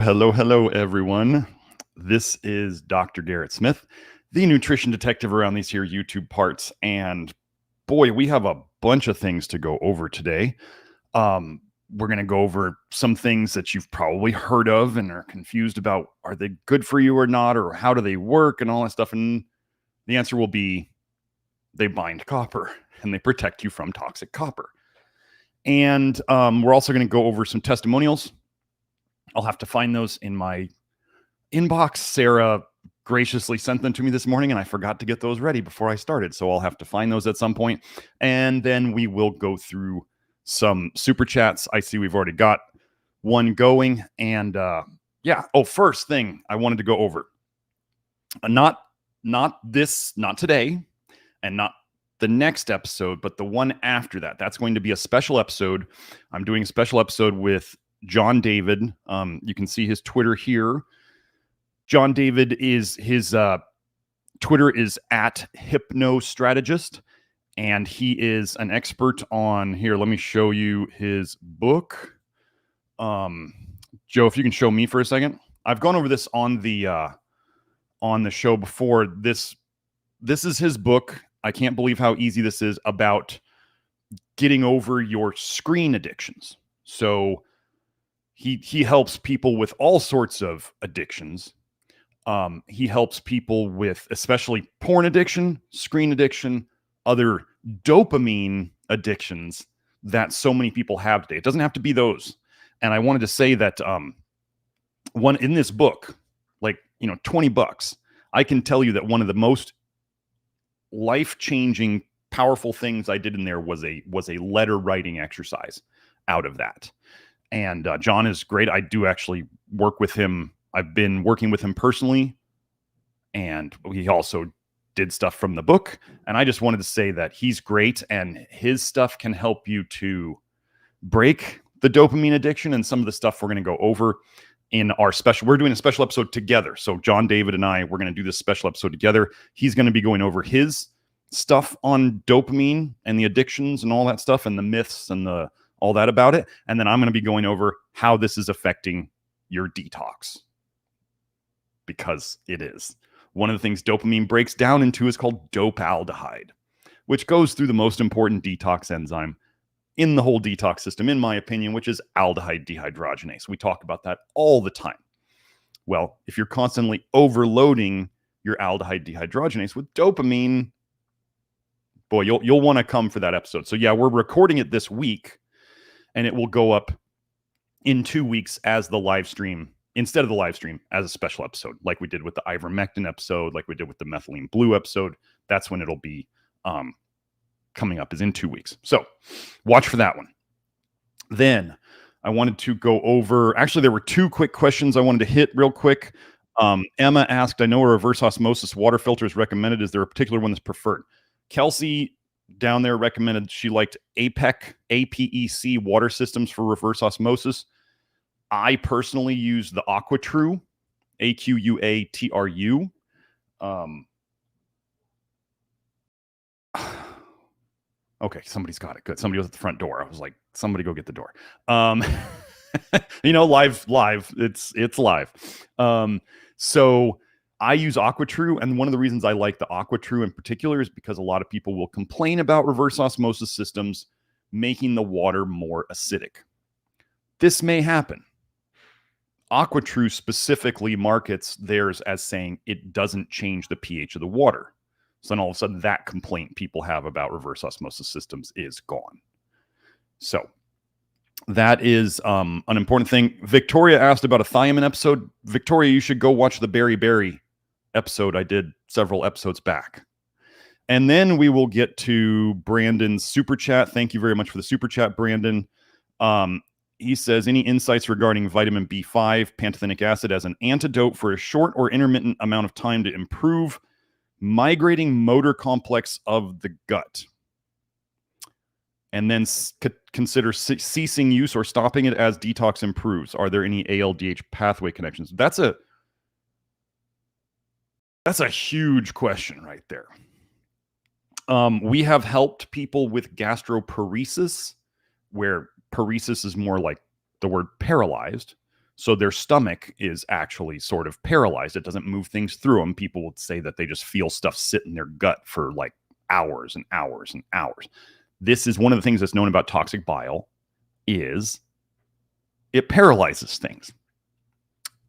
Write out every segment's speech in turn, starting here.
Hello, hello, everyone. This is Dr. Garrett Smith, the nutrition detective around these here YouTube parts. And boy, we have a bunch of things to go over today. We're going to go over some things that you've probably heard of and are confused about. Are they good for you or not? Or how do they work and all that stuff? And the answer will be they bind copper and they protect you from toxic copper. And we're also going to go over some testimonials. I'll have to find those in my inbox. Sarah graciously sent them to me this morning, and I forgot to get those ready before I started. So I'll have to find those at some point. And then we will go through some super chats. I see we've already got one going. And yeah. Oh, first thing I wanted to go over. Not today, and not the next episode, but the one after that. That's going to be a special episode. I'm doing a special episode with John David. You can see his Twitter here. John David is his Twitter is at hypnostrategist, and he is an expert on here. Let me show you his book. Joe, if you can show me for a second. I've gone over this on the show before. This is his book. I can't believe how easy this is about getting over your screen addictions. So he helps people with all sorts of addictions. He helps people with especially porn addiction, screen addiction, other dopamine addictions that so many people have today. It doesn't have to be those. And I wanted to say that one in this book, like, $20, I can tell you that one of the most life-changing, powerful things I did in there was a letter writing exercise out of that. And John is great. I do actually work with him. I've been working with him personally, and he also did stuff from the book. And I just wanted to say that he's great, and his stuff can help you to break the dopamine addiction. And some of the stuff we're going to go over in our special, we're doing a special episode together. So John David and I, we're going to do this special episode together. He's going to be going over his stuff on dopamine and the addictions and all that stuff, and the myths and all that about it. And then I'm going to be going over how this is affecting your detox, because it is. One of the things dopamine breaks down into is called dopaldehyde, which goes through the most important detox enzyme in the whole detox system, in my opinion, which is aldehyde dehydrogenase. We talk about that all the time. Well, if you're constantly overloading your aldehyde dehydrogenase with dopamine, boy, you'll want to come for that episode. So yeah, we're recording it this week, and it will go up in 2 weeks as the live stream, instead of the live stream, as a special episode, like we did with the ivermectin episode, like we did with the methylene blue episode. That's when it'll be coming up, is in 2 weeks. So watch for that one. Then I wanted to go over, actually, there were two quick questions I wanted to hit real quick. Emma asked, I know a reverse osmosis water filter is recommended. Is there a particular one that's preferred? Kelsey down there recommended, she liked APEC water systems for reverse osmosis. I personally use the AquaTru, AQUATRU. Okay, somebody's got it. Good. Somebody was at the front door. I was like, somebody go get the door. Live. It's live. So I use AquaTru, and one of the reasons I like the AquaTru in particular is because a lot of people will complain about reverse osmosis systems making the water more acidic. This may happen. AquaTru specifically markets theirs as saying it doesn't change the pH of the water. So then all of a sudden that complaint people have about reverse osmosis systems is gone. So that is an important thing. Victoria asked about a thiamine episode. Victoria, you should go watch the berry episode I did several episodes back. And then we will get to Brandon's super chat. Thank you very much for the super chat, Brandon. He says, any insights regarding vitamin B5, pantothenic acid, as an antidote for a short or intermittent amount of time to improve migrating motor complex of the gut? And then consider ceasing use or stopping it as detox improves. Are there any ALDH pathway connections? That's a huge question right there. We have helped people with gastroparesis, where paresis is more like the word paralyzed. So their stomach is actually sort of paralyzed. It doesn't move things through them. People would say that they just feel stuff sit in their gut for like hours and hours and hours. This is one of the things that's known about toxic bile is it paralyzes things.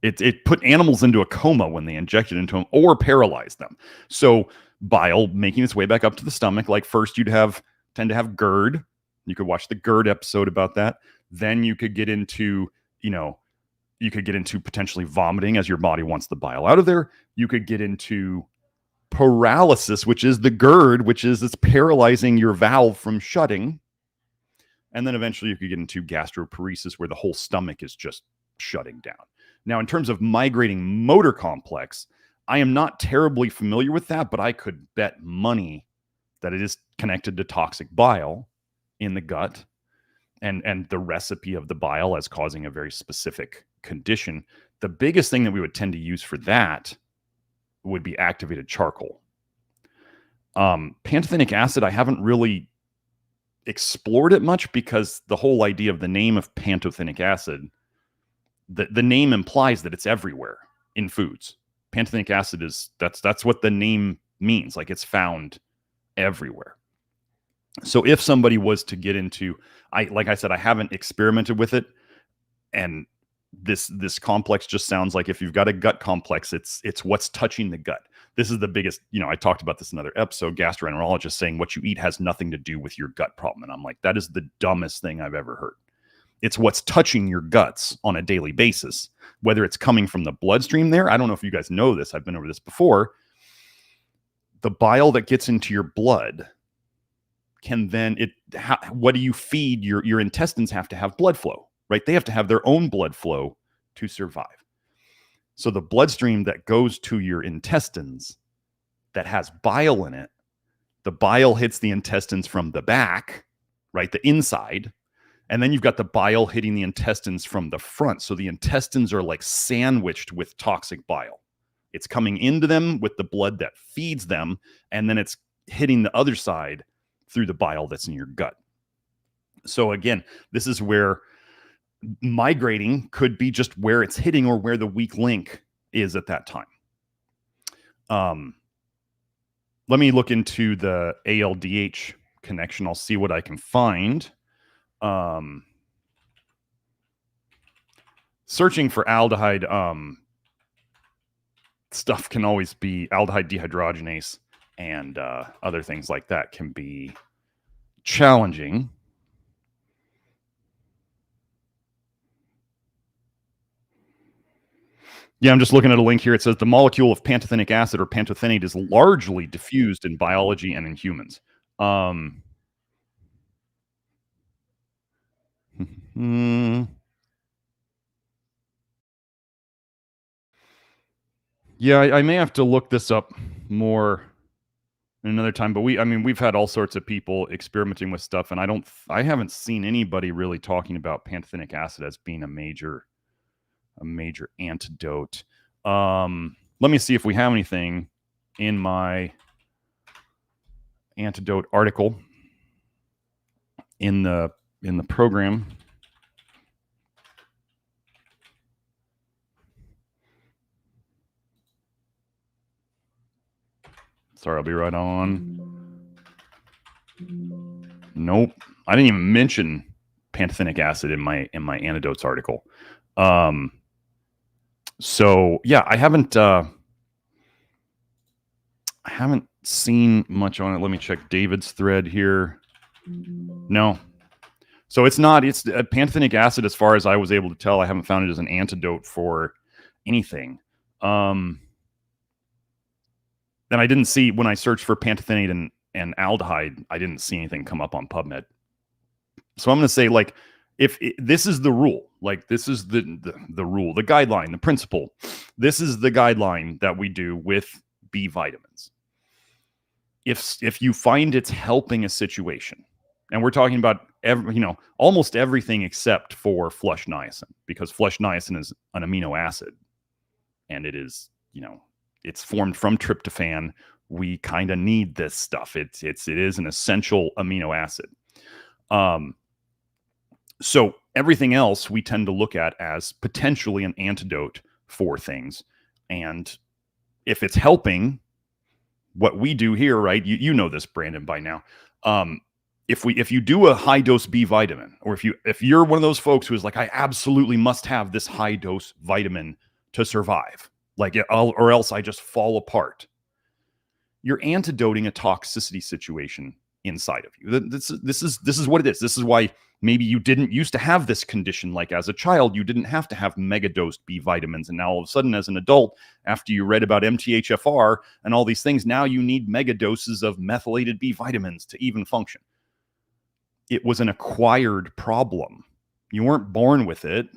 It put animals into a coma when they inject it into them or paralyze them. So bile making its way back up to the stomach, like first you'd tend to have GERD. You could watch the GERD episode about that. Then you could get into, you could get into potentially vomiting as your body wants the bile out of there. You could get into paralysis, which is the GERD, which is it's paralyzing your valve from shutting. And then eventually you could get into gastroparesis, where the whole stomach is just shutting down. Now, in terms of migrating motor complex, I am not terribly familiar with that, but I could bet money that it is connected to toxic bile in the gut and the recipe of the bile as causing a very specific condition. The biggest thing that we would tend to use for that would be activated charcoal. Pantothenic acid, I haven't really explored it much because the whole idea of the name of pantothenic acid, the name implies that it's everywhere in foods. Pantothenic acid that's what the name means. Like it's found everywhere. So if somebody was to get into, like I said, I haven't experimented with it. And this complex just sounds like if you've got a gut complex, it's what's touching the gut. This is the biggest, I talked about this in another episode, gastroenterologist saying what you eat has nothing to do with your gut problem. And I'm like, that is the dumbest thing I've ever heard. It's what's touching your guts on a daily basis, whether it's coming from the bloodstream there. I don't know if you guys know this. I've been over this before. The bile that gets into your blood can then, what do you feed? Your intestines have to have blood flow, right? They have to have their own blood flow to survive. So the bloodstream that goes to your intestines that has bile in it, the bile hits the intestines from the back, right? The inside. And then you've got the bile hitting the intestines from the front. So the intestines are like sandwiched with toxic bile. It's coming into them with the blood that feeds them, and then it's hitting the other side through the bile that's in your gut. So again, this is where migrating could be just where it's hitting or where the weak link is at that time. Let me look into the ALDH connection. I'll see what I can find. Searching for aldehyde stuff can always be aldehyde dehydrogenase and other things like that can be challenging. Yeah, I'm just looking at a link here. It says the molecule of pantothenic acid or pantothenate is largely diffused in biology and in humans. Yeah, I may have to look this up more another time, but we've had all sorts of people experimenting with stuff, and I haven't seen anybody really talking about pantothenic acid as being a major antidote. Let me see if we have anything in my antidote article in the program. Sorry, I'll be right on. Nope. I didn't even mention pantothenic acid in my antidotes article. So yeah, I haven't seen much on it. Let me check David's thread here. No. So it's pantothenic acid, as far as I was able to tell. I haven't found it as an antidote for anything. Then I didn't see, when I searched for pantothenate and aldehyde, I didn't see anything come up on PubMed. So I'm going to say, like, this is the rule, like this is the rule, the guideline, the principle. This is the guideline that we do with B vitamins. If you find it's helping a situation, and we're talking about almost everything except for flush niacin, because flush niacin is an amino acid, and it is, it's formed from tryptophan. We kind of need this stuff. It is an essential amino acid. So Everything else we tend to look at as potentially an antidote for things. And if it's helping, what we do here, right? You know this, Brandon, by now. If you do a high dose B vitamin, or if you're one of those folks who is like, I absolutely must have this high dose vitamin to survive, or else I just fall apart, you're antidoting a toxicity situation inside of you. This is what it is. This is why maybe you didn't used to have this condition. Like as a child, you didn't have to have mega-dosed B vitamins. And now all of a sudden, as an adult, after you read about MTHFR and all these things, now you need mega doses of methylated B vitamins to even function. It was an acquired problem. You weren't born with it.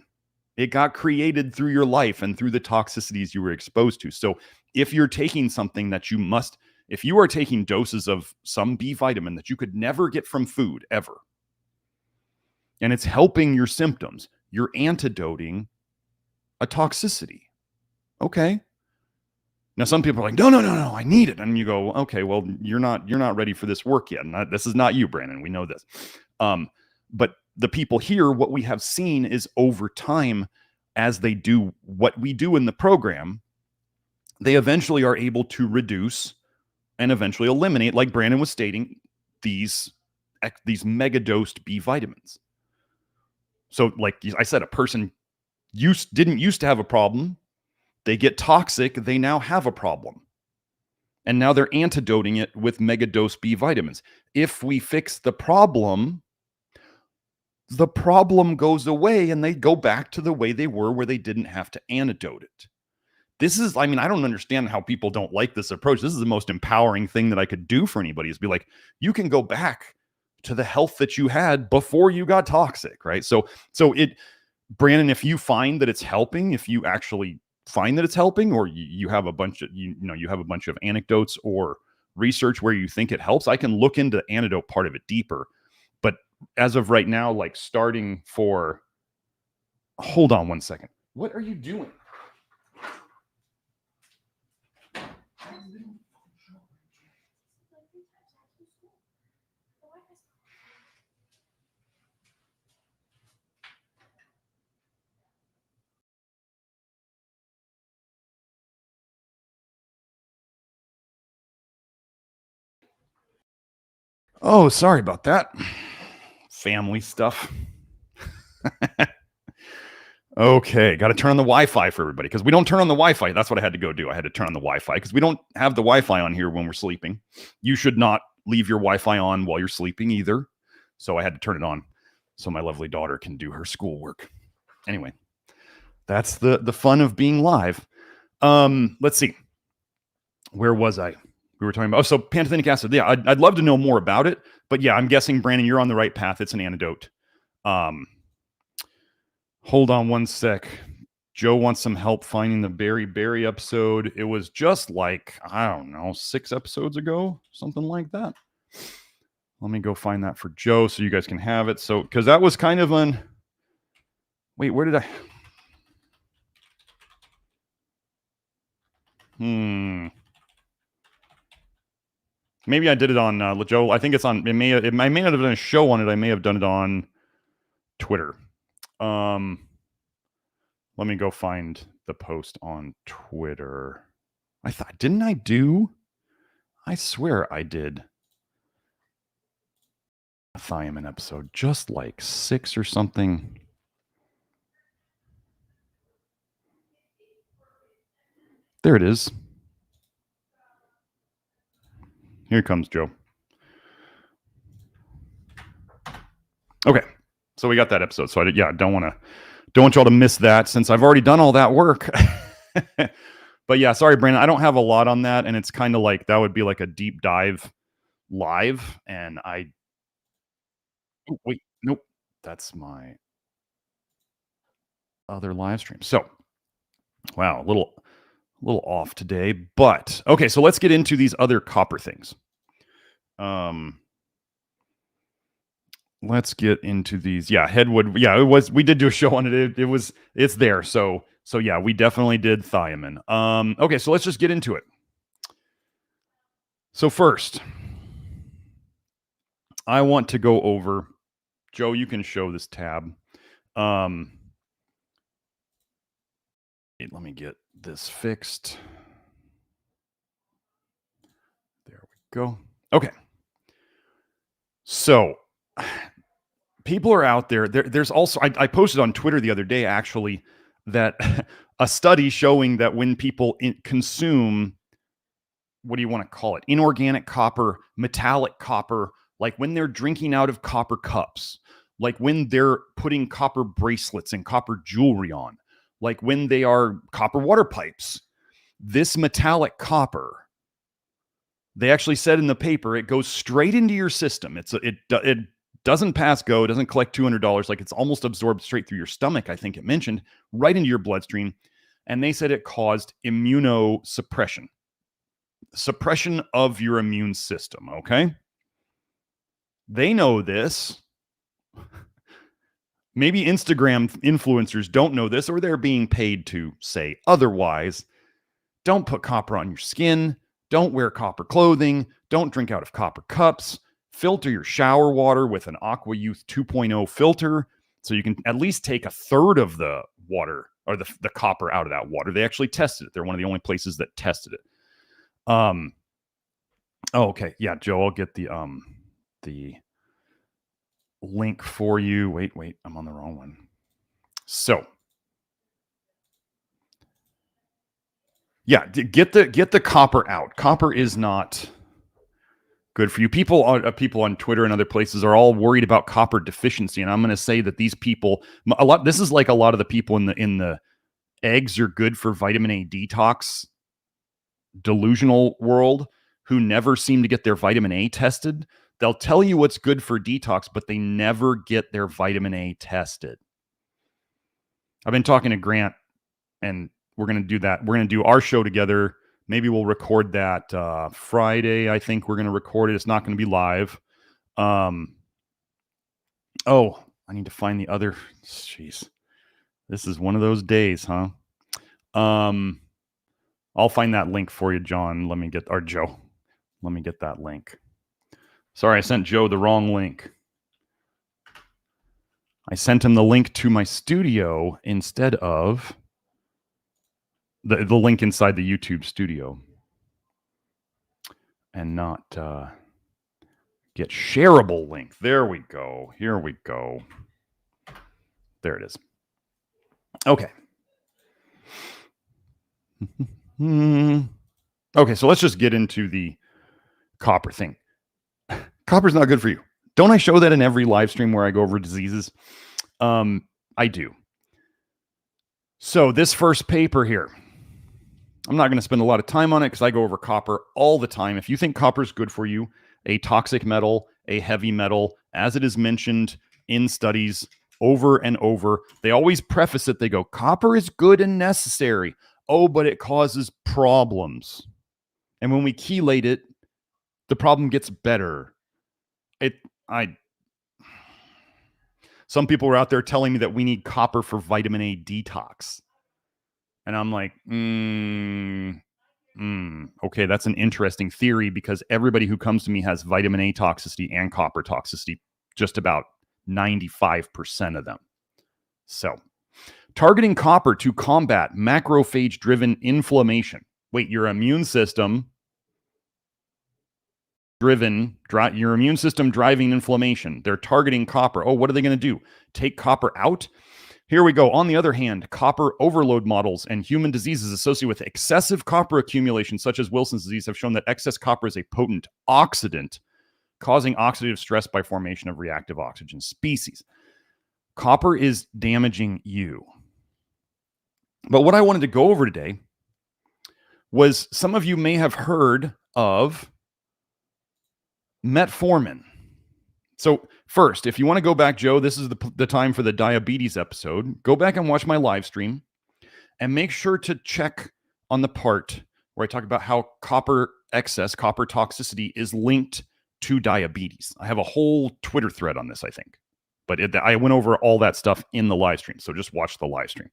It got created through your life and through the toxicities you were exposed to. So if you're taking something that if you are taking doses of some B vitamin that you could never get from food ever, and it's helping your symptoms, you're antidoting a toxicity. Okay. Now some people are like, no, I need it. And you go, okay, well, you're not ready for this work yet. And this is not you, Brandon. We know this. But the people here, what we have seen is over time, as they do what we do in the program, they eventually are able to reduce and eventually eliminate, like Brandon was stating, these mega-dosed B vitamins. So like I said, a person didn't used to have a problem. They get toxic. They now have a problem. And now they're antidoting it with mega-dose B vitamins. If we fix the problem goes away and they go back to the way they were, where they didn't have to antidote it. I don't understand how people don't like this approach. This is the most empowering thing that I could do for anybody, is be like, you can go back to the health that you had before you got toxic, right? So Brandon, if you find that it's helping, if you actually find that it's helping, or you have a bunch of anecdotes or research where you think it helps, I can look into the antidote part of it deeper. But as of right now, hold on one second. What are you doing? Oh, sorry about that. Family stuff. Okay, got to turn on the Wi-Fi for everybody, because we don't turn on the Wi-Fi. That's what I had to go do. I had to turn on the Wi-Fi because we don't have the Wi-Fi on here when we're sleeping. You should not leave your Wi-Fi on while you're sleeping either. So I had to turn it on so my lovely daughter can do her schoolwork. Anyway, that's the fun of being live. Let's see. Where was I? We were talking about, so pantothenic acid. Yeah, I'd love to know more about it. But yeah, I'm guessing, Brandon, you're on the right path. It's an antidote. Hold on one sec. Joe wants some help finding the Berry episode. It was just like, I don't know, 6 episodes ago, something like that. Let me go find that for Joe so you guys can have it. So, because that was kind of wait, where did I? Maybe I did it on Joe. I think it's on. I may not have done a show on it. I may have done it on Twitter. Let me go find the post on Twitter. Didn't I do? I swear I did a thiamine episode, just like 6 or something. There it is. Here comes Joe. Okay, so we got that episode. So I don't want y'all to miss that, since I've already done all that work. But yeah, sorry, Brandon, I don't have a lot on that, and it's kind of like that would be like a deep dive live, and wait, nope, that's my other live stream. So, wow, a little off today, but okay. So let's get into these other copper things. Let's get into these. Yeah, Headwood. Yeah, it was. We did do a show on it. It's there. So yeah, we definitely did thiamine. Okay, so let's just get into it. So first, I want to go over, Joe, you can show this tab. Let me get this fixed. There we go. Okay. So people are out there. There's also, I posted on Twitter the other day, actually, that a study showing that when people consume, what do you want to call it? Inorganic copper, metallic copper, like when they're drinking out of copper cups, like when they're putting copper bracelets and copper jewelry on, like when they are copper water pipes, this metallic copper, they actually said in the paper, it goes straight into your system. It doesn't pass go, it doesn't collect $200. Like it's almost absorbed straight through your stomach, I think it mentioned, right into your bloodstream. And they said it caused immunosuppression. Suppression of your immune system, okay? They know this. Maybe Instagram influencers don't know this, or they're being paid to say otherwise. Don't put copper on your skin. Don't wear copper clothing. Don't drink out of copper cups. Filter your shower water with an Aqua Youth 2.0 filter so you can at least take a third of the water or the copper out of that water. They actually tested it. They're one of the only places that tested it. Oh, okay. Yeah, Joe, I'll get the link for you. Wait, I'm on the wrong one. So, yeah, get the copper out. Copper is not good for you. People on Twitter and other places are all worried about copper deficiency, and I'm going to say that these people, this is like a lot of the people in the eggs are good for vitamin A detox delusional world who never seem to get their vitamin A tested. They'll tell you what's good for detox, but they never get their vitamin A tested. I've been talking to Grant, and we're going to do that. We're going to do our show together. Maybe we'll record that Friday. I think we're going to record it. It's not going to be live. Oh, I need to find the other. Jeez. This is one of those days, huh? I'll find that link for you, John. Joe. Let me get that link. Sorry, I sent Joe the wrong link. I sent him the link to my studio instead of the link inside the YouTube studio. And not get shareable link. There we go. Here we go. There it is. Okay. Okay, so let's just get into the copper thing. Copper's not good for you. Don't I show that in every live stream where I go over diseases? I do. So this first paper here, I'm not going to spend a lot of time on it because I go over copper all the time. If you think copper is good for you, a toxic metal, a heavy metal, as it is mentioned in studies over and over, they always preface it. They go, copper is good and necessary. Oh, but it causes problems. And when we chelate it, the problem gets better. Some people were out there telling me that we need copper for vitamin A detox. And I'm like, okay, that's an interesting theory because everybody who comes to me has vitamin A toxicity and copper toxicity, just about 95% of them. So, targeting copper to combat macrophage-driven inflammation. Wait, your immune system driving inflammation. They're targeting copper. Oh, what are they going to do? Take copper out? Here we go. On the other hand, copper overload models and human diseases associated with excessive copper accumulation, such as Wilson's disease, have shown that excess copper is a potent oxidant, causing oxidative stress by formation of reactive oxygen species. Copper is damaging you. But what I wanted to go over today was some of you may have heard of metformin. So first, if you want to go back, Joe, this is the time for the diabetes episode. Go back and watch my live stream and make sure to check on the part where I talk about how copper toxicity is linked to diabetes. I have a whole Twitter thread on this, I think. But I went over all that stuff in the live stream. So just watch the live stream.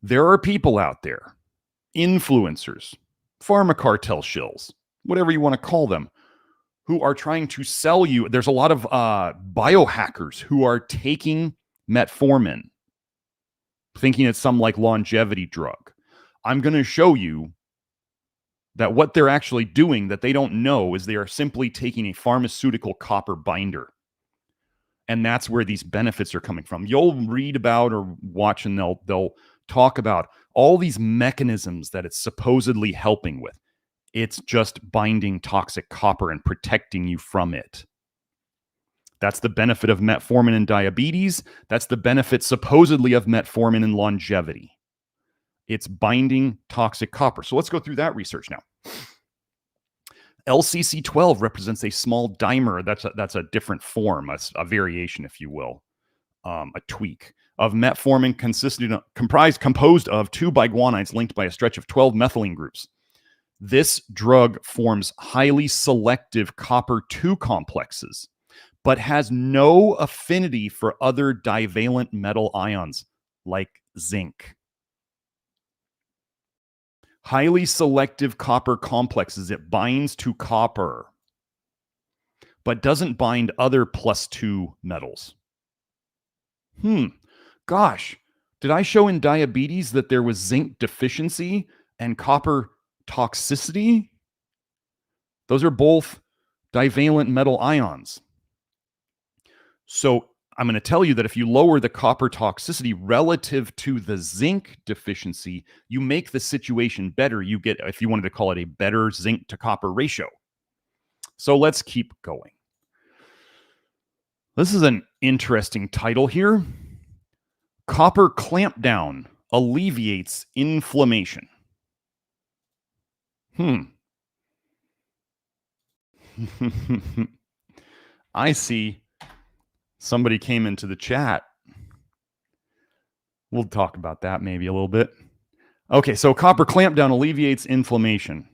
There are people out there, influencers, pharma cartel shills, whatever you want to call them, who are trying to sell you. There's a lot of biohackers who are taking metformin, thinking it's some like longevity drug. I'm going to show you that what they're actually doing that they don't know is they are simply taking a pharmaceutical copper binder. And that's where these benefits are coming from. You'll read about or watch and they'll talk about all these mechanisms that it's supposedly helping with. It's just binding toxic copper and protecting you from it. That's the benefit of metformin in diabetes. That's the benefit supposedly of metformin in longevity. It's binding toxic copper. So let's go through that research now. LCC12 represents a small dimer. That's a different form, a variation, if you will, a tweak of metformin composed of 2 biguanides linked by a stretch of 12 methylene groups. This drug forms highly selective copper 2 complexes, but has no affinity for other divalent metal ions like zinc. Highly selective copper complexes. It binds to copper, but doesn't bind other +2 metals. Gosh, did I show in diabetes that there was zinc deficiency and copper toxicity? Those are both divalent metal ions. So I'm going to tell you that if you lower the copper toxicity relative to the zinc deficiency, you make the situation better. You get, if you wanted to call it, a better zinc to copper ratio. So let's keep going. This is an interesting title here. Copper clampdown alleviates inflammation. I see. Somebody came into the chat. We'll talk about that maybe a little bit. Okay, so copper clampdown alleviates inflammation.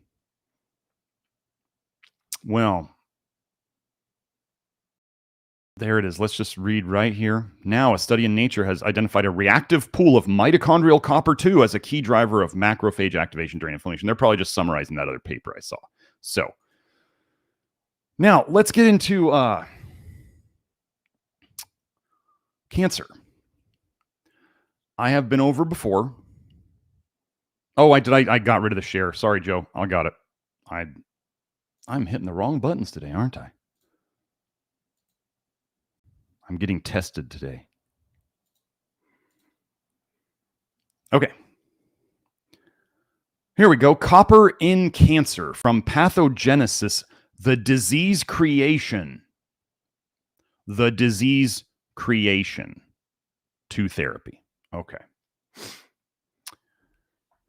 Well, there it is. Let's just read right here. Now, a study in Nature has identified a reactive pool of mitochondrial copper 2 as a key driver of macrophage activation during inflammation. They're probably just summarizing that other paper I saw. So, now let's get into cancer. I have been over before. Oh, I got rid of the share. Sorry, Joe. I got it. I'm hitting the wrong buttons today, aren't I? I'm getting tested today. Okay. Here we go. Copper in cancer, from pathogenesis, the disease creation. The disease creation to therapy. Okay.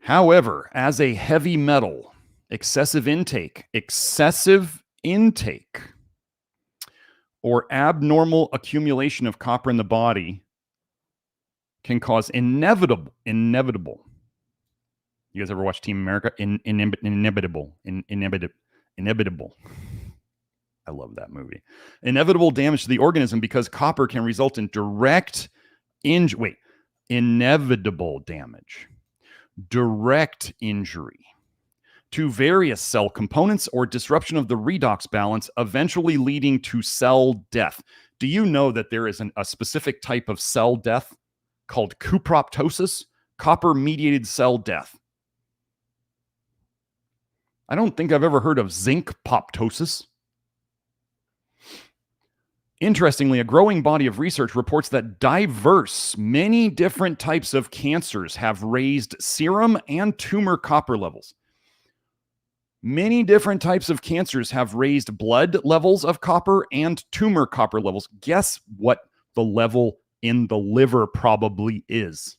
However, as a heavy metal, excessive intake, or abnormal accumulation of copper in the body can cause inevitable. You guys ever watch Team America? Inevitable. I love that movie. Inevitable damage to the organism because copper can result in inevitable damage. Direct injury to various cell components or disruption of the redox balance, eventually leading to cell death. Do you know that there is a specific type of cell death called cuproptosis, copper-mediated cell death? I don't think I've ever heard of zinc poptosis. Interestingly, a growing body of research reports that many different types of cancers have raised serum and tumor copper levels. Many different types of cancers have raised blood levels of copper and tumor copper levels. Guess what the level in the liver probably is?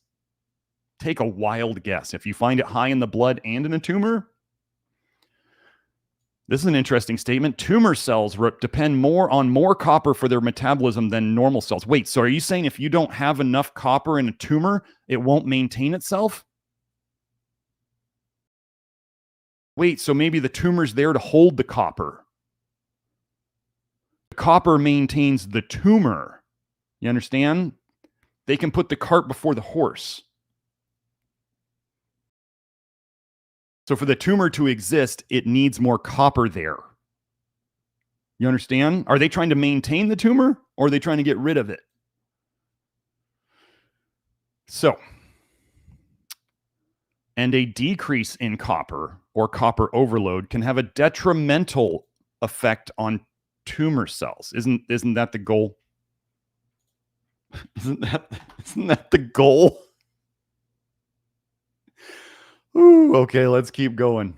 Take a wild guess. If you find it high in the blood and in a tumor, this is an interesting statement. Tumor cells depend on more copper for their metabolism than normal cells. Wait, so are you saying if you don't have enough copper in a tumor, it won't maintain itself? Wait, so maybe the tumor's there to hold the copper. The copper maintains the tumor. You understand? They can put the cart before the horse. So for the tumor to exist, it needs more copper there. You understand? Are they trying to maintain the tumor or are they trying to get rid of it? So, and a decrease in copper or copper overload can have a detrimental effect on tumor cells. Isn't that the goal? Isn't that the goal? Ooh, okay, let's keep going.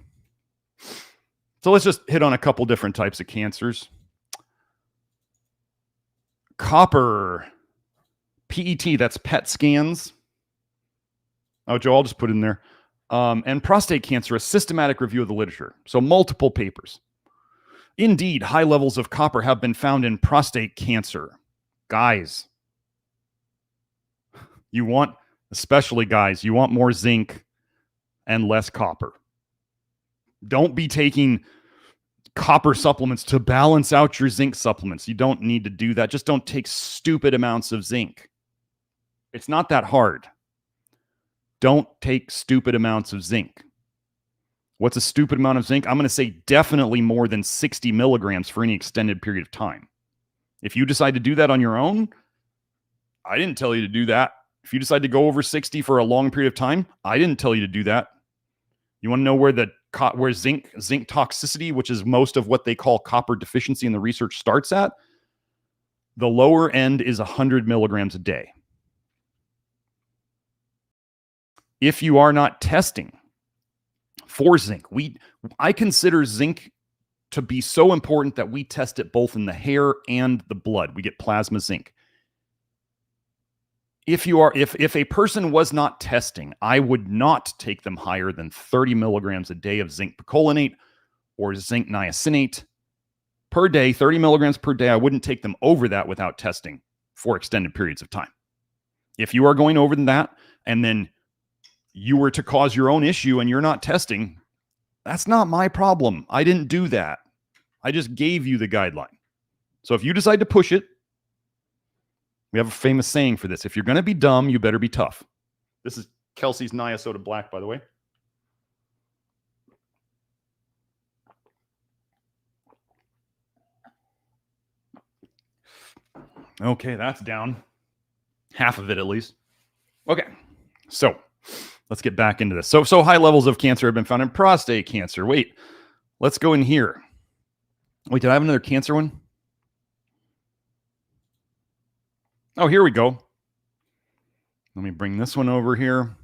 So let's just hit on a couple different types of cancers. Copper, PET, that's PET scans. Oh, Joe, I'll just put it in there. And prostate cancer, a systematic review of the literature. So multiple papers. Indeed, high levels of copper have been found in prostate cancer. Guys, especially guys, you want more zinc and less copper. Don't be taking copper supplements to balance out your zinc supplements. You don't need to do that. Just don't take stupid amounts of zinc. It's not that hard. Don't take stupid amounts of zinc. What's a stupid amount of zinc? I'm going to say definitely more than 60 milligrams for any extended period of time. If you decide to do that on your own, I didn't tell you to do that. If you decide to go over 60 for a long period of time, I didn't tell you to do that. You want to know where zinc toxicity, which is most of what they call copper deficiency in the research, starts at? The lower end is 100 milligrams a day. If you are not testing for zinc, I consider zinc to be so important that we test it both in the hair and the blood. We get plasma zinc. If a person was not testing, I would not take them higher than 30 milligrams a day of zinc picolinate or zinc niacinate per day, 30 milligrams per day. I wouldn't take them over that without testing for extended periods of time. If you are going over than that, and then you were to cause your own issue and you're not testing, that's not my problem. I didn't do that. I just gave you the guideline. So if you decide to push it, we have a famous saying for this. If you're going to be dumb, you better be tough. This is Kelsey's Niasoda Black, by the way. Okay, that's down. Half of it, at least. Okay, so let's get back into this. So high levels of cancer have been found in prostate cancer. Wait, let's go in here. Wait, did I have another cancer one? Oh, here we go. Let me bring this one over here.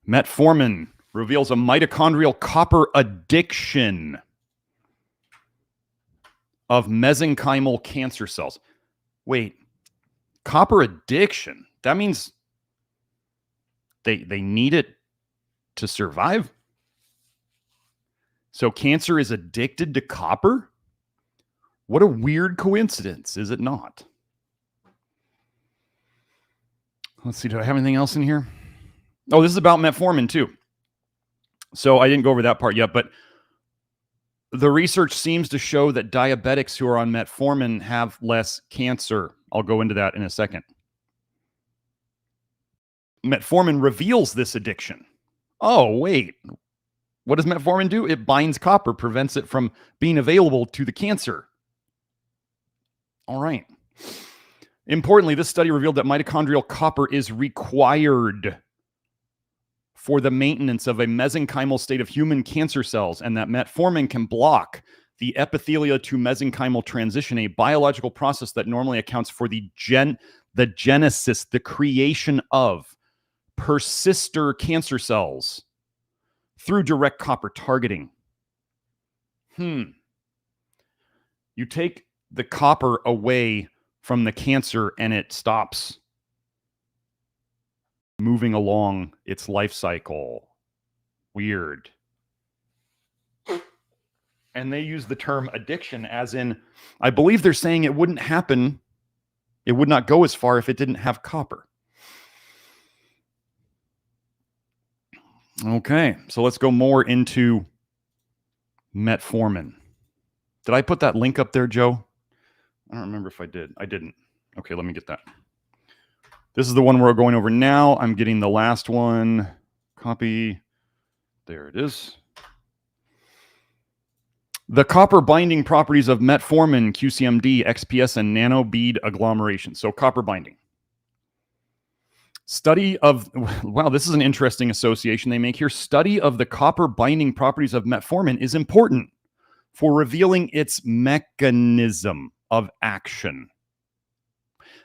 Metformin reveals a mitochondrial copper addiction of mesenchymal cancer cells. Wait, copper addiction? That means they need it to survive? So cancer is addicted to copper? What a weird coincidence, is it not? Let's see, do I have anything else in here? Oh, this is about metformin too. So I didn't go over that part yet, but the research seems to show that diabetics who are on metformin have less cancer. I'll go into that in a second. Metformin reveals this addiction. Oh, wait. What does metformin do? It binds copper, prevents it from being available to the cancer. All right. Importantly, this study revealed that mitochondrial copper is required for the maintenance of a mesenchymal state of human cancer cells, and that metformin can block the epithelia to mesenchymal transition, a biological process that normally accounts for the genesis, the creation of persister cancer cells through direct copper targeting. You take the copper away from the cancer and it stops moving along its life cycle. Weird. And they use the term addiction as in, I believe they're saying it wouldn't happen, it would not go as far if it didn't have copper. Okay, so let's go more into metformin. Did I put that link up there, Joe? I don't remember if I did. I didn't. Okay, let me get that. This is the one we're going over now. I'm getting the last one. Copy. There it is. The copper binding properties of metformin, QCMD, XPS, and nanobead agglomeration. So copper binding. Study of, wow, this is an interesting association they make here. Study of the copper binding properties of metformin is important for revealing its mechanism of action.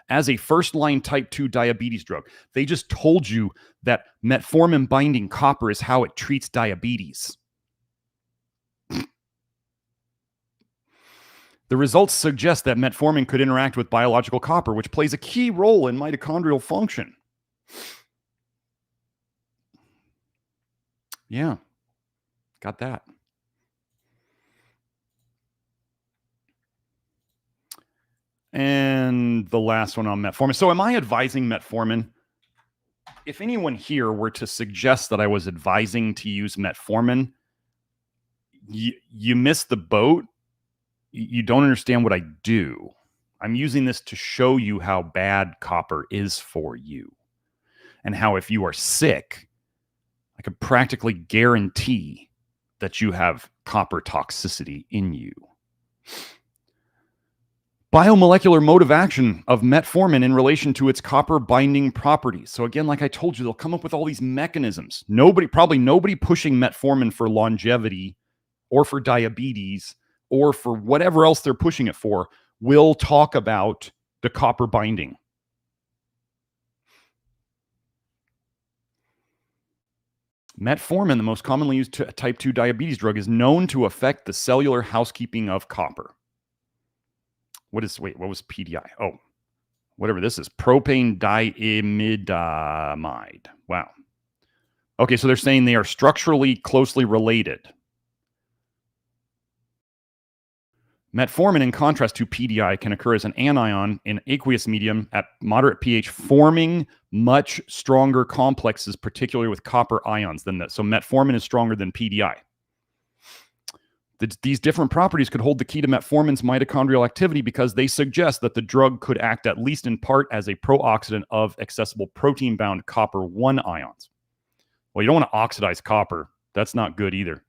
As a first-line type 2 diabetes drug, they just told you that metformin binding copper is how it treats diabetes. The results suggest that metformin could interact with biological copper, which plays a key role in mitochondrial function. Yeah, got that. And the last one on metformin. So am I advising metformin? If anyone here were to suggest that I was advising to use metformin, you missed the boat. You don't understand what I do. I'm using this to show you how bad copper is for you and how if you are sick, I could practically guarantee that you have copper toxicity in you. Biomolecular mode of action of metformin in relation to its copper binding properties. So again, like I told you, they'll come up with all these mechanisms. Probably nobody pushing metformin for longevity or for diabetes or for whatever else they're pushing it for will talk about the copper binding. Metformin, the most commonly used type 2 diabetes drug, is known to affect the cellular housekeeping of copper. What was PDI? Oh, whatever this is. Propane diimidamide. Wow. Okay, so they're saying they are structurally closely related. Metformin, in contrast to PDI, can occur as an anion in aqueous medium at moderate pH, forming much stronger complexes, particularly with copper ions than that. So metformin is stronger than PDI. These different properties could hold the key to metformin's mitochondrial activity because they suggest that the drug could act at least in part as a pro-oxidant of accessible protein-bound copper-1 ions. Well, you don't want to oxidize copper. That's not good either.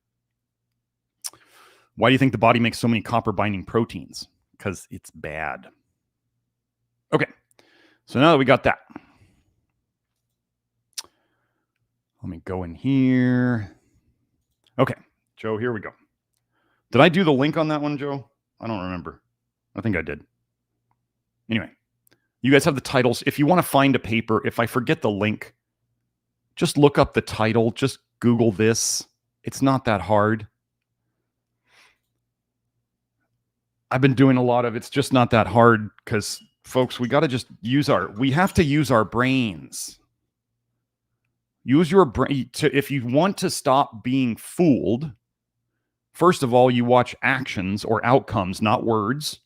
Why do you think the body makes so many copper-binding proteins? Because it's bad. Okay, so now that we got that, let me go in here. Okay, Joe, here we go. Did I do the link on that one, Joe? I don't remember. I think I did. Anyway, you guys have the titles. If you want to find a paper, if I forget the link, just look up the title. Just Google this. It's not that hard. I've been doing a lot of it's just not that hard because, folks, we got to just we have to use our brains. Use your brain if you want to stop being fooled. First of all, you watch actions or outcomes, not words.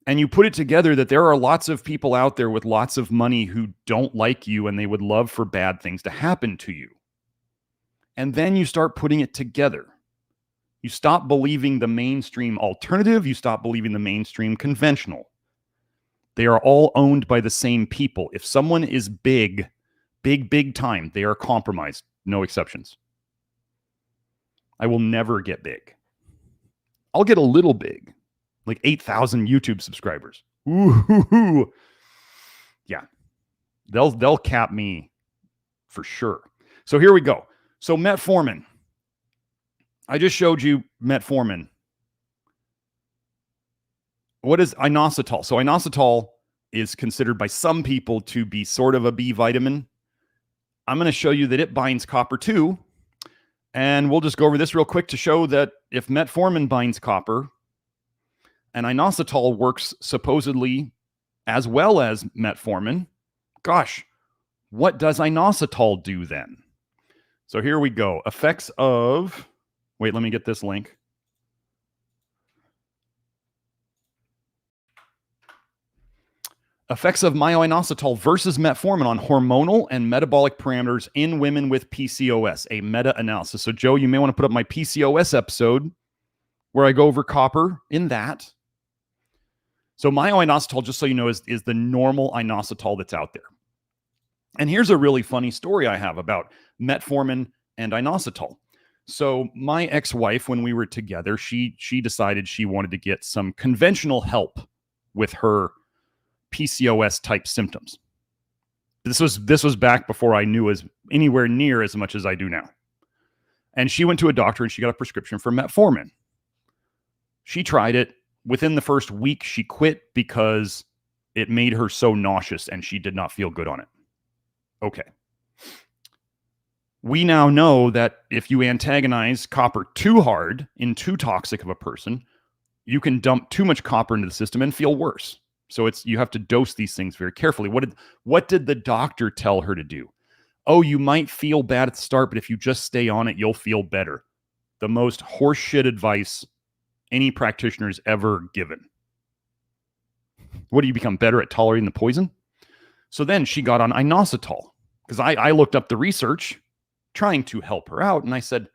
And you put it together that there are lots of people out there with lots of money who don't like you and they would love for bad things to happen to you. And then you start putting it together. You stop believing the mainstream alternative. You stop believing the mainstream conventional. They are all owned by the same people. If someone is big time, they are compromised. No exceptions. I will never get big. I'll get a little big, like 8,000 YouTube subscribers. Ooh, yeah, they'll cap me for sure. So here we go. So metformin. I just showed you metformin. What is inositol? So inositol is considered by some people to be sort of a B vitamin. I'm going to show you that it binds copper too. And we'll just go over this real quick to show that if metformin binds copper and inositol works supposedly as well as metformin, gosh, what does inositol do then? So here we go. Effects of, wait, let me get this link. Effects of myo-inositol versus metformin on hormonal and metabolic parameters in women with PCOS, a meta-analysis. So, Joe, you may want to put up my PCOS episode where I go over copper in that. So myo-inositol, just so you know, is the normal inositol that's out there. And here's a really funny story I have about metformin and inositol. So my ex-wife, when we were together, she decided she wanted to get some conventional help with her PCOS type symptoms. This was back before I knew as anywhere near as much as I do now. And she went to a doctor and she got a prescription for metformin. She tried it. Within the first week, she quit because it made her so nauseous and she did not feel good on it. Okay. We now know that if you antagonize copper too hard in too toxic of a person, you can dump too much copper into the system and feel worse. So you have to dose these things very carefully. What did the doctor tell her to do? Oh, you might feel bad at the start, but if you just stay on it, you'll feel better. The most horseshit advice any practitioner has ever given. What do you become better at tolerating the poison? So then she got on inositol because I looked up the research trying to help her out. And I said,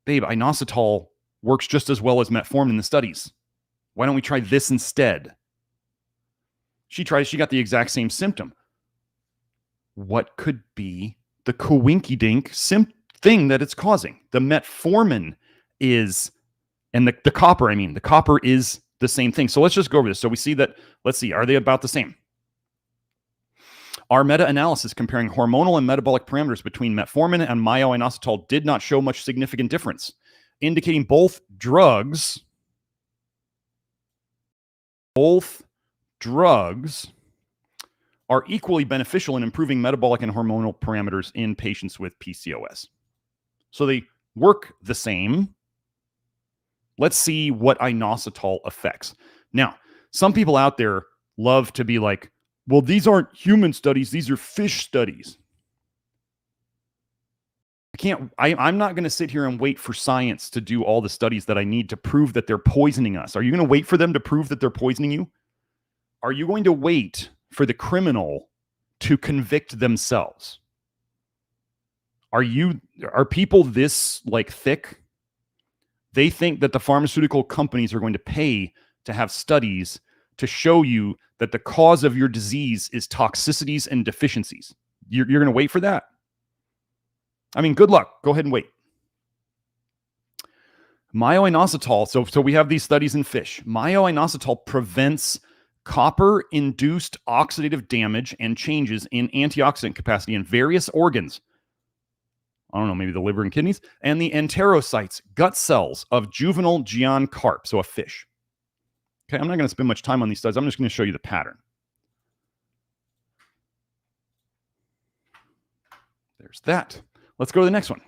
babe, inositol works just as well as metformin in the studies. Why don't we try this instead? She got the exact same symptom. What could be the coinky-dink thing that it's causing? The metformin is, and the copper, the copper is the same thing. So let's just go over this. So we see that, let's see, are they about the same? Our meta-analysis comparing hormonal and metabolic parameters between metformin and myo-inositol did not show much significant difference, indicating both drugs are equally beneficial in improving metabolic and hormonal parameters in patients with PCOS. So they work the same. Let's see what inositol affects. Now, some people out there love to be like, well, these aren't human studies, these are fish studies. I'm not going to sit here and wait for science to do all the studies that I need to prove that they're poisoning us. Are you going to wait for them to prove that they're poisoning you? Are you going to wait for the criminal to convict themselves? Are people this thick? They think that the pharmaceutical companies are going to pay to have studies to show you that the cause of your disease is toxicities and deficiencies. You're going to wait for that? Good luck. Go ahead and wait. Myo-inositol. So we have these studies in fish. Myo-inositol prevents copper-induced oxidative damage and changes in antioxidant capacity in various organs. I don't know, maybe the liver and kidneys, and the enterocytes, gut cells of juvenile Gion carp, so a fish. Okay, I'm not going to spend much time on these studies. I'm just going to show you the pattern. There's that. Let's go to the next one.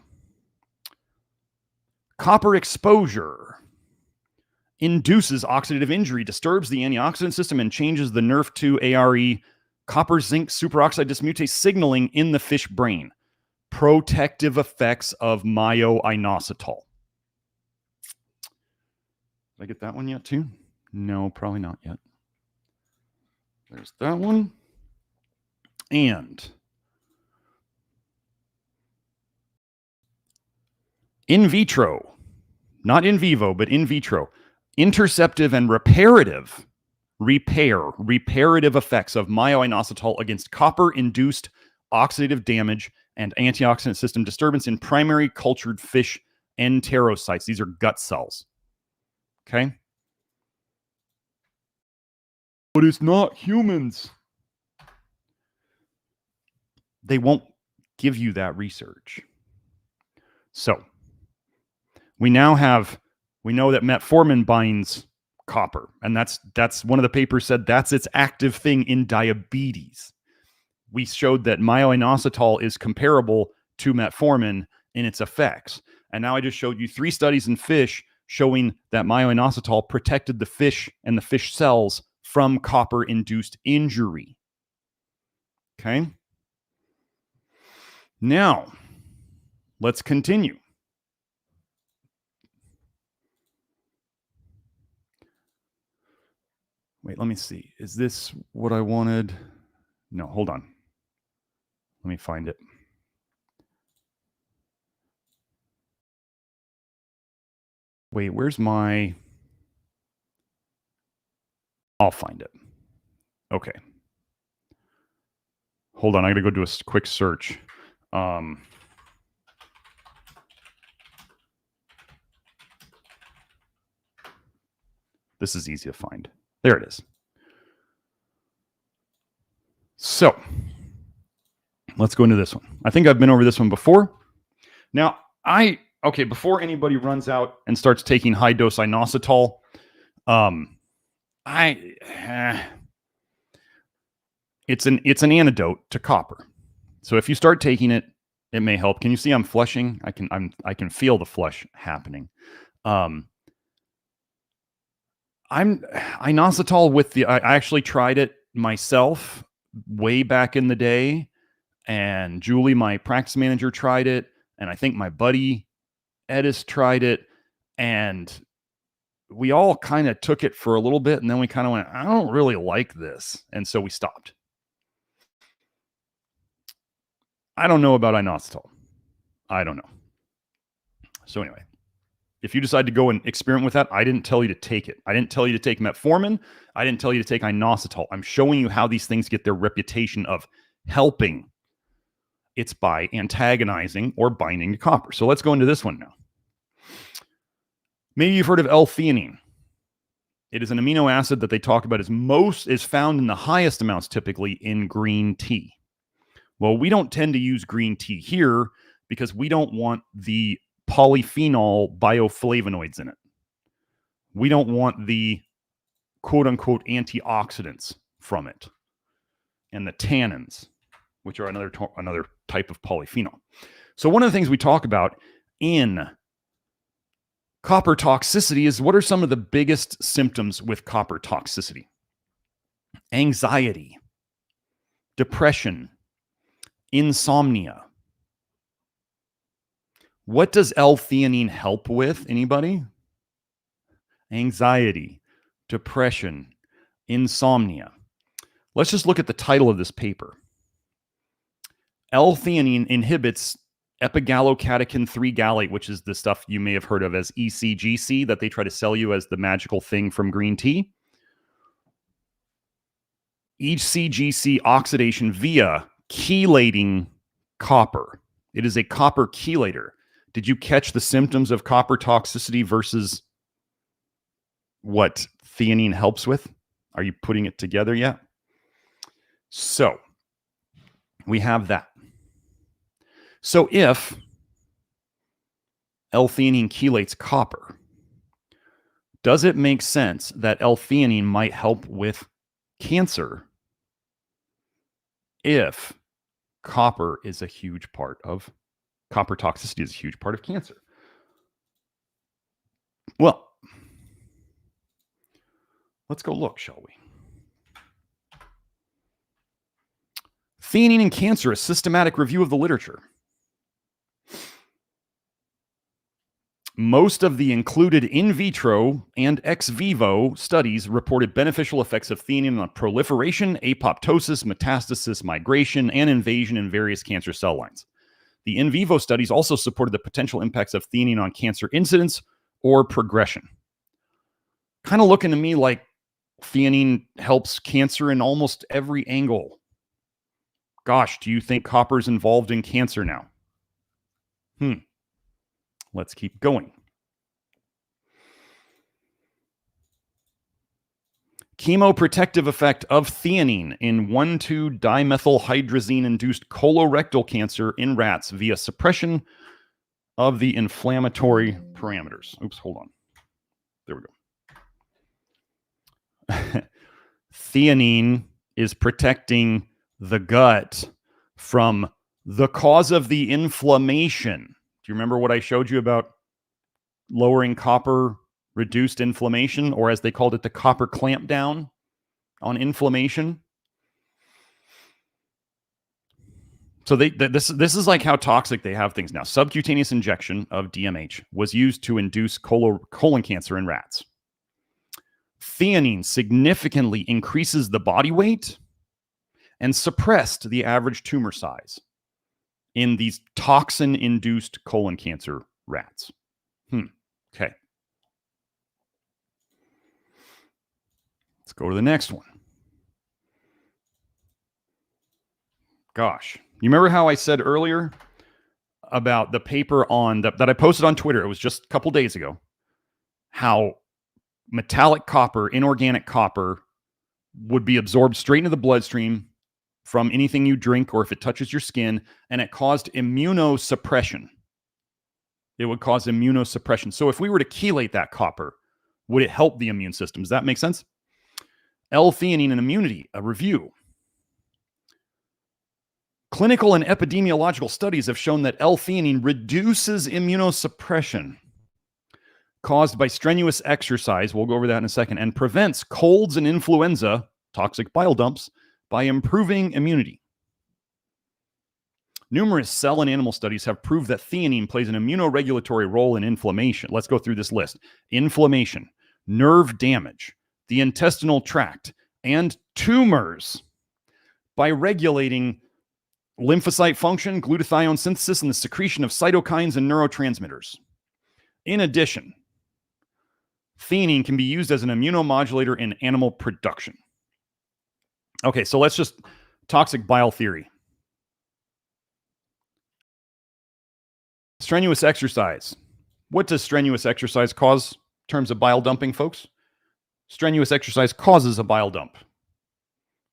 Copper exposure induces oxidative injury, disturbs the antioxidant system, and changes the NRF2 ARE copper zinc superoxide dismutase signaling in the fish brain. Protective effects of myo-inositol. Did I get that one yet too? No, probably not yet. There's that one. And in vitro, not in vivo, but in vitro, interceptive and reparative effects of myo-inositol against copper-induced oxidative damage and antioxidant system disturbance in primary cultured fish enterocytes. These are gut cells. Okay? But it's not humans. They won't give you that research. So, we know that metformin binds copper, and that's one of the papers said that's its active thing in diabetes. We showed that myo-inositol is comparable to metformin in its effects. And now I just showed you 3 studies in fish showing that myo-inositol protected the fish and the fish cells from copper-induced injury. Okay? Now, let's continue. Wait, let me see. Is this what I wanted? No, hold on. Let me find it. Wait, where's my... I'll find it. Okay. Hold on, I gotta go do a quick search. This is easy to find. There it is. So let's go into this one. I think I've been over this one before. Now, before anybody runs out and starts taking high dose inositol, it's an antidote to copper. So if you start taking it, it may help. Can you see I'm flushing? I can feel the flush happening. I'm inositol with I actually tried it myself way back in the day, and Julie, my practice manager, tried it, and I think my buddy Edis tried it, and we all kind of took it for a little bit, and then we kind of went, I don't really like this, and so we stopped. I don't know about inositol. I don't know. So anyway, if you decide to go and experiment with that, I didn't tell you to take it. I didn't tell you to take metformin. I didn't tell you to take inositol. I'm showing you how these things get their reputation of helping. It's by antagonizing or binding to copper. So let's go into this one now. Maybe you've heard of L-theanine. It is an amino acid that they talk about is found in the highest amounts typically in green tea. Well, we don't tend to use green tea here because we don't want the polyphenol bioflavonoids in it. We don't want the quote-unquote antioxidants from it and the tannins, which are another type of polyphenol. So one of the things we talk about in copper toxicity is what are some of the biggest symptoms with copper toxicity? Anxiety, depression, insomnia. What does L-theanine help with? Anybody? Anxiety, depression, insomnia. Let's just look at the title of this paper. L-theanine inhibits epigallocatechin 3 gallate, which is the stuff you may have heard of as ECGC that they try to sell you as the magical thing from green tea. ECGC oxidation via chelating copper. It is a copper chelator. Did you catch the symptoms of copper toxicity versus what theanine helps with? Are you putting it together yet? So we have that. So if L-theanine chelates copper, does it make sense that L-theanine might help with cancer if copper toxicity is a huge part of cancer? Well, let's go look, shall we? Theanine and Cancer, a systematic review of the literature. Most of the included in vitro and ex vivo studies reported beneficial effects of theanine on proliferation, apoptosis, metastasis, migration, and invasion in various cancer cell lines. The in vivo studies also supported the potential impacts of theanine on cancer incidence or progression. Kind of looking to me like theanine helps cancer in almost every angle. Gosh, do you think copper is involved in cancer now? Let's keep going. Chemoprotective effect of theanine in 1,2-dimethylhydrazine-induced colorectal cancer in rats via suppression of the inflammatory parameters. Oops, hold on. There we go. Theanine is protecting the gut from the cause of the inflammation. Do you remember what I showed you about lowering copper reduced inflammation, or as they called it, the copper clamp down on inflammation? So this is like how toxic they have things now. Subcutaneous injection of DMH was used to induce colon cancer in rats. Theanine significantly increases the body weight and suppressed the average tumor size in these toxin-induced colon cancer rats. Okay. Let's go to the next one. Gosh, you remember how I said earlier about the paper on that I posted on Twitter? It was just a couple days ago. How metallic copper, inorganic copper, would be absorbed straight into the bloodstream from anything you drink or if it touches your skin, and it caused immunosuppression. It would cause immunosuppression. So if we were to chelate that copper, would it help the immune system? Does that make sense? L-theanine and immunity, a review. Clinical and epidemiological studies have shown that L-theanine reduces immunosuppression caused by strenuous exercise, we'll go over that in a second, and prevents colds and influenza, toxic bile dumps, by improving immunity. Numerous cell and animal studies have proved that theanine plays an immunoregulatory role in inflammation. Let's go through this list. Inflammation, nerve damage, the intestinal tract, and tumors by regulating lymphocyte function, glutathione synthesis, and the secretion of cytokines and neurotransmitters. In addition, theanine can be used as an immunomodulator in animal production. Okay, so let's just toxic bile theory. Strenuous exercise. What does strenuous exercise cause in terms of bile dumping, folks? Strenuous exercise causes a bile dump.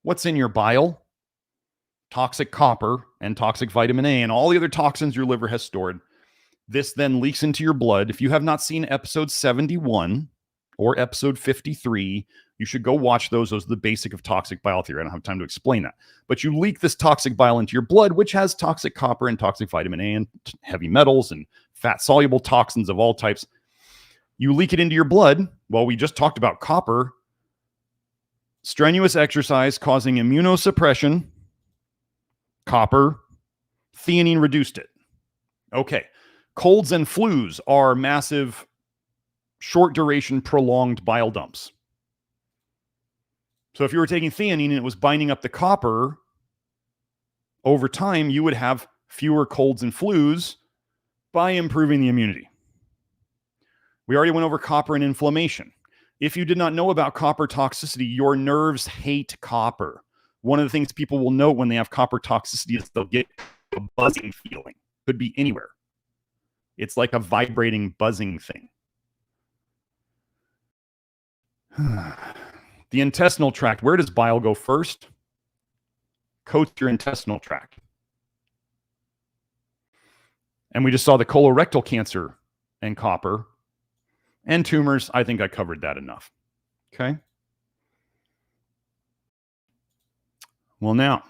What's in your bile? Toxic copper and toxic vitamin A and all the other toxins your liver has stored. This then leaks into your blood. If you have not seen episode 71 or episode 53, you should go watch those. Those are the basic of toxic bile theory. I don't have time to explain that. But you leak this toxic bile into your blood, which has toxic copper and toxic vitamin A and heavy metals and fat-soluble toxins of all types. You leak it into your blood. Well, we just talked about copper. Strenuous exercise causing immunosuppression. Copper. Theanine reduced it. Okay. Colds and flus are massive, short-duration, prolonged bile dumps. So if you were taking theanine and it was binding up the copper, over time, you would have fewer colds and flus by improving the immunity. We already went over copper and inflammation. If you did not know about copper toxicity, your nerves hate copper. One of the things people will note when they have copper toxicity is they'll get a buzzing feeling. Could be anywhere. It's like a vibrating, buzzing thing. The intestinal tract. Where does bile go first? Coats your intestinal tract. And we just saw the colorectal cancer and copper and tumors. I think I covered that enough. Okay. Well, now,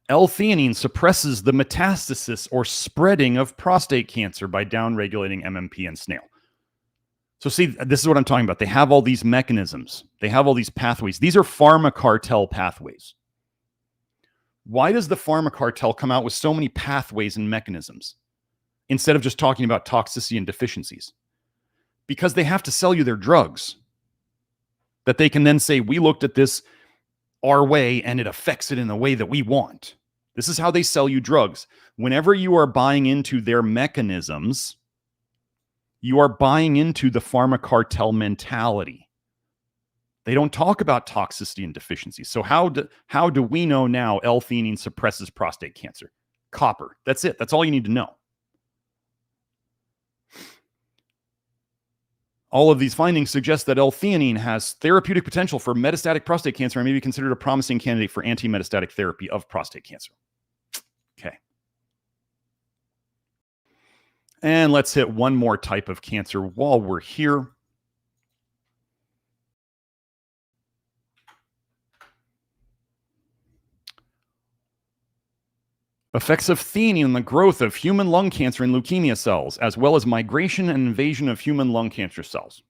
L-theanine suppresses the metastasis or spreading of prostate cancer by downregulating MMP and snail. So see, this is what I'm talking about. They have all these mechanisms. They have all these pathways. These are pharma cartel pathways. Why does the pharma cartel come out with so many pathways and mechanisms instead of just talking about toxicity and deficiencies? Because they have to sell you their drugs that they can then say, we looked at this our way and it affects it in the way that we want. This is how they sell you drugs. Whenever you are buying into their mechanisms, you are buying into the pharma cartel mentality. They don't talk about toxicity and deficiency. So how do we know now L-theanine suppresses prostate cancer? Copper. That's it. That's all you need to know. All of these findings suggest that L-theanine has therapeutic potential for metastatic prostate cancer and may be considered a promising candidate for anti-metastatic therapy of prostate cancer. Okay. And let's hit one more type of cancer while we're here. Effects of theanine on the growth of human lung cancer and leukemia cells, as well as migration and invasion of human lung cancer cells.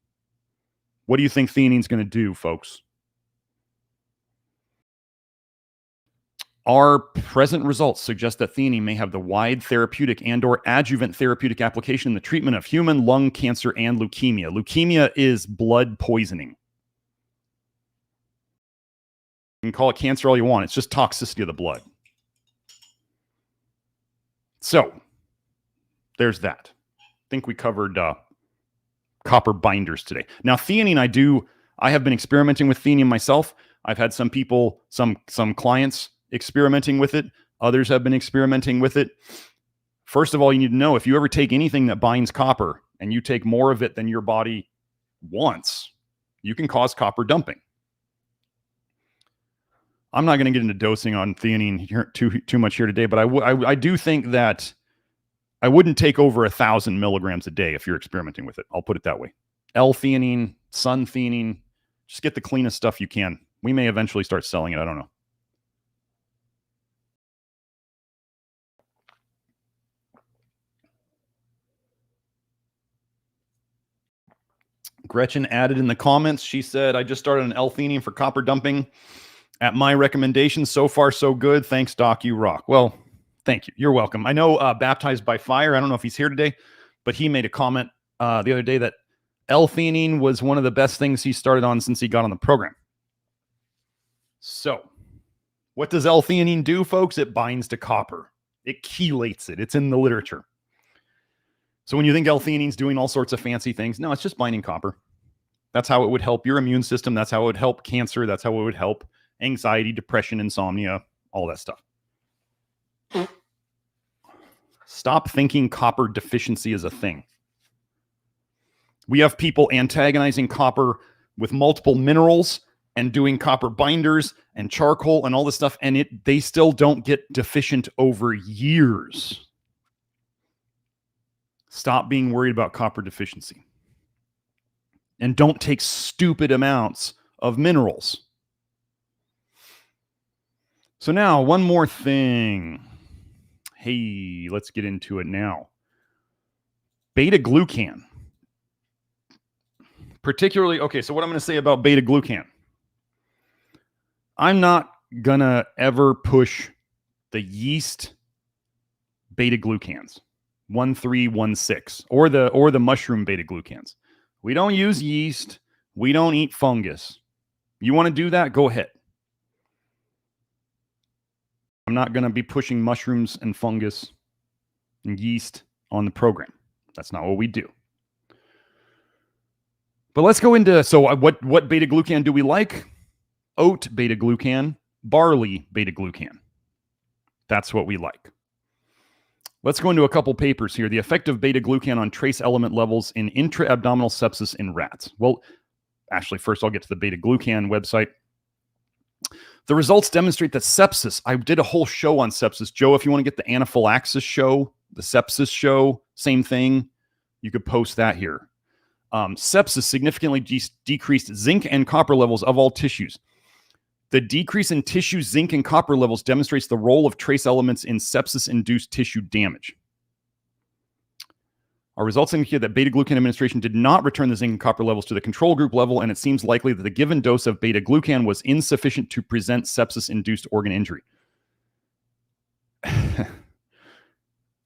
What do you think theanine is going to do, folks? Our present results suggest that theanine may have the wide therapeutic and/or adjuvant therapeutic application in the treatment of human lung cancer and leukemia. Leukemia is blood poisoning. You can call it cancer all you want. It's just toxicity of the blood. So, there's that. I think we covered copper binders today. Now, theanine, I have been experimenting with theanine myself. I've had some people, some clients experimenting with it. Others have been experimenting with it. First of all, you need to know if you ever take anything that binds copper and you take more of it than your body wants, you can cause copper dumping. I'm not going to get into dosing on theanine here too much here today, but I do think that I wouldn't take over 1,000 milligrams a day if you're experimenting with it. I'll put it that way. L-theanine, sun-theanine, just get the cleanest stuff you can. We may eventually start selling it. I don't know. Gretchen added in the comments, she said, I just started an L-theanine for copper dumping at my recommendation. So far, so good. Thanks, Doc. You rock. Well, thank you. You're welcome. I know Baptized by Fire, I don't know if he's here today, but he made a comment the other day that L-theanine was one of the best things he started on since he got on the program. So, what does L-theanine do, folks? It binds to copper. It chelates it. It's in the literature. So when you think L-theanine's doing all sorts of fancy things, no, it's just binding copper. That's how it would help your immune system. That's how it would help cancer. That's how it would help anxiety, depression, insomnia, all that stuff. Stop thinking copper deficiency is a thing. We have people antagonizing copper with multiple minerals and doing copper binders and charcoal and all this stuff, and they still don't get deficient over years. Stop being worried about copper deficiency. And don't take stupid amounts of minerals. So now, one more thing. Hey, let's get into it now. Beta-glucan. Particularly, okay, so what I'm going to say about beta-glucan. I'm not going to ever push the yeast beta-glucans. 1316 or the mushroom beta-glucans. We don't use yeast. We don't eat fungus. You want to do that? Go ahead. I'm not going to be pushing mushrooms and fungus and yeast on the program. That's not what we do. But let's go into, so what beta-glucan do we like? Oat beta-glucan, barley beta-glucan. That's what we like. Let's go into a couple papers here. The effect of beta-glucan on trace element levels in intra-abdominal sepsis in rats. Well, actually, first I'll get to the beta-glucan website. The results demonstrate that sepsis, I did a whole show on sepsis. Joe, if you want to get the anaphylaxis show, the sepsis show, same thing, you could post that here. Sepsis significantly decreased zinc and copper levels of all tissues. The decrease in tissue zinc and copper levels demonstrates the role of trace elements in sepsis-induced tissue damage. Our results indicate that beta-glucan administration did not return the zinc and copper levels to the control group level, and it seems likely that the given dose of beta-glucan was insufficient to prevent sepsis-induced organ injury.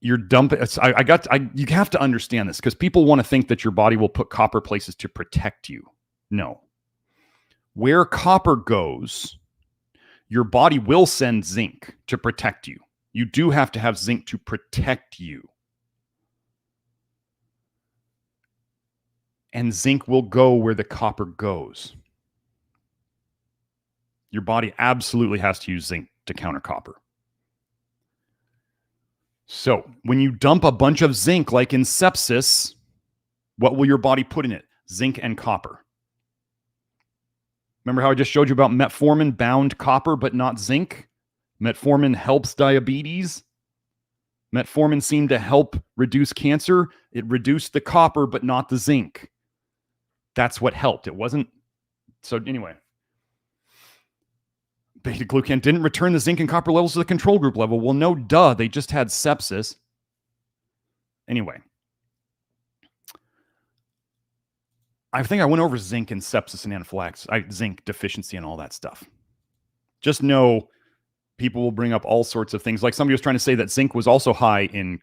You're dumping. You have to understand this because people want to think that your body will put copper places to protect you. No. Where copper goes, your body will send zinc to protect you. You do have to have zinc to protect you. And zinc will go where the copper goes. Your body absolutely has to use zinc to counter copper. So when you dump a bunch of zinc, like in sepsis, what will your body put in it? Zinc and copper. Remember how I just showed you about metformin bound copper but not zinc? Metformin helps diabetes. Metformin seemed to help reduce cancer. It reduced the copper but not the zinc. That's what helped. It wasn't. So anyway, beta-glucan didn't return the zinc and copper levels to the control group level. Well, no duh. They just had sepsis. Anyway. I think I went over zinc and sepsis and anaphylaxis, zinc deficiency and all that stuff. Just know people will bring up all sorts of things. Like somebody was trying to say that zinc was also high in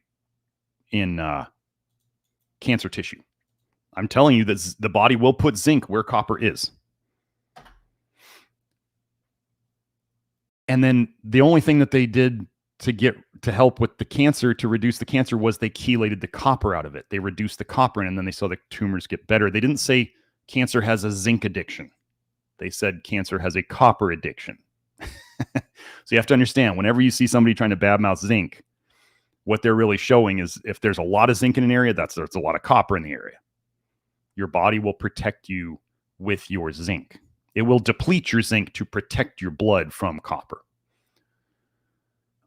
cancer tissue. I'm telling you that the body will put zinc where copper is. And then the only thing that they did to help with the cancer, to reduce the cancer, was they chelated the copper out of it. They reduced the copper and then they saw the tumors get better. They didn't say cancer has a zinc addiction. They said cancer has a copper addiction. So you have to understand, whenever you see somebody trying to badmouth zinc, what they're really showing is if there's a lot of zinc in an area, there's a lot of copper in the area. Your body will protect you with your zinc. It will deplete your zinc to protect your blood from copper.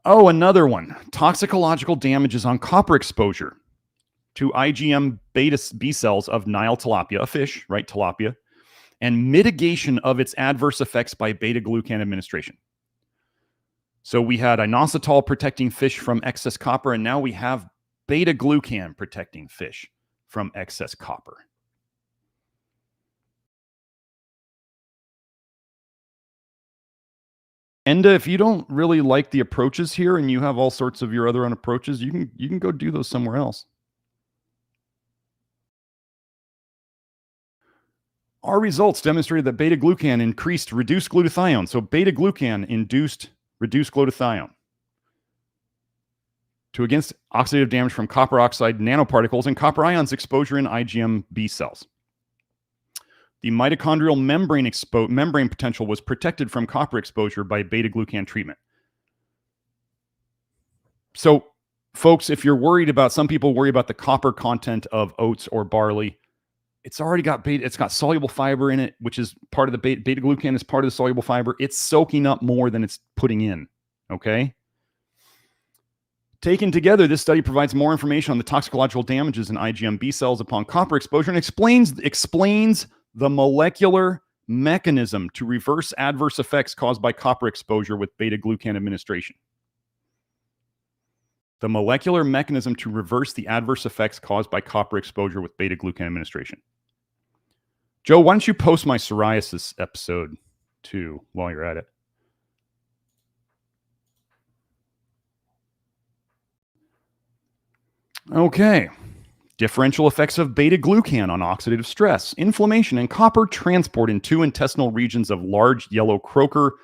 Oh, another one. Toxicological damages on copper exposure to IgM beta B cells of Nile tilapia, a fish, right? Tilapia, and mitigation of its adverse effects by beta-glucan administration. So we had inositol protecting fish from excess copper, and now we have beta-glucan protecting fish from excess copper. Enda, if you don't really like the approaches here and you have all sorts of your other own approaches, you can go do those somewhere else. Our results demonstrated that beta-glucan reduced glutathione. So beta-glucan induced reduced glutathione to against oxidative damage from copper oxide nanoparticles and copper ions exposure in IgM B cells. The mitochondrial membrane potential was protected from copper exposure by beta-glucan treatment. So, folks, if you're worried about, some people worry about the copper content of oats or barley, it's already got it's got soluble fiber in it, which is part of the beta-glucan is part of the soluble fiber. It's soaking up more than it's putting in, okay? Taken together, this study provides more information on the toxicological damages in IgM B cells upon copper exposure and explains the molecular mechanism to reverse adverse effects caused by copper exposure with beta-glucan administration. The molecular mechanism to reverse the adverse effects caused by copper exposure with beta-glucan administration. Joe, why don't you post my psoriasis episode too while you're at it? Okay. Differential effects of beta-glucan on oxidative stress, inflammation, and copper transport in two intestinal regions of large yellow croaker,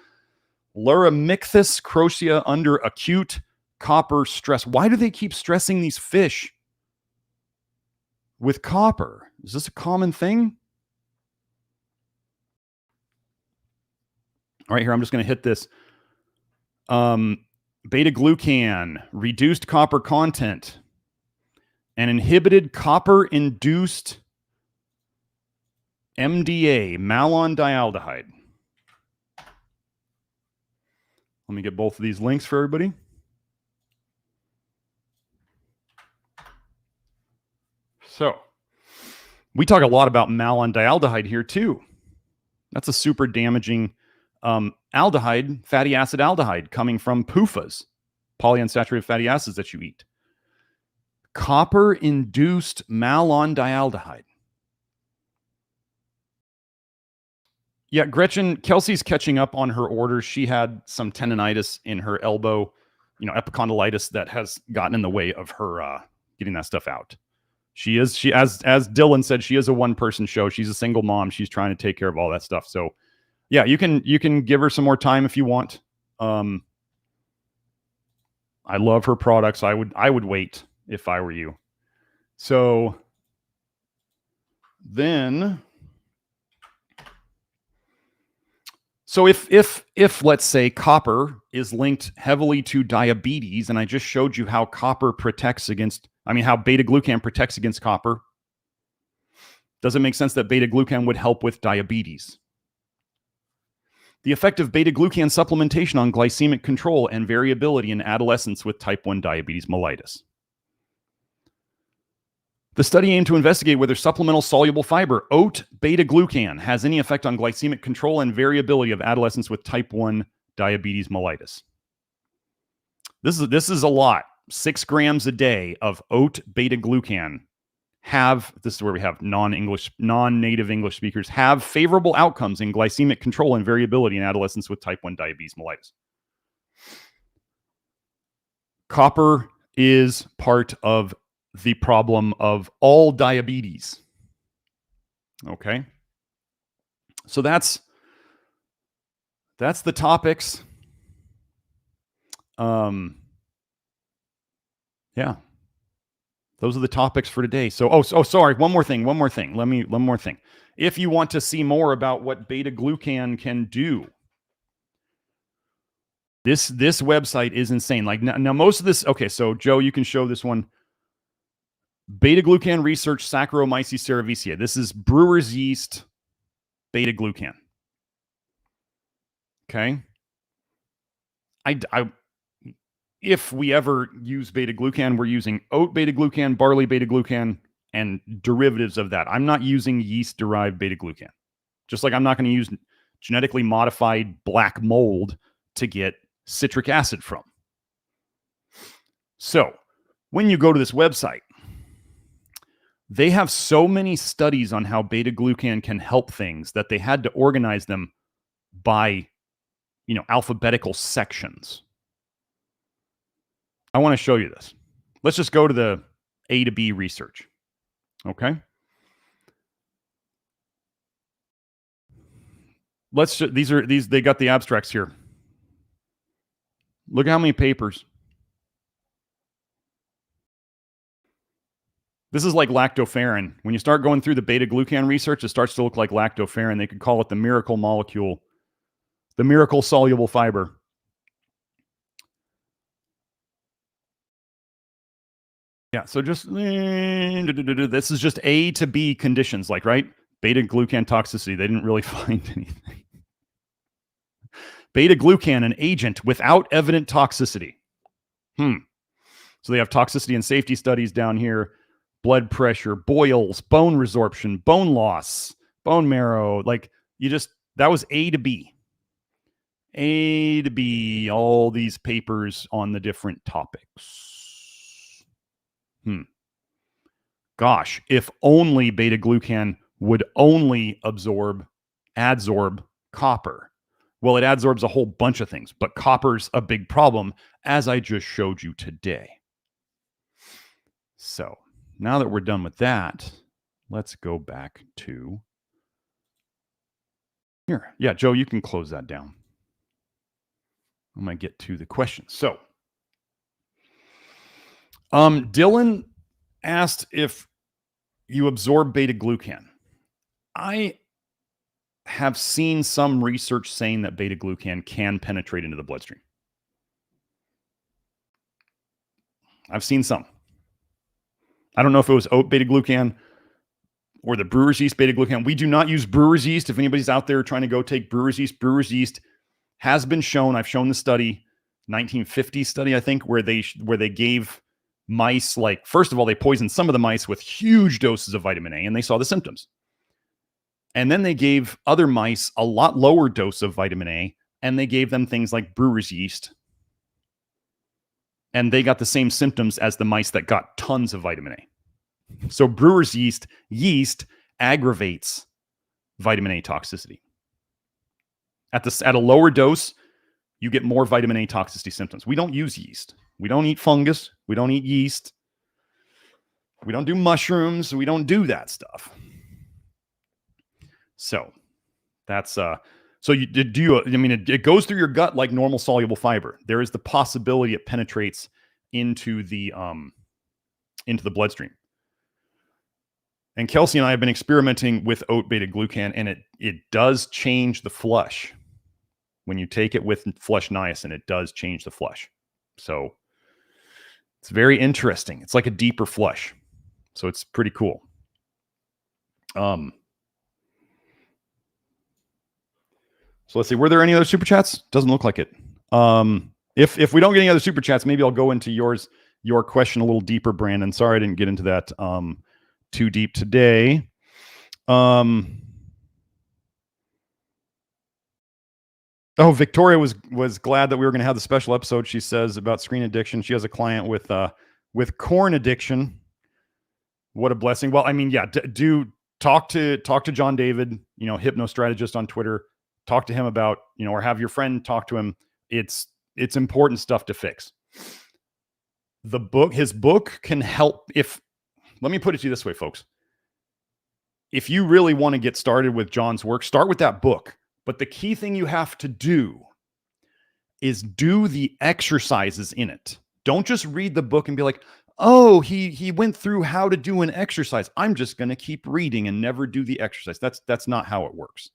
Laurimicthus crocea under acute copper stress. Why do they keep stressing these fish with copper? Is this a common thing? All right, here, I'm just going to hit this. Beta-glucan, reduced copper content, and inhibited copper-induced MDA, malondialdehyde. Let me get both of these links for everybody. So, we talk a lot about malondialdehyde here too. That's a super damaging aldehyde, fatty acid aldehyde, coming from PUFAs, polyunsaturated fatty acids that you eat. Copper-induced malondialdehyde. Yeah, Gretchen, Kelsey's catching up on her orders. She had some tendonitis in her elbow, epicondylitis that has gotten in the way of her getting that stuff out. She as Dylan said, she is a one-person show. She's a single mom. She's trying to take care of all that stuff. So, yeah, you can give her some more time if you want. I love her products. I would wait if I were you. So then, if let's say copper is linked heavily to diabetes, and I just showed you how copper protects against, how beta-glucan protects against copper, does it make sense that beta-glucan would help with diabetes? The effect of beta-glucan supplementation on glycemic control and variability in adolescents with type 1 diabetes mellitus. The study aimed to investigate whether supplemental soluble fiber, oat beta-glucan, has any effect on glycemic control and variability of adolescents with type 1 diabetes mellitus. This is a lot. 6 grams a day of oat beta-glucan this is where we have non-native English speakers, have favorable outcomes in glycemic control and variability in adolescents with type 1 diabetes mellitus. Copper is part of the problem of all diabetes. Okay. So that's the topics. Yeah. Those are the topics for today. So, sorry. One more thing. One more thing. If you want to see more about what beta-glucan can do, This website is insane. Like now most of this, okay, so Joe, you can show this one. Beta-glucan research, Saccharomyces cerevisiae. This is brewer's yeast, beta-glucan. Okay. If we ever use beta-glucan, we're using oat beta-glucan, barley beta-glucan, and derivatives of that. I'm not using yeast-derived beta-glucan. Just like I'm not going to use genetically modified black mold to get citric acid from. So when you go to this website, they have so many studies on how beta-glucan can help things that they had to organize them by, alphabetical sections. I want to show you this. Let's just go to the A to B research. Okay. They got the abstracts here. Look at how many papers. This is like lactoferrin. When you start going through the beta-glucan research, it starts to look like lactoferrin. They could call it the miracle molecule, the miracle soluble fiber. Yeah, so just, this is just A to B conditions, like, right? Beta-glucan toxicity. They didn't really find anything. Beta-glucan, an agent without evident toxicity. So they have toxicity and safety studies down here. Blood pressure, boils, bone resorption, bone loss, bone marrow. Like, that was A to B. A to B, all these papers on the different topics. Gosh, if only beta-glucan would only adsorb copper. Well, it adsorbs a whole bunch of things, but copper's a big problem, as I just showed you today. So now that we're done with that, let's go back to here. Yeah, Joe, you can close that down. I'm going to get to the questions. So, Dylan asked if you absorb beta-glucan. I have seen some research saying that beta-glucan can penetrate into the bloodstream. I've seen some. I don't know if it was oat beta-glucan or the brewer's yeast beta-glucan. We do not use brewer's yeast. If anybody's out there trying to go take brewer's yeast has been shown. I've shown the study, 1950 study, I think, where they gave mice, like, first of all, they poisoned some of the mice with huge doses of vitamin A, and they saw the symptoms. And then they gave other mice a lot lower dose of vitamin A, and they gave them things like brewer's yeast. And they got the same symptoms as the mice that got tons of vitamin A. So brewer's yeast aggravates vitamin A toxicity. At a lower dose, you get more vitamin A toxicity symptoms. We don't use yeast. We don't eat fungus. We don't eat yeast. We don't do mushrooms. We don't do that stuff. So that's it goes through your gut like normal soluble fiber. There is the possibility it penetrates into the bloodstream. And Kelsey and I have been experimenting with oat beta-glucan, and it does change the flush. When you take it with flush niacin, it does change the flush. So it's very interesting. It's like a deeper flush. So it's pretty cool. So let's see. Were there any other super chats? Doesn't look like it. If we don't get any other super chats, maybe I'll go into your question a little deeper, Brandon. Sorry I didn't get into that too deep today. Victoria was glad that we were going to have the special episode. She says about screen addiction. She has a client with corn addiction. What a blessing. Well, I mean, yeah, do talk to John David, hypnostrategist on Twitter. Talk to him about, or have your friend talk to him. It's important stuff to fix. His book can help. Let me put it to you this way, folks. If you really want to get started with John's work, start with that book. But the key thing you have to do is do the exercises in it. Don't just read the book and be like, oh, he went through how to do an exercise. I'm just going to keep reading and never do the exercise. That's not how it works.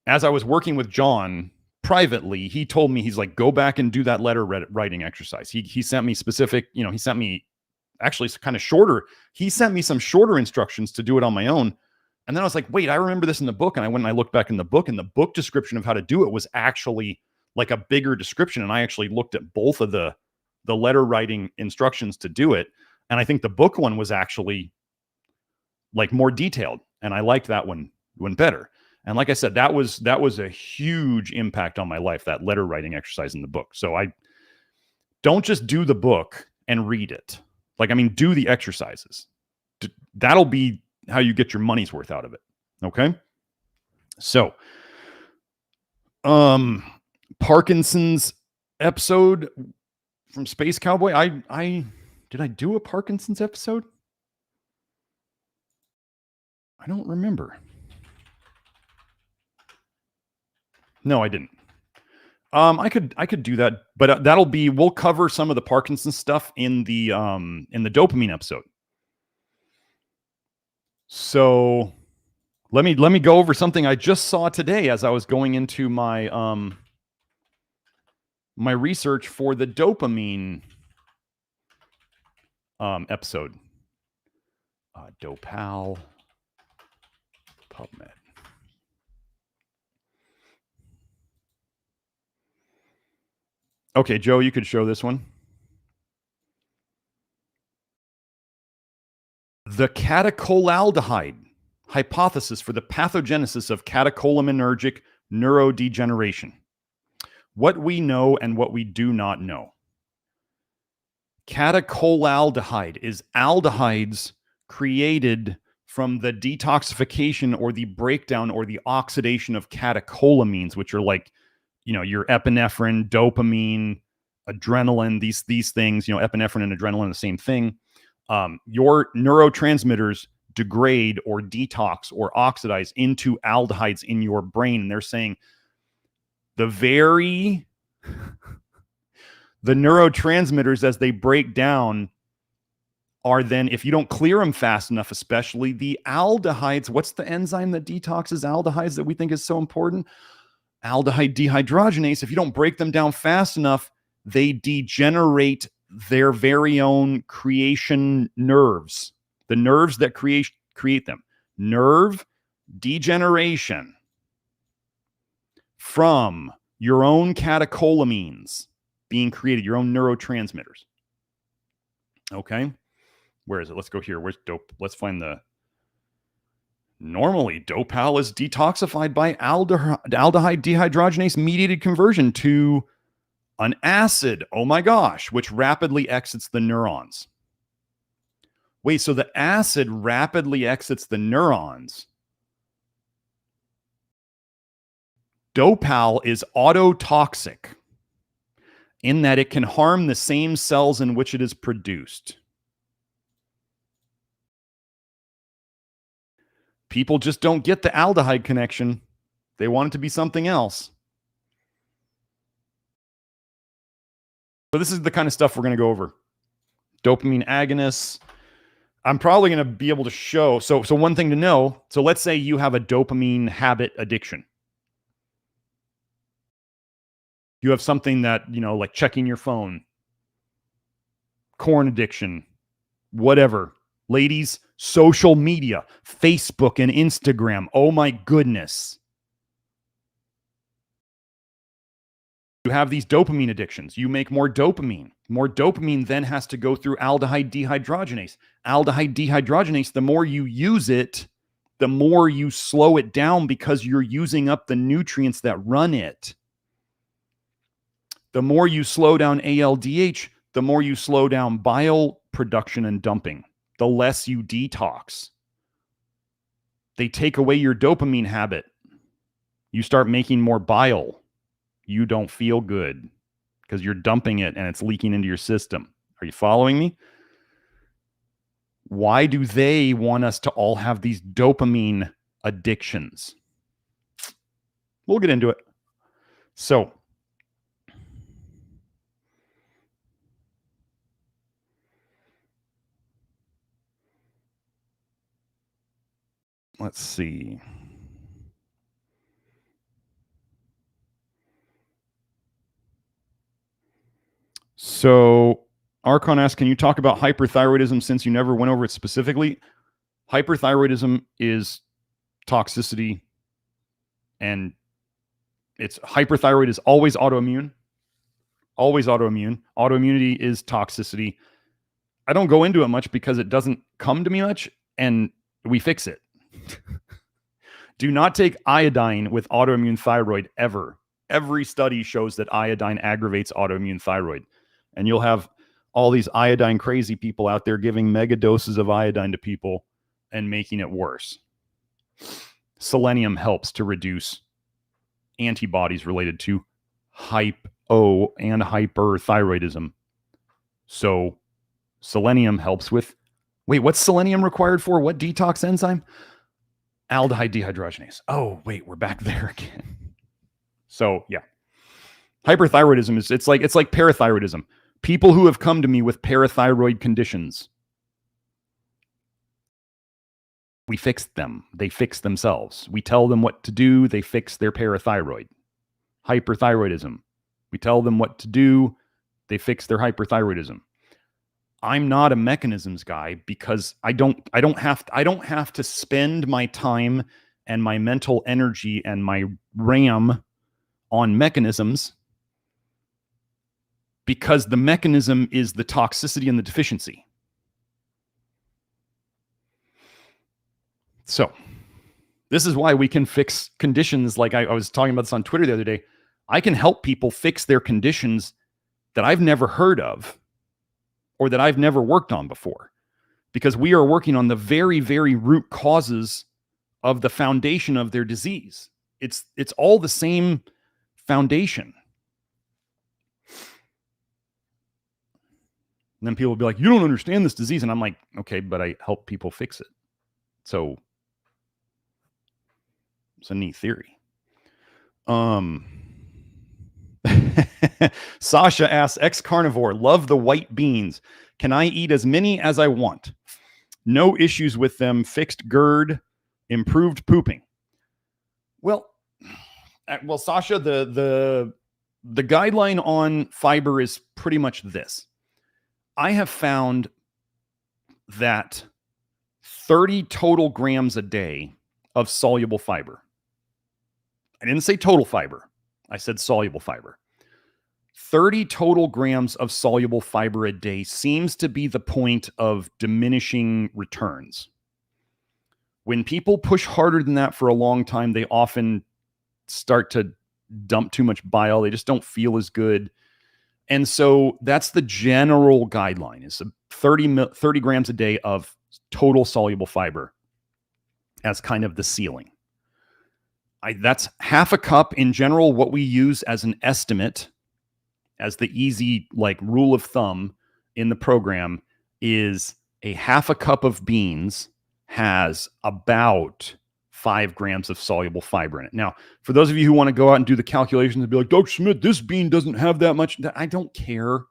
As I was working with John privately, he told me, he's like, go back and do that letter writing exercise. He sent me specific, he sent me actually kind of shorter. He sent me some shorter instructions to do it on my own. And then I was like, wait, I remember this in the book. And I went and I looked back in the book, and the book description of how to do it was actually like a bigger description. And I actually looked at both of the letter writing instructions to do it. And I think the book one was actually like more detailed. And I liked that one better. And like I said, that was a huge impact on my life, that letter writing exercise in the book. So I don't just do the book and read it. Like, I mean, do the exercises. That'll be how you get your money's worth out of it. Okay. So, Parkinson's episode from Space Cowboy. Did I do a Parkinson's episode? I don't remember. No, I didn't. I could do that, but we'll cover some of the Parkinson's stuff in the dopamine episode. So let me go over something I just saw today as I was going into my my research for the dopamine episode. Dopal PubMed. Okay, Joe, you could show this one. The catecholaldehyde hypothesis for the pathogenesis of catecholaminergic neurodegeneration. What we know and what we do not know. Catecholaldehyde is aldehydes created from the detoxification or the breakdown or the oxidation of catecholamines, which are like, your epinephrine, dopamine, adrenaline, these things, epinephrine and adrenaline, the same thing. Your neurotransmitters degrade or detox or oxidize into aldehydes in your brain. And they're saying the neurotransmitters, as they break down, are then, if you don't clear them fast enough, especially the aldehydes. What's the enzyme that detoxes aldehydes that we think is so important? Aldehyde dehydrogenase. If you don't break them down fast enough, they degenerate their very own creation nerves, the nerves that create them. Nerve degeneration from your own catecholamines being created, your own neurotransmitters. Okay. Where is it? Let's go here. Where's dope? Let's find the... Normally, dopal is detoxified by aldehyde dehydrogenase mediated conversion to an acid, oh my gosh, which rapidly exits the neurons. Wait, so the acid rapidly exits the neurons. Dopal is autotoxic in that it can harm the same cells in which it is produced. People just don't get the aldehyde connection. They want it to be something else. So this is the kind of stuff we're going to go over. Dopamine agonists. I'm probably going to be able to show. So one thing to know. So let's say you have a dopamine habit addiction. You have something that, like checking your phone, corn addiction, whatever. Ladies, social media, Facebook and Instagram. Oh my goodness. You have these dopamine addictions. You make more dopamine. More dopamine then has to go through aldehyde dehydrogenase. Aldehyde dehydrogenase, the more you use it, the more you slow it down because you're using up the nutrients that run it. The more you slow down ALDH, the more you slow down bile production and dumping, the less you detox. They take away your dopamine habit. You start making more bile. You don't feel good because you're dumping it and it's leaking into your system. Are you following me? Why do they want us to all have these dopamine addictions? We'll get into it. So, let's see. So Archon asks, can you talk about hyperthyroidism since you never went over it specifically? Hyperthyroidism is toxicity, and hyperthyroid is always autoimmune. Always autoimmune. Autoimmunity is toxicity. I don't go into it much because it doesn't come to me much, and we fix it. Do not take iodine with autoimmune thyroid ever. Every study shows that iodine aggravates autoimmune thyroid. And you'll have all these iodine crazy people out there giving mega doses of iodine to people and making it worse. Selenium helps to reduce antibodies related to hypo and hyperthyroidism. So selenium helps with, wait, what's selenium required for? What detox enzyme? Aldehyde dehydrogenase. Oh, wait, we're back there again. So yeah, hyperthyroidism is, it's like parathyroidism. People who have come to me with parathyroid conditions, we fix them. They fix themselves. We tell them what to do. They fix their parathyroid. Hyperthyroidism. We tell them what to do. They fix their hyperthyroidism. I'm not a mechanisms guy because I don't have to spend my time and my mental energy and my RAM on mechanisms, because the mechanism is the toxicity and the deficiency. So this is why we can fix conditions. Like I was talking about this on Twitter the other day. I can help people fix their conditions that I've never heard of or that I've never worked on before, because we are working on the very, very root causes of the foundation of their disease. It's all the same foundation. And then people will be like, you don't understand this disease. And I'm like, okay, but I help people fix it. So it's a neat theory. Sasha asks, ex-carnivore, love the white beans. Can I eat as many as I want? No issues with them. Fixed GERD, improved pooping. Well, Sasha, the guideline on fiber is pretty much this. I have found that 30 total grams a day of soluble fiber. I didn't say total fiber. I said soluble fiber. 30 total grams of soluble fiber a day seems to be the point of diminishing returns. When people push harder than that for a long time, they often start to dump too much bile. They just don't feel as good. And so that's the general guideline, is 30 grams a day of total soluble fiber as kind of the ceiling. That's half a cup in general. What we use as an estimate, as the easy like rule of thumb in the program, is a half a cup of beans has about 5 grams of soluble fiber in it. Now, for those of you who want to go out and do the calculations and be like, Dr. Smith, this bean doesn't have that much. I don't care.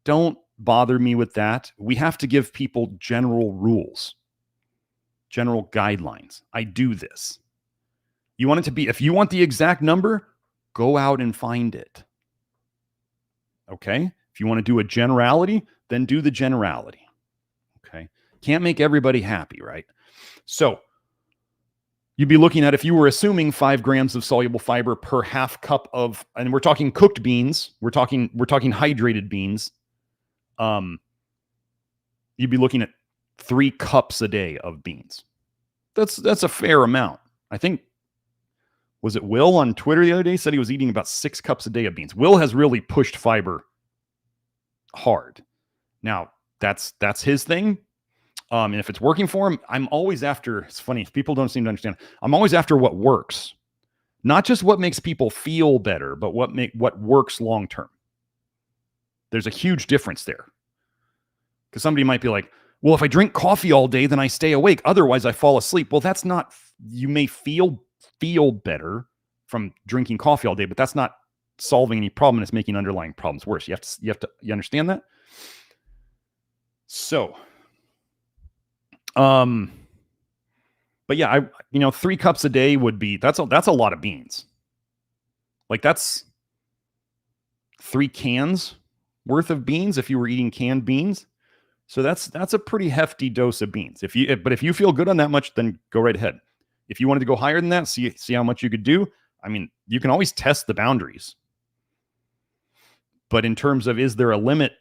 Don't bother me with that. We have to give people general rules, general guidelines. I do this. You want it to be, if you want the exact number, go out and find it. Okay? If you want to do a generality, then do the generality. Okay? Can't make everybody happy, right? So you'd be looking at, if you were assuming 5 grams of soluble fiber per half cup of, and we're talking cooked beans, we're talking hydrated beans, you'd be looking at 3 cups a day of beans. That's a fair amount. I think, was it Will on Twitter the other day said he was eating about 6 cups a day of beans. Will has really pushed fiber hard. Now, that's his thing. And if it's working for him, I'm always after, it's funny, people don't seem to understand. I'm always after what works. Not just what makes people feel better, but what works long term. There's a huge difference there. Because somebody might be like, well, if I drink coffee all day, then I stay awake. Otherwise, I fall asleep. Well, that's not, you may feel better from drinking coffee all day, but that's not solving any problem. It's making underlying problems worse. You understand that? So, but yeah, 3 cups a day would be, that's a lot of beans. Like that's 3 cans worth of beans if you were eating canned beans. So that's a pretty hefty dose of beans. But if you feel good on that much, then go right ahead. If you wanted to go higher than that, see how much you could do. I mean, you can always test the boundaries. But in terms of, is there a limit?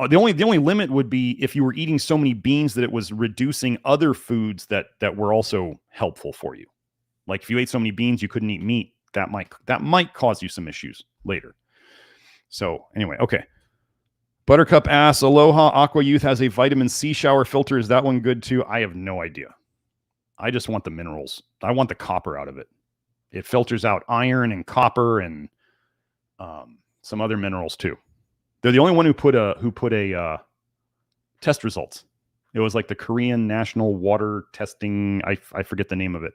The only limit would be if you were eating so many beans that it was reducing other foods that were also helpful for you. Like if you ate so many beans you couldn't eat meat, that might cause you some issues later. So anyway, okay. Buttercup asks, Aloha Aqua Youth has a vitamin C shower filter. Is that one good too? I have no idea. I just want the minerals. I want the copper out of it. It filters out iron and copper and some other minerals too. They're the only one who put a test results. It was like the Korean National Water Testing. I forget the name of it,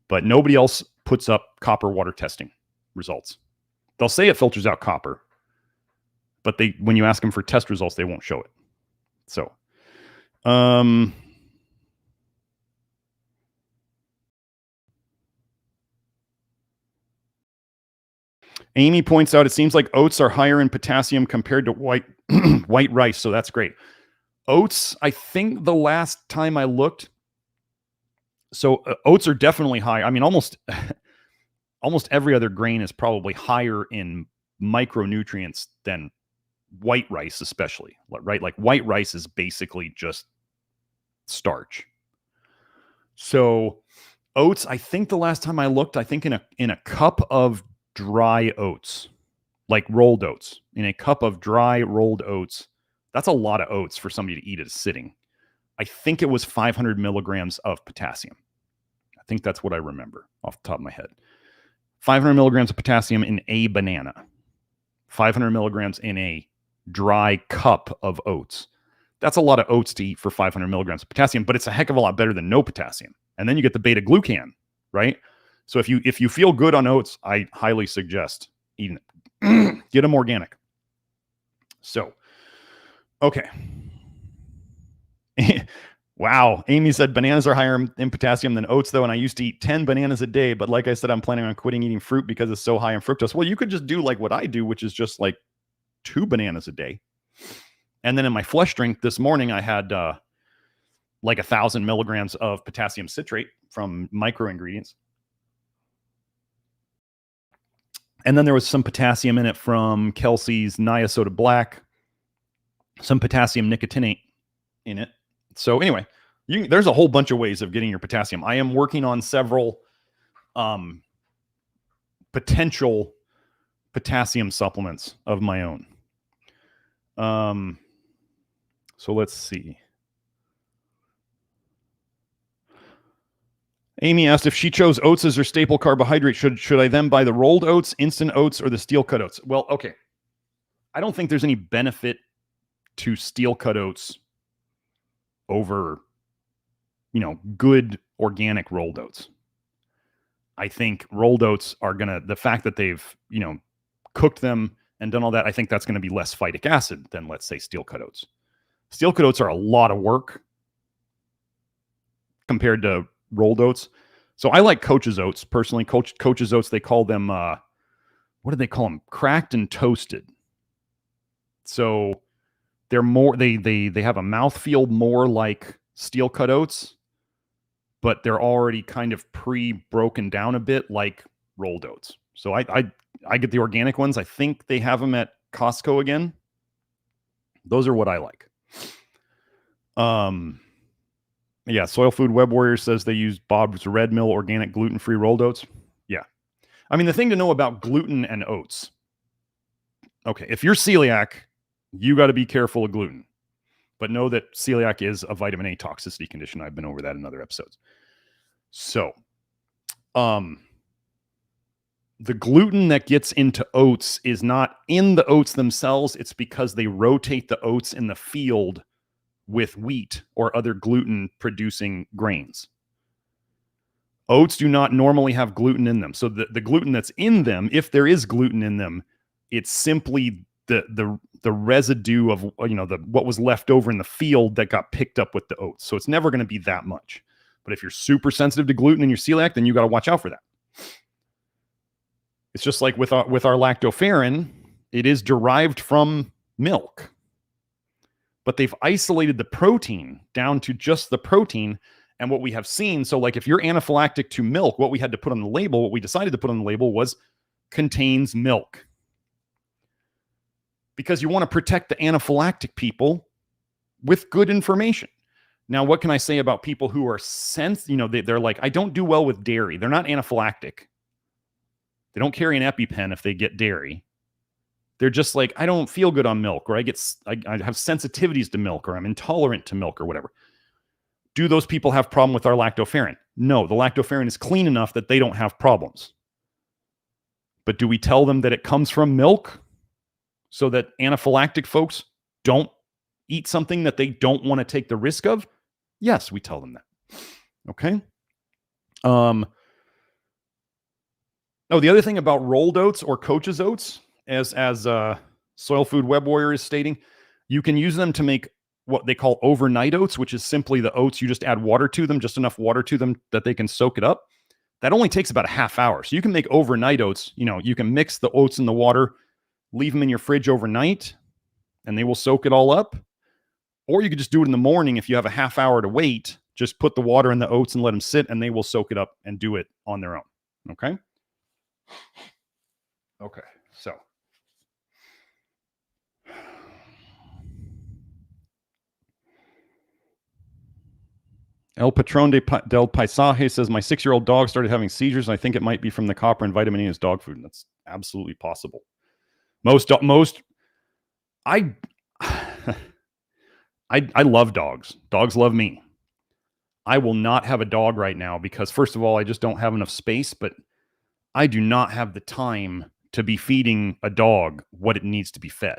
but nobody else puts up copper water testing results. They'll say it filters out copper, but when you ask them for test results, they won't show it. So, Amy points out, it seems like oats are higher in potassium compared to white rice. So that's great. Oats, I think the last time I looked, so oats are definitely high. I mean, almost every other grain is probably higher in micronutrients than white rice, especially, right? Like white rice is basically just starch. So oats, I think the last time I looked, I think in a cup of dry oats, like rolled oats, in a cup of dry rolled oats, that's a lot of oats for somebody to eat at a sitting. I think it was 500 milligrams of potassium. I think that's what I remember off the top of my head. 500 milligrams of potassium in a banana. 500 milligrams in a dry cup of oats. That's a lot of oats to eat for 500 milligrams of potassium, but it's a heck of a lot better than no potassium. And then you get the beta glucan, right? So if you feel good on oats, I highly suggest eating them. Get them organic. So, okay. Wow. Amy said bananas are higher in potassium than oats, though, and I used to eat 10 bananas a day, but like I said, I'm planning on quitting eating fruit because it's so high in fructose. Well, you could just do like what I do, which is just like 2 bananas a day. And then in my flush drink this morning, I had like 1,000 milligrams of potassium citrate from micro ingredients. And then there was some potassium in it from Kelsey's Niasoda Black, some potassium nicotinate in it. So anyway, there's a whole bunch of ways of getting your potassium. I am working on several potential potassium supplements of my own. So let's see. Amy asked if she chose oats as her staple carbohydrate, should I then buy the rolled oats, instant oats, or the steel cut oats? Well, okay. I don't think there's any benefit to steel cut oats over, good organic rolled oats. I think rolled oats are the fact that they've, cooked them and done all that, I think that's going to be less phytic acid than, let's say, steel cut oats. Steel cut oats are a lot of work compared to rolled oats. So I like Coach's oats personally. Coach's oats, they call them, what do they call them? Cracked and toasted. So they're more, they have a mouthfeel more like steel cut oats, but they're already kind of pre-broken down a bit like rolled oats. So I get the organic ones. I think they have them at Costco again. Those are what I like. Yeah, Soil Food Web Warrior says they use Bob's Red Mill organic gluten-free rolled oats. Yeah. I mean, the thing to know about gluten and oats. Okay, if you're celiac, you got to be careful of gluten. But know that celiac is a vitamin A toxicity condition. I've been over that in other episodes. So, the gluten that gets into oats is not in the oats themselves. It's because they rotate the oats in the field with wheat or other gluten-producing grains. Oats do not normally have gluten in them. So the gluten that's in them, if there is gluten in them, it's simply the residue of what was left over in the field that got picked up with the oats. So it's never going to be that much. But if you're super sensitive to gluten and you're celiac, then you got to watch out for that. It's just like with our lactoferrin. It is derived from milk. But they've isolated the protein down to just the protein. And what we have seen, so like if you're anaphylactic to milk, what we had to put on the label, what we decided to put on the label was contains milk. Because you want to protect the anaphylactic people with good information. Now, what can I say about people who are they're like, I don't do well with dairy. They're not anaphylactic. They don't carry an EpiPen if they get dairy. They're just like, I don't feel good on milk, or I have sensitivities to milk, or I'm intolerant to milk, or whatever. Do those people have problem with our lactoferrin? No, the lactoferrin is clean enough that they don't have problems. But do we tell them that it comes from milk so that anaphylactic folks don't eat something that they don't want to take the risk of? Yes, we tell them that. Okay. The other thing about rolled oats or coach's oats, as Soil Food Web Warrior is stating, you can use them to make what they call overnight oats, which is simply the oats. You just add water to them, just enough water to them that they can soak it up. That only takes about a half hour. So you can make overnight oats. You can mix the oats in the water, leave them in your fridge overnight, and they will soak it all up. Or you could just do it in the morning if you have a half hour to wait. Just put the water in the oats and let them sit, and they will soak it up and do it on their own. Okay? Okay, so. El Patron del Paisaje says, my 6-year-old dog started having seizures, and I think it might be from the copper and vitamin E in his dog food. And that's absolutely possible. I love dogs. Dogs love me. I will not have a dog right now because, first of all, I just don't have enough space, but I do not have the time to be feeding a dog what it needs to be fed.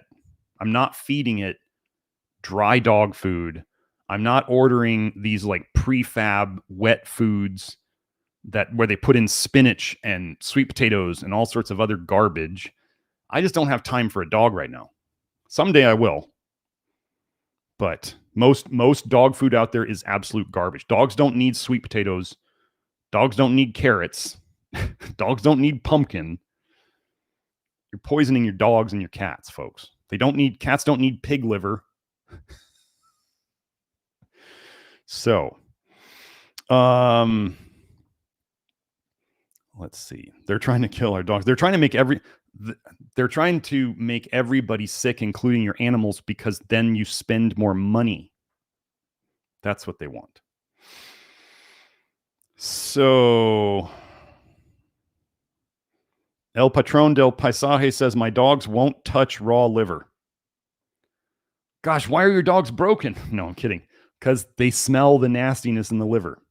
I'm not feeding it dry dog food. I'm not ordering these like prefab wet foods where they put in spinach and sweet potatoes and all sorts of other garbage. I just don't have time for a dog right now. Someday I will. But most dog food out there is absolute garbage. Dogs don't need sweet potatoes. Dogs don't need carrots. Dogs don't need pumpkin. You're poisoning your dogs and your cats, folks. Cats don't need pig liver. So, let's see. They're trying to kill our dogs. They're trying to make everybody sick, including your animals, because then you spend more money. That's what they want. So, El Patron del Paisaje says, my dogs won't touch raw liver. Gosh, why are your dogs broken? No, I'm kidding. Because they smell the nastiness in the liver.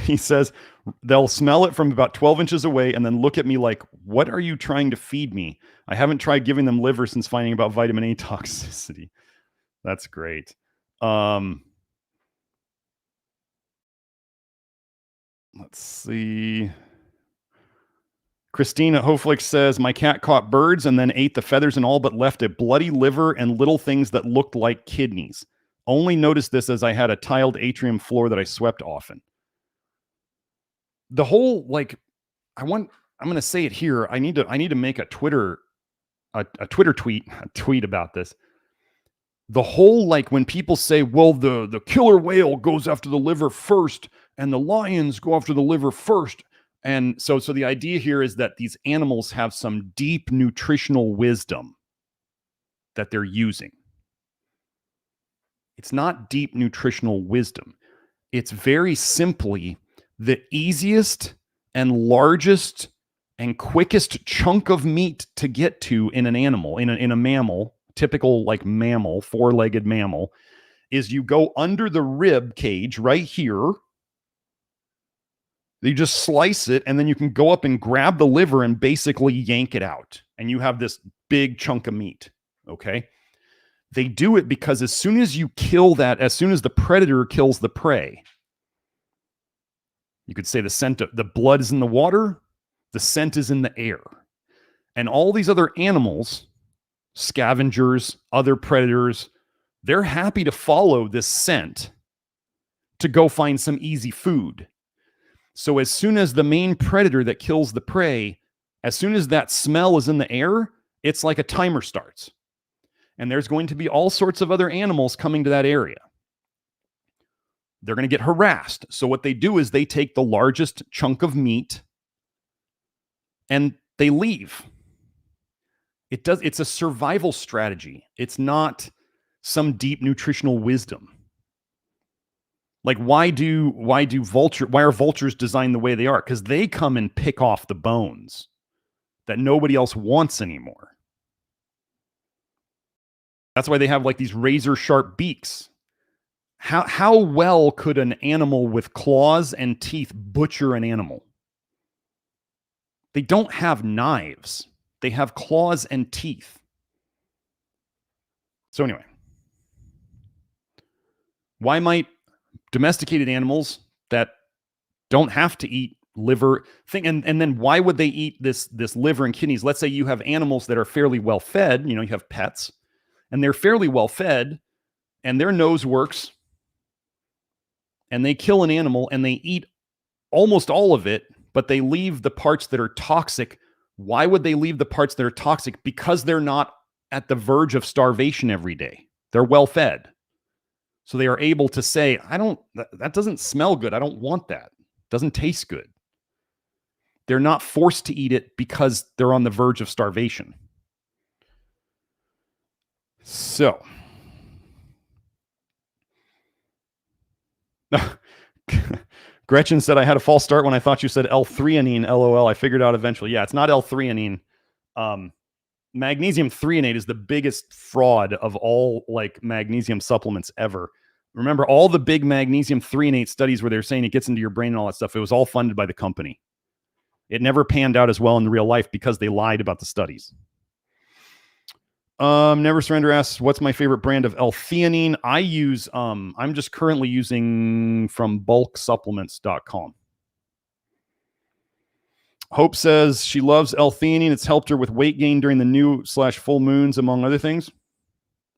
He says they'll smell it from about 12 inches away and then look at me like, what are you trying to feed me? I haven't tried giving them liver since finding about vitamin A toxicity. That's great. Let's see. Christina Hoflick says, my cat caught birds and then ate the feathers and all, but left a bloody liver and little things that looked like kidneys. Only noticed this as I had a tiled atrium floor that I swept often. The whole, like, I'm going to say it here. I need to make a Twitter tweet about this. The whole, like, when people say, well, the killer whale goes after the liver first and the lions go after the liver first. And so the idea here is that these animals have some deep nutritional wisdom that they're using. It's not deep nutritional wisdom. It's very simply the easiest and largest and quickest chunk of meat to get to in an animal, in a mammal, typical like mammal, 4-legged mammal, is you go under the rib cage right here. You just slice it, and then you can go up and grab the liver and basically yank it out. And you have this big chunk of meat, okay? They do it because as soon as you kill that, as soon as the predator kills the prey, you could say the blood is in the water, the scent is in the air. And all these other animals, scavengers, other predators, they're happy to follow this scent to go find some easy food. So as soon as the main predator that kills the prey As soon as that smell is in the air, it's like a timer starts. And there's going to be all sorts of other animals coming to that area. They're going to get harassed. So what they do is they take the largest chunk of meat and they leave. It's a survival strategy. It's not some deep nutritional wisdom. Like why are vultures designed the way they are? Because they come and pick off the bones that nobody else wants anymore. That's why they have like these razor sharp beaks. How well could an animal with claws and teeth butcher an animal? They don't have knives. They have claws and teeth. So anyway, why might domesticated animals that don't have to eat liver thing, and then why would they eat this liver and kidneys? Let's say you have animals that are fairly well fed, you have pets, and they're fairly well fed, and their nose works, and they kill an animal and they eat almost all of it, but they leave the parts that are toxic. Why would they leave the parts that are toxic? Because they're not at the verge of starvation every day. They're well fed. So they are able to say, that doesn't smell good. I don't want that. It doesn't taste good. They're not forced to eat it because they're on the verge of starvation. So, Gretchen said, I had a false start when I thought you said L-theanine, LOL. I figured out eventually. Yeah, it's not L-theanine. Magnesium threonate is the biggest fraud of all like magnesium supplements ever. Remember all the big magnesium threonate studies where they're saying it gets into your brain and all that stuff. It was all funded by the company. It never panned out as well in real life because they lied about the studies. Never Surrender asks, what's my favorite brand of L-theanine? I use, I'm just currently using from bulksupplements.com. Hope says she loves L-theanine. It's helped her with weight gain during the new/full moons, among other things.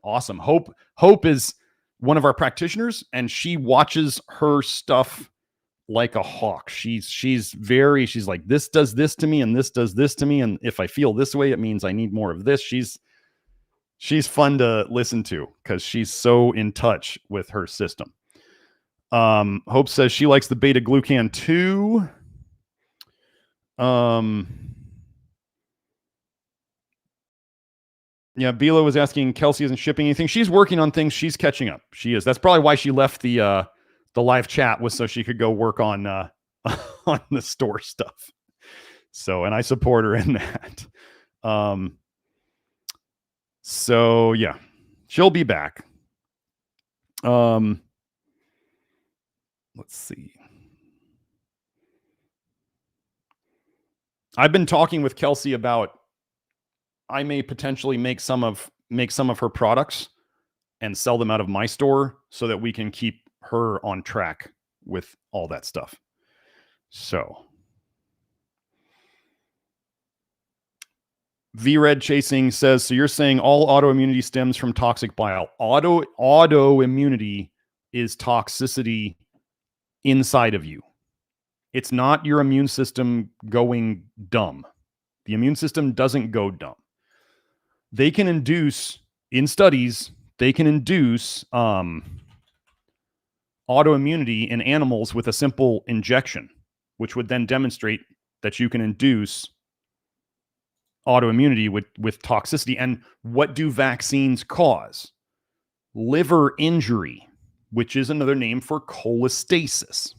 Awesome. Hope is one of our practitioners, and she watches her stuff like a hawk. She's like, this does this to me, and this does this to me, and if I feel this way, it means I need more of this. She's fun to listen to because she's so in touch with her system. Hope says she likes the beta glucan too. Yeah, Bila was asking, Kelsey isn't shipping anything. She's working on things. She's catching up. She is. That's probably why she left the live chat, was so she could go work on on the store stuff. So, and I support her in that. So yeah, she'll be back. Let's see. I've been talking with Kelsey about I may potentially make some of her products and sell them out of my store so that we can keep her on track with all that stuff. So VRed Chasing says, so you're saying all autoimmunity stems from toxic bile. Autoimmunity is toxicity inside of you. It's not your immune system going dumb. The immune system doesn't go dumb. They can induce, in studies, autoimmunity in animals with a simple injection, which would then demonstrate that you can induce autoimmunity with toxicity. And what do vaccines cause? Liver injury, which is another name for cholestasis.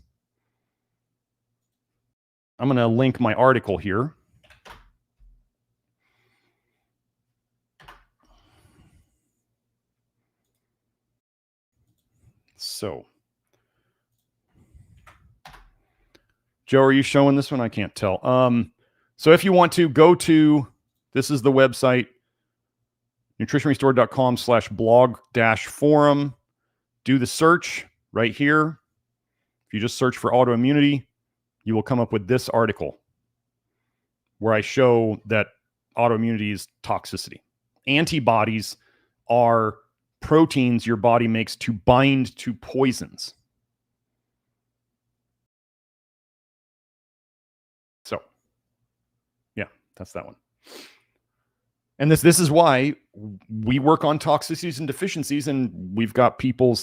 I'm going to link my article here. So, Joe, are you showing this one? I can't tell. So if you want to go to, this is the website, nutritionrestore.com/blog-forum. Do the search right here. If you just search for autoimmunity, you will come up with this article where I show that autoimmunity is toxicity. Antibodies are proteins your body makes to bind to poisons. So, yeah, That's that one. And this is why we work on toxicities and deficiencies, and we've got people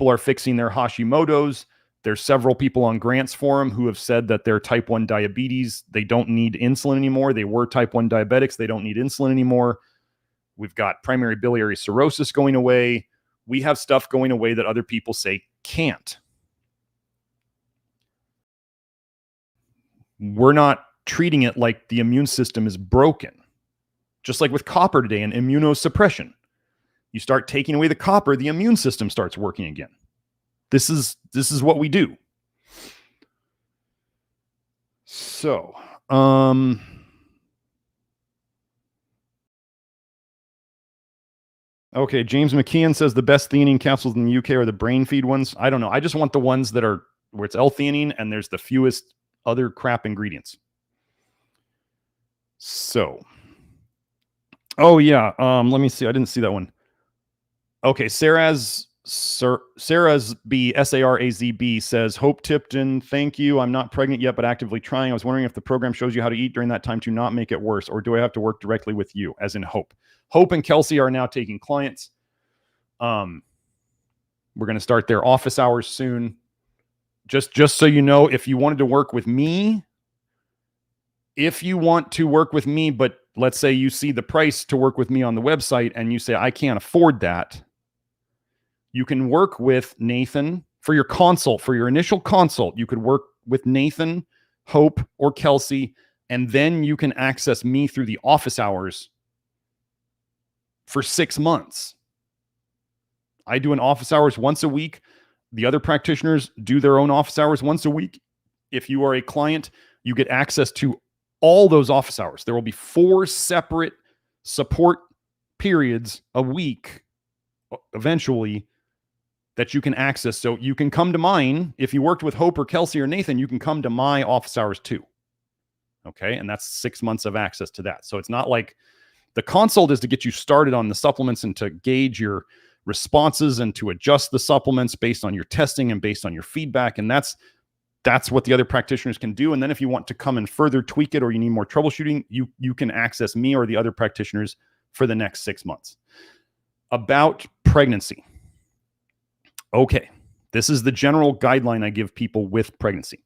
are fixing their Hashimoto's. There's several people on Grant's forum who have said that they're type 1 diabetes. They don't need insulin anymore. They were type 1 diabetics. They don't need insulin anymore. We've got primary biliary cirrhosis going away. We have stuff going away that other people say can't. We're not treating it like the immune system is broken. Just like with copper today and immunosuppression. You start taking away the copper, the immune system starts working again. This is what we do. So, okay, James McKeon says the best theanine capsules in the UK are the brain feed ones. I don't know. I just want the ones that are where it's L-theanine and there's the fewest other crap ingredients. So, oh yeah, let me see. I didn't see that one. Okay, Sarah's B, SARAZB says, Hope Tipton, thank you. I'm not pregnant yet, but actively trying. I was wondering if the program shows you how to eat during that time to not make it worse, or do I have to work directly with you, as in Hope? Hope and Kelsey are now taking clients. We're going to start their office hours soon. Just so you know, if you wanted to work with me, but let's say you see the price to work with me on the website and you say, I can't afford that. You can work with Nathan for your consult, for your initial consult. You could work with Nathan, Hope, or Kelsey, and then you can access me through the office hours for 6 months. I do an office hours once a week. The other practitioners do their own office hours once a week. If you are a client, you get access to all those office hours. There will be 4 separate support periods a week eventually that you can access. So you can come to mine. If you worked with Hope or Kelsey or Nathan, you can come to my office hours too. Okay. And that's 6 months of access to that. So it's not like the consult is to get you started on the supplements and to gauge your responses and to adjust the supplements based on your testing and based on your feedback. And that's what the other practitioners can do. And then if you want to come and further tweak it or you need more troubleshooting, you can access me or the other practitioners for the next 6 months. About pregnancy. Okay, this is the general guideline I give people with pregnancy.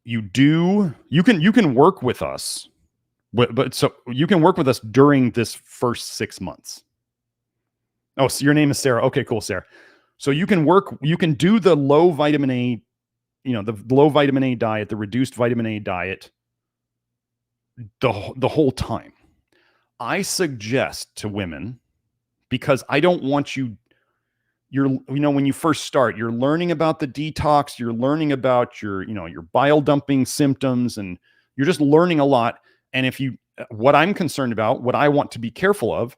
You can work with us, but so you can work with us during this first 6 months. Oh, so your name is Sarah. Okay, cool, Sarah. So you can do the low vitamin A, the low vitamin A diet, the reduced vitamin A diet, the whole time. I suggest to women, because I don't want when you first start, you're learning about the detox, you're learning about your bile dumping symptoms, and you're just learning a lot. And what I'm concerned about, what I want to be careful of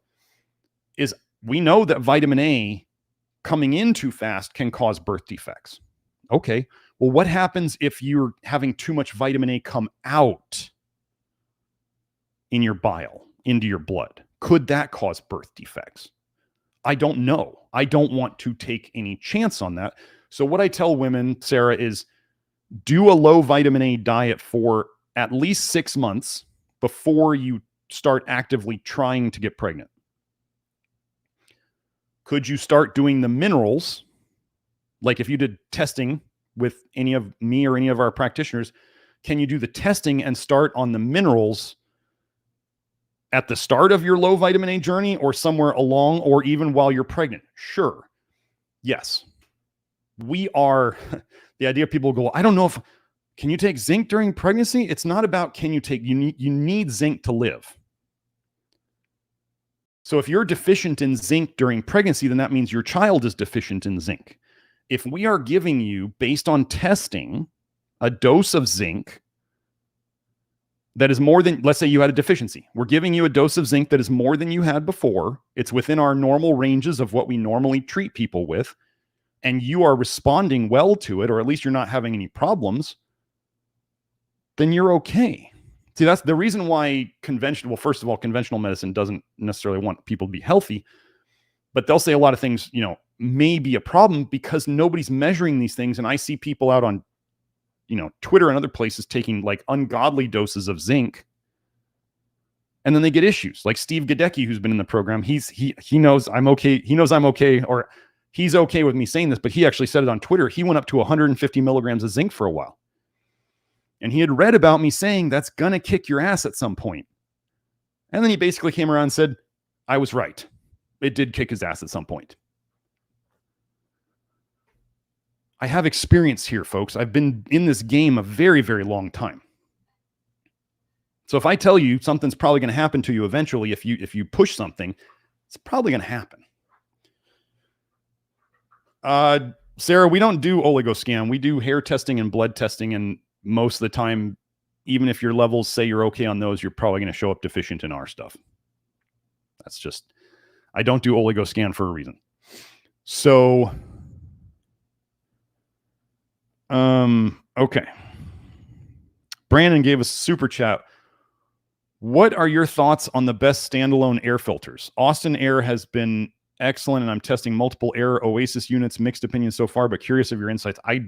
is we know that vitamin A coming in too fast can cause birth defects. Okay. Well, what happens if you're having too much vitamin A come out in your bile, into your blood? Could that cause birth defects? I don't know. I don't want to take any chance on that. So what I tell women, Sarah, is do a low vitamin A diet for at least 6 months before you start actively trying to get pregnant. Could you start doing the minerals? Like if you did testing with any of me or any of our practitioners, can you do the testing and start on the minerals at the start of your low vitamin A journey or somewhere along, or even while you're pregnant? Sure. Yes. The idea of people go, I don't know can you take zinc during pregnancy? It's not about you need zinc to live. So if you're deficient in zinc during pregnancy, then that means your child is deficient in zinc. If we are giving you, based on testing, a dose of zinc that is more than, let's say you had a deficiency. We're giving you a dose of zinc that is more than you had before. It's within our normal ranges of what we normally treat people with. And you are responding well to it, or at least you're not having any problems, then you're okay. See, that's the reason why first of all, conventional medicine doesn't necessarily want people to be healthy, but they'll say a lot of things, may be a problem because nobody's measuring these things. And I see people out on, Twitter and other places taking like ungodly doses of zinc And then they get issues. Like Steve Gadecki, who's been in the program, he knows I'm okay. He knows I'm okay, or he's okay with me saying this, but he actually said it on Twitter. He went up to 150 milligrams of zinc for a while. And he had read about me saying that's going to kick your ass at some point. And then he basically came around and said, I was right. It did kick his ass at some point. I have experience here, folks. I've been in this game a very, very long time. So if I tell you something's probably going to happen to you eventually, if you push something, it's probably going to happen. Sarah, we don't do oligoscan. We do hair testing and blood testing, and most of the time, even if your levels say you're okay on those, you're probably going to show up deficient in our stuff. That's just, I don't do oligoscan for a reason. So, okay. Brandon gave us a super chat. What are your thoughts on the best standalone air filters? Austin Air has been excellent, and I'm testing multiple Air Oasis units. Mixed opinions so far, but curious of your insights. I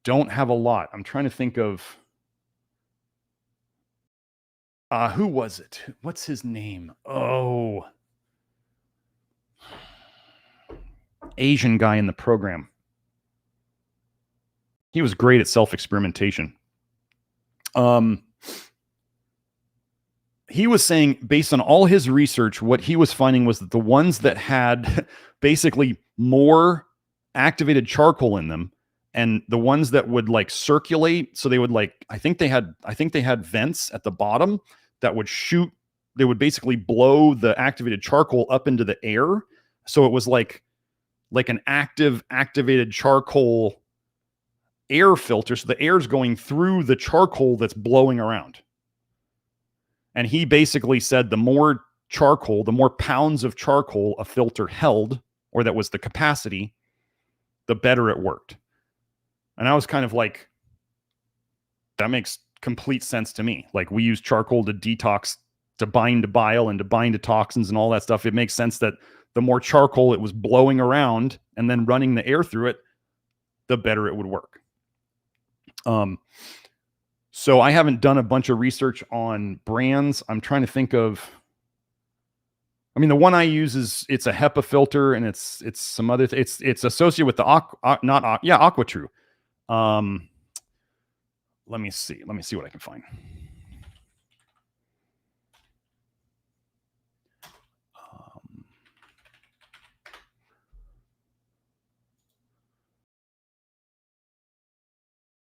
don't have a lot. I'm trying to think of who was it? What's his name? Oh, Asian guy in the program. He was great at self-experimentation. He was saying, based on all his research, what he was finding was that the ones that had basically more activated charcoal in them, and the ones that would like circulate, so they would like, I think they had vents at the bottom that would shoot, they would basically blow the activated charcoal up into the air. So it was like an activated charcoal air filter. So the air's going through the charcoal that's blowing around. And he basically said the more charcoal, the more pounds of charcoal a filter held, or that was the capacity, the better it worked. And I was kind of like, that makes complete sense to me. Like, we use charcoal to detox, to bind to bile and to bind to toxins and all that stuff. It makes sense that the more charcoal it was blowing around and then running the air through it, the better it would work. So I haven't done a bunch of research on brands. I'm trying to think of, I mean, the one I use it's a HEPA filter, and it's some other, it's associated with the AquaTrue. Let me see what I can find.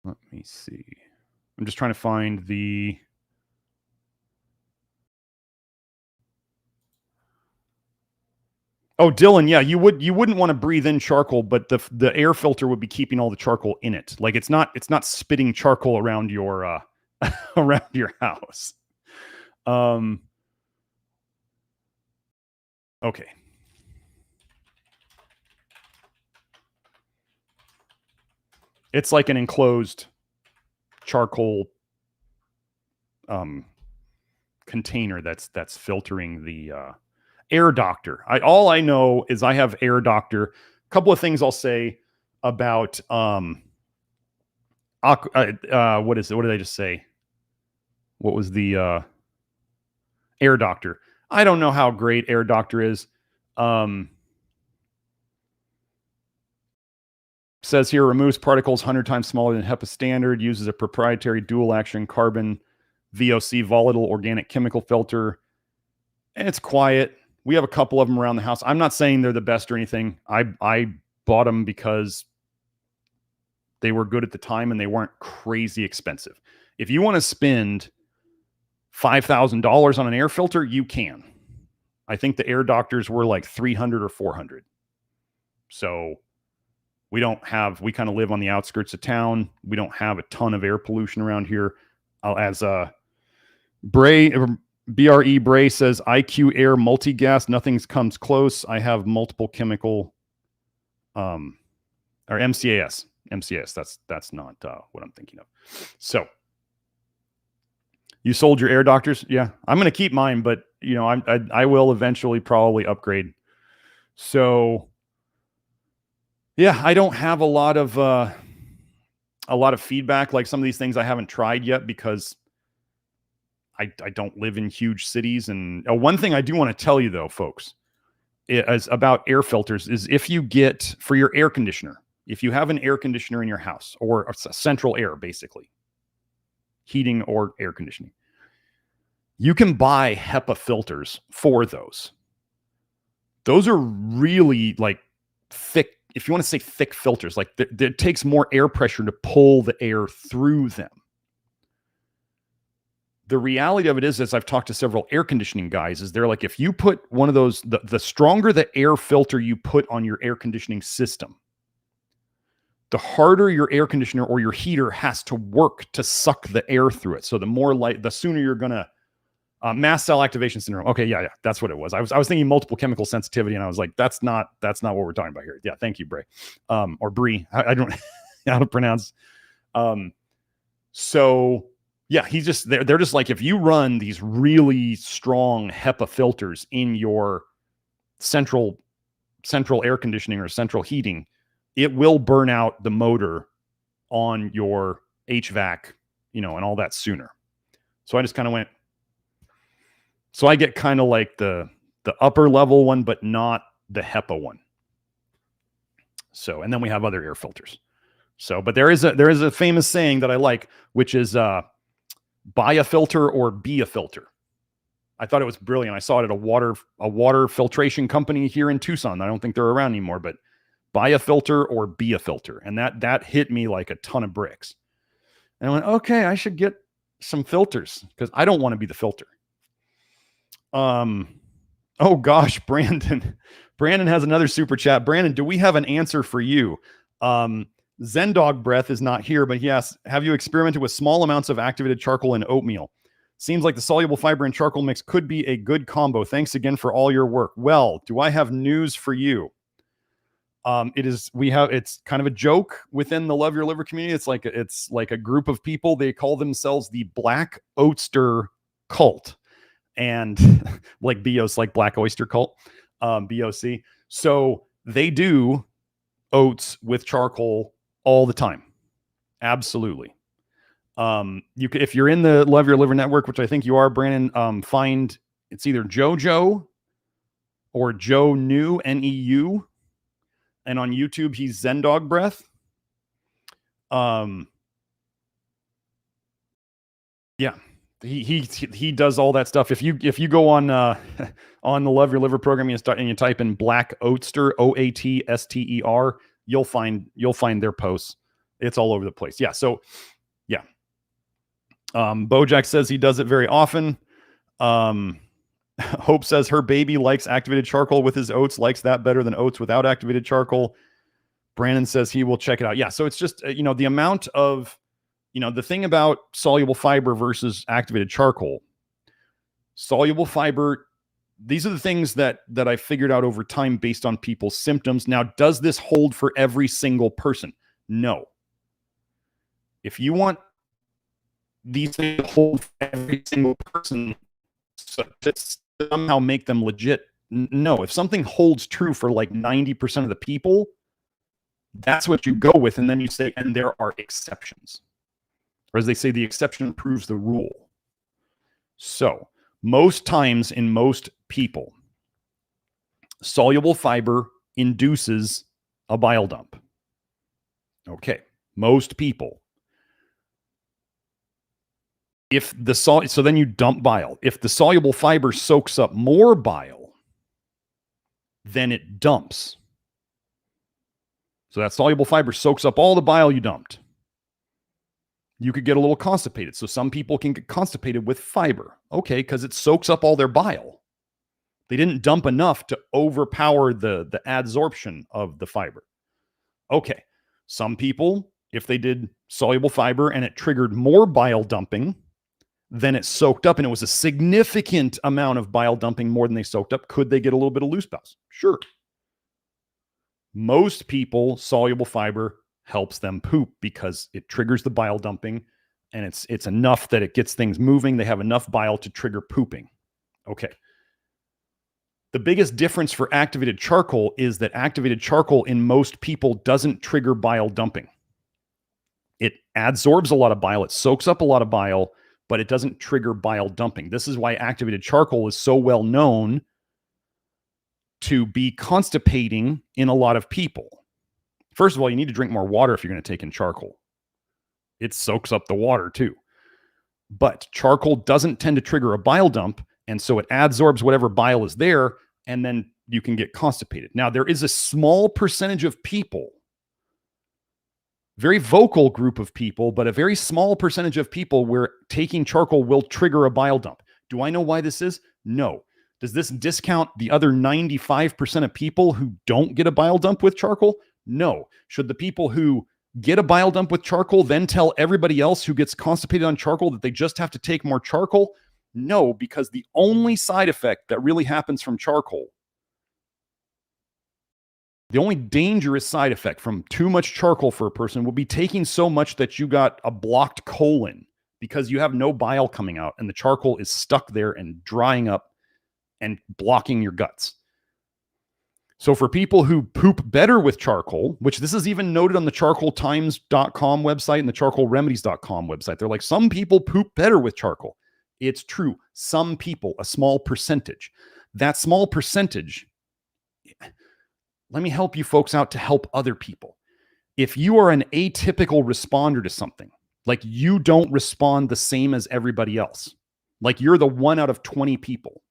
Let me see. I'm just trying to find the. Oh, Dylan, yeah, you wouldn't want to breathe in charcoal, but the air filter would be keeping all the charcoal in it. Like, it's not spitting charcoal around your around your house. Okay. It's like an enclosed charcoal container that's filtering the Air Doctor. All I know is I have Air Doctor. A couple of things I'll say about what is it? What did I just say? What was the Air Doctor? I don't know how great Air Doctor is. Says here, removes particles 100 times smaller than HEPA standard, uses a proprietary dual action carbon VOC volatile organic chemical filter. And it's quiet. We have a couple of them around the house. I'm not saying they're the best or anything. I bought them because they were good at the time and they weren't crazy expensive. If you want to spend $5,000 on an air filter, you can. I think the Air Doctors were like $300 or $400. So we kind of live on the outskirts of town. We don't have a ton of air pollution around here. As BRE Bray says, IQ Air multi-gas, nothing comes close. I have multiple chemical, or MCAS. That's not what I'm thinking of. So you sold your Air Doctors? Yeah, I'm going to keep mine, but I will eventually probably upgrade. So yeah, I don't have a lot of feedback. Like, some of these things I haven't tried yet because I don't live in huge cities. And one thing I do want to tell you though, folks, is about air filters is if you get for your air conditioner, if you have an air conditioner in your house or a central air, basically heating or air conditioning, you can buy HEPA filters for those. Those are really like thick, if you want to say thick filters, like it takes more air pressure to pull the air through them. The reality of it is, as I've talked to several air conditioning guys, is they're like, if you put one of those, the stronger the air filter you put on your air conditioning system, the harder your air conditioner or your heater has to work to suck the air through it. So the more light, the sooner you're going to, mast cell activation syndrome. Okay. Yeah. That's what it was. I was thinking multiple chemical sensitivity and I was like, that's not what we're talking about here. Yeah. Thank you, Bray. Or Bree. I don't know how to pronounce. So yeah, they're just like, if you run these really strong HEPA filters in your central air conditioning or central heating, it will burn out the motor on your HVAC, and all that sooner. So I just kind of went, so I get kind of like the upper level one, but not the HEPA one. So, and then we have other air filters. So, but there is a famous saying that I like, which is, buy a filter or be a filter. I thought it was brilliant. I saw it at a water filtration company here in Tucson. I don't think they're around anymore, but buy a filter or be a filter. And that hit me like a ton of bricks. And I went, okay, I should get some filters because I don't want to be the filter. Oh gosh, Brandon has another super chat. Brandon, do we have an answer for you? Zendog Breath is not here, but he asks, have you experimented with small amounts of activated charcoal in oatmeal? Seems like the soluble fiber and charcoal mix could be a good combo. Thanks again for all your work. Well, do I have news for you? It's kind of a joke within the Love Your Liver community. It's like a group of people. They call themselves the Black Oatster Cult, and like BOC, like Black Oyster Cult, BOC. So they do oats with charcoal all the time. Absolutely. If you're in the Love Your Liver network, which I think you are, Brandon, find it's either JoJo or Joe New, Neu. And on YouTube, he's Zendog Breath. Yeah, he does all that stuff. If you go on on the Love Your Liver program and you type in Black Oatster, OATSTER, you'll find their posts. It's all over the place. Yeah. So yeah. Bojack says he does it very often. Hope says her baby likes activated charcoal with his oats, likes that better than oats without activated charcoal. Brandon says he will check it out. Yeah. So it's just, the amount of, the thing about soluble fiber versus activated charcoal. Soluble fiber, these are the things that I figured out over time based on people's symptoms. Now, does this hold for every single person? No. If you want these things to hold for every single person, so to somehow make them legit, no. If something holds true for like 90% of the people, that's what you go with. And then you say, and there are exceptions. Or as they say, the exception proves the rule. So most times in most people, soluble fiber induces a bile dump. Okay. Most people. So then you dump bile. If the soluble fiber soaks up more bile, then it dumps. So that soluble fiber soaks up all the bile you dumped. You could get a little constipated. So some people can get constipated with fiber. Okay, because it soaks up all their bile. They didn't dump enough to overpower the adsorption of the fiber. Okay, some people, if they did soluble fiber and it triggered more bile dumping, then it soaked up and it was a significant amount of bile dumping more than they soaked up. Could they get a little bit of loose bowels? Sure. Most people, soluble fiber helps them poop because it triggers the bile dumping and it's enough that it gets things moving. They have enough bile to trigger pooping. Okay. The biggest difference for activated charcoal is that activated charcoal in most people doesn't trigger bile dumping. It adsorbs a lot of bile. It soaks up a lot of bile, but it doesn't trigger bile dumping. This is why activated charcoal is so well known to be constipating in a lot of people. First of all, you need to drink more water if you're going to take in charcoal. It soaks up the water too. But charcoal doesn't tend to trigger a bile dump, and so it adsorbs whatever bile is there, and then you can get constipated. Now, there is a small percentage of people, very vocal group of people, but a very small percentage of people where taking charcoal will trigger a bile dump. Do I know why this is? No. Does this discount the other 95% of people who don't get a bile dump with charcoal? No. Should the people who get a bile dump with charcoal then tell everybody else who gets constipated on charcoal that they just have to take more charcoal? No, because the only side effect that really happens from charcoal, the only dangerous side effect from too much charcoal for a person will be taking so much that you got a blocked colon because you have no bile coming out and the charcoal is stuck there and drying up and blocking your guts. So for people who poop better with charcoal, which this is even noted on the charcoaltimes.com website and the charcoalremedies.com website, they're like, some people poop better with charcoal. It's true. Some people, a small percentage. That small percentage, let me help you folks out to help other people. If you are an atypical responder to something, like you don't respond the same as everybody else, like you're the 1 out of 20 people,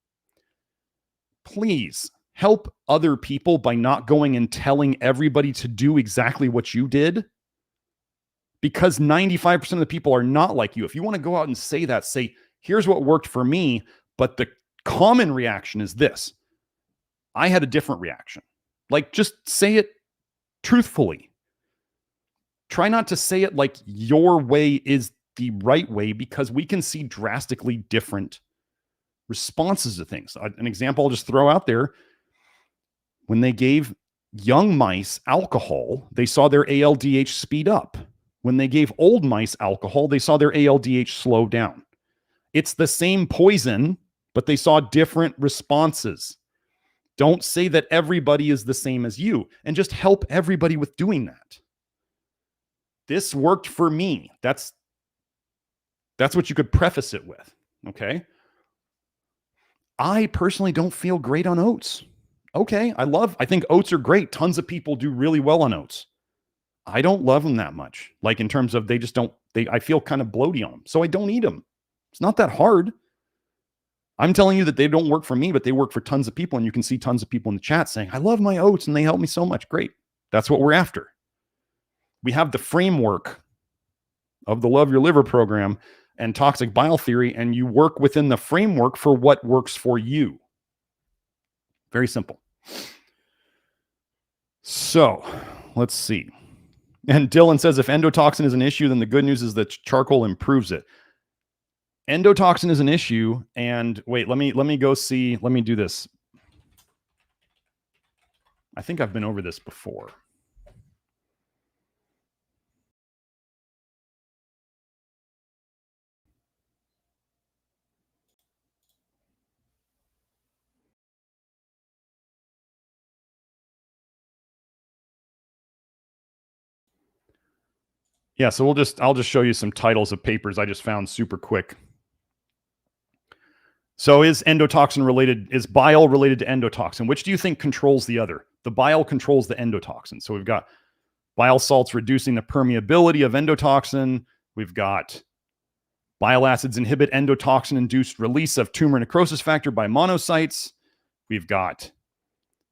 please help other people by not going and telling everybody to do exactly what you did, because 95% of the people are not like you. If you want to go out and say that, say, here's what worked for me, but the common reaction is this. I had a different reaction. Like, just say it truthfully. Try not to say it like your way is the right way, because we can see drastically different responses to things. An example I'll just throw out there. When they gave young mice alcohol, they saw their ALDH speed up. When they gave old mice alcohol, they saw their ALDH slow down. It's the same poison, but they saw different responses. Don't say that everybody is the same as you, and just help everybody with doing that. This worked for me. That's what you could preface it with, okay? I personally don't feel great on oats. Okay, I think oats are great. Tons of people do really well on oats. I don't love them that much. Like, in terms of I feel kind of bloaty on them, so I don't eat them. It's not that hard. I'm telling you that they don't work for me, but they work for tons of people. And you can see tons of people in the chat saying, I love my oats and they help me so much. Great. That's what we're after. We have the framework of the Love Your Liver program and toxic bile theory, and you work within the framework for what works for you. Very simple. So let's see. And Dylan says, if endotoxin is an issue, then the good news is that charcoal improves it. Endotoxin is an issue, and wait, let me go see. Let me do this. I think I've been over this before. Yeah, so I'll just show you some titles of papers I just found super quick. So is endotoxin related, is bile related to endotoxin? Which do you think controls the other? The bile controls the endotoxin. So we've got bile salts reducing the permeability of endotoxin. We've got bile acids inhibit endotoxin-induced release of tumor necrosis factor by monocytes. We've got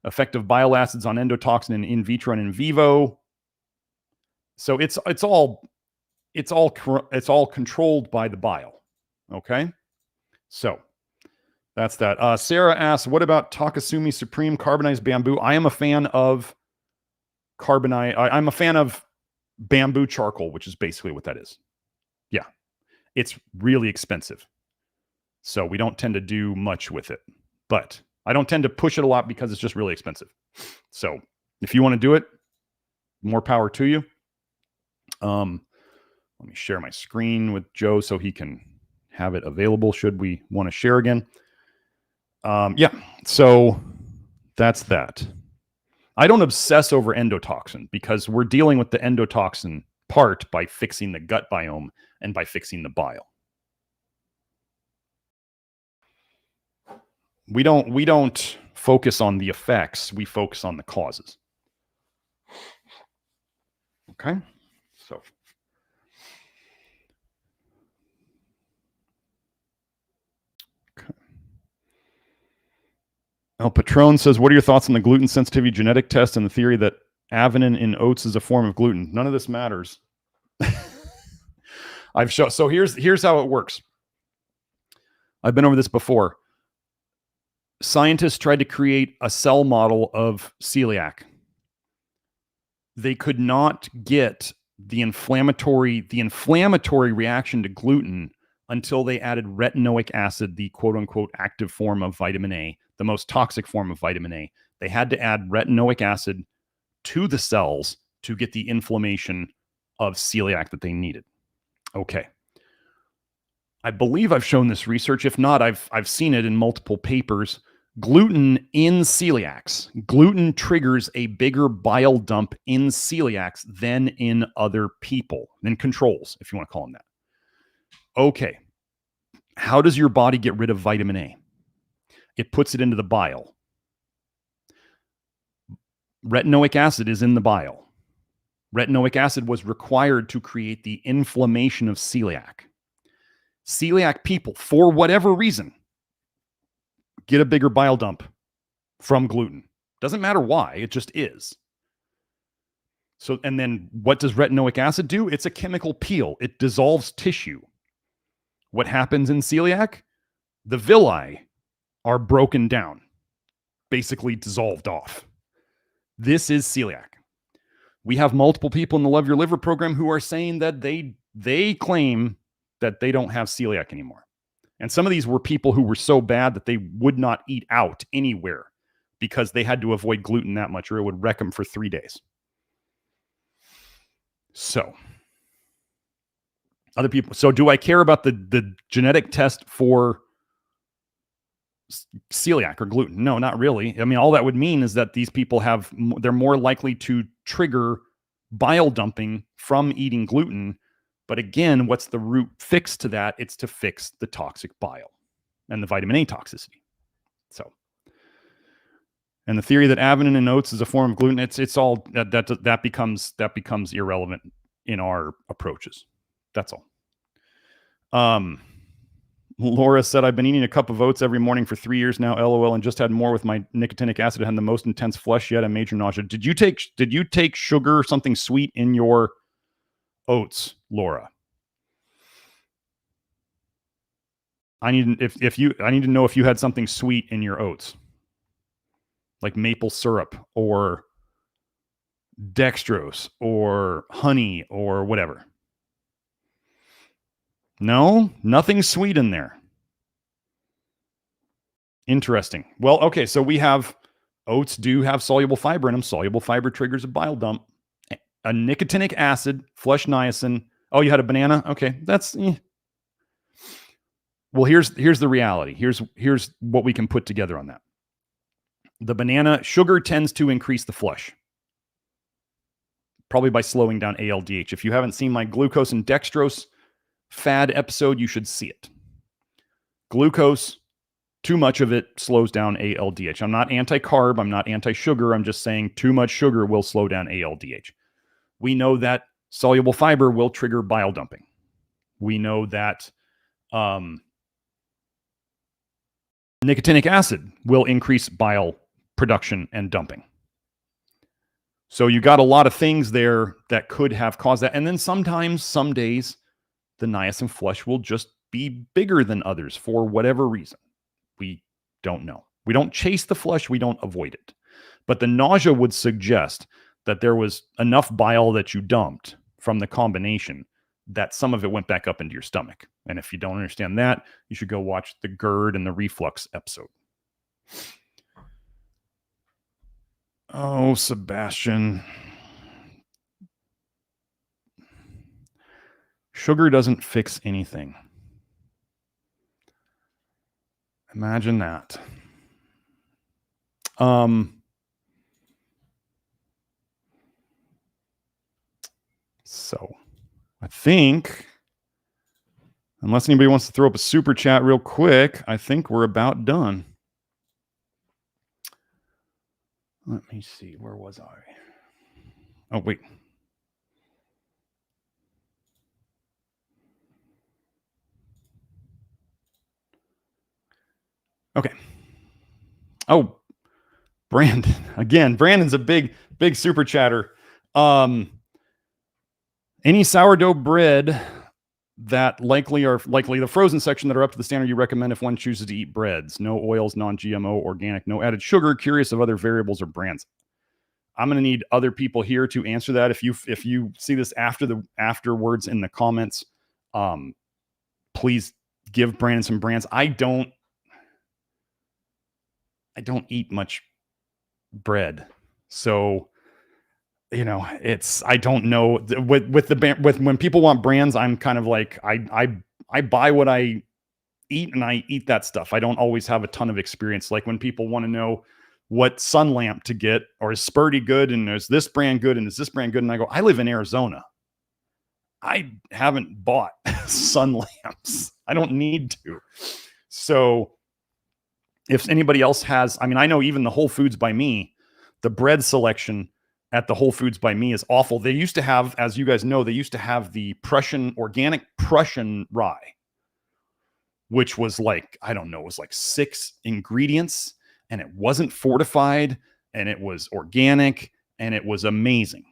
effective bile acids on endotoxin in vitro and in vivo. So it's all controlled by the bile. Okay, so that's that. Sarah asks, what about Takasumi Supreme carbonized bamboo? I am a fan of I'm a fan of bamboo charcoal, which is basically what that is. Yeah, it's really expensive, so we don't tend to do much with it. But I don't tend to push it a lot because it's just really expensive. So if you want to do it, more power to you. Let me share my screen with Joe so he can have it available should we want to share again. Yeah, so that's that. I don't obsess over endotoxin because we're dealing with the endotoxin part by fixing the gut biome and by fixing the bile. We don't focus on the effects. We focus on the causes. Okay. So. Okay. El Patron says, what are your thoughts on the gluten sensitivity genetic test and the theory that avenine in oats is a form of gluten? None of this matters. I've shown. So here's how it works. I've been over this before. Scientists tried to create a cell model of celiac. They could not get the inflammatory reaction to gluten until they added retinoic acid, the quote unquote active form of vitamin A, the most toxic form of vitamin A. They had to add retinoic acid to the cells to get the inflammation of celiac that they needed. Okay. I believe I've shown this research. If not, I've seen it in multiple papers. Gluten in celiacs. Gluten triggers a bigger bile dump in celiacs than in other people, than controls, if you want to call them that. Okay. How does your body get rid of vitamin A? It puts it into the bile. Retinoic acid is in the bile. Retinoic acid was required to create the inflammation of celiac. Celiac people, for whatever reason, get a bigger bile dump from gluten. Doesn't matter why, it just is. So, and then what does retinoic acid do? It's a chemical peel. It dissolves tissue. What happens in celiac? The villi are broken down, basically dissolved off. This is celiac. We have multiple people in the Love Your Liver program who are saying that they claim that they don't have celiac anymore. And some of these were people who were so bad that they would not eat out anywhere because they had to avoid gluten that much or it would wreck them for 3 days. So, other people. So do I care about the genetic test for celiac or gluten? No, not really. I mean, all that would mean is that these people they're more likely to trigger bile dumping from eating gluten. But again, what's the root fix to that? It's to fix the toxic bile and the vitamin A toxicity. So, and the theory that avenine in oats is a form of gluten, it's all that becomes irrelevant in our approaches. That's all. Laura said, I've been eating a cup of oats every morning for 3 years now, LOL, and just had more with my nicotinic acid and the most intense flush yet and major nausea. Did you take sugar or something sweet in your oats, Laura? I need to know if you had something sweet in your oats, like maple syrup or dextrose or honey or whatever. No, nothing sweet in there. Interesting. Well, okay, so we have oats do have soluble fiber in them. Soluble fiber triggers a bile dump. A nicotinic acid, flush niacin. Oh, you had a banana? Okay, that's... Well, here's the reality. Here's what we can put together on that. The banana sugar tends to increase the flush, probably by slowing down ALDH. If you haven't seen my glucose and dextrose fad episode, you should see it. Glucose, too much of it slows down ALDH. I'm not anti-carb. I'm not anti-sugar. I'm just saying too much sugar will slow down ALDH. We know that soluble fiber will trigger bile dumping. We know that nicotinic acid will increase bile production and dumping. So you got a lot of things there that could have caused that. And then sometimes, some days, the niacin flush will just be bigger than others for whatever reason. We don't know. We don't chase the flush. We don't avoid it. But the nausea would suggest that there was enough bile that you dumped from the combination that some of it went back up into your stomach. And if you don't understand that, you should go watch the GERD and the reflux episode. Oh, Sebastian. Sugar doesn't fix anything. Imagine that. So I think, unless anybody wants to throw up a super chat real quick, I think we're about done. Let me see. Where was I? Oh, wait. Okay. Oh, Brandon. Again, Brandon's a big super chatter. Any sourdough bread that likely the frozen section that are up to the standard you recommend if one chooses to eat breads. No oils, non-GMO, organic, no added sugar. Curious of other variables or brands. I'm going to need other people here to answer that. If you see this afterwards in the comments, please give Brandon some brands. I don't eat much bread, so I don't know with when people want brands. I'm kind of like I buy what I eat and I eat that stuff. I don't always have a ton of experience. Like when people want to know what sun lamp to get, or is Spurdy good, and is this brand good, and is this brand good, and I go, I live in Arizona. I haven't bought sun lamps. I don't need to. So if anybody else has, I know even the Whole Foods by me, the bread selection at the Whole Foods by me is awful. They used to have, as you guys know, they used to have the organic Prussian rye, which was like, I don't know, it was like 6 ingredients, and it wasn't fortified, and it was organic, and it was amazing.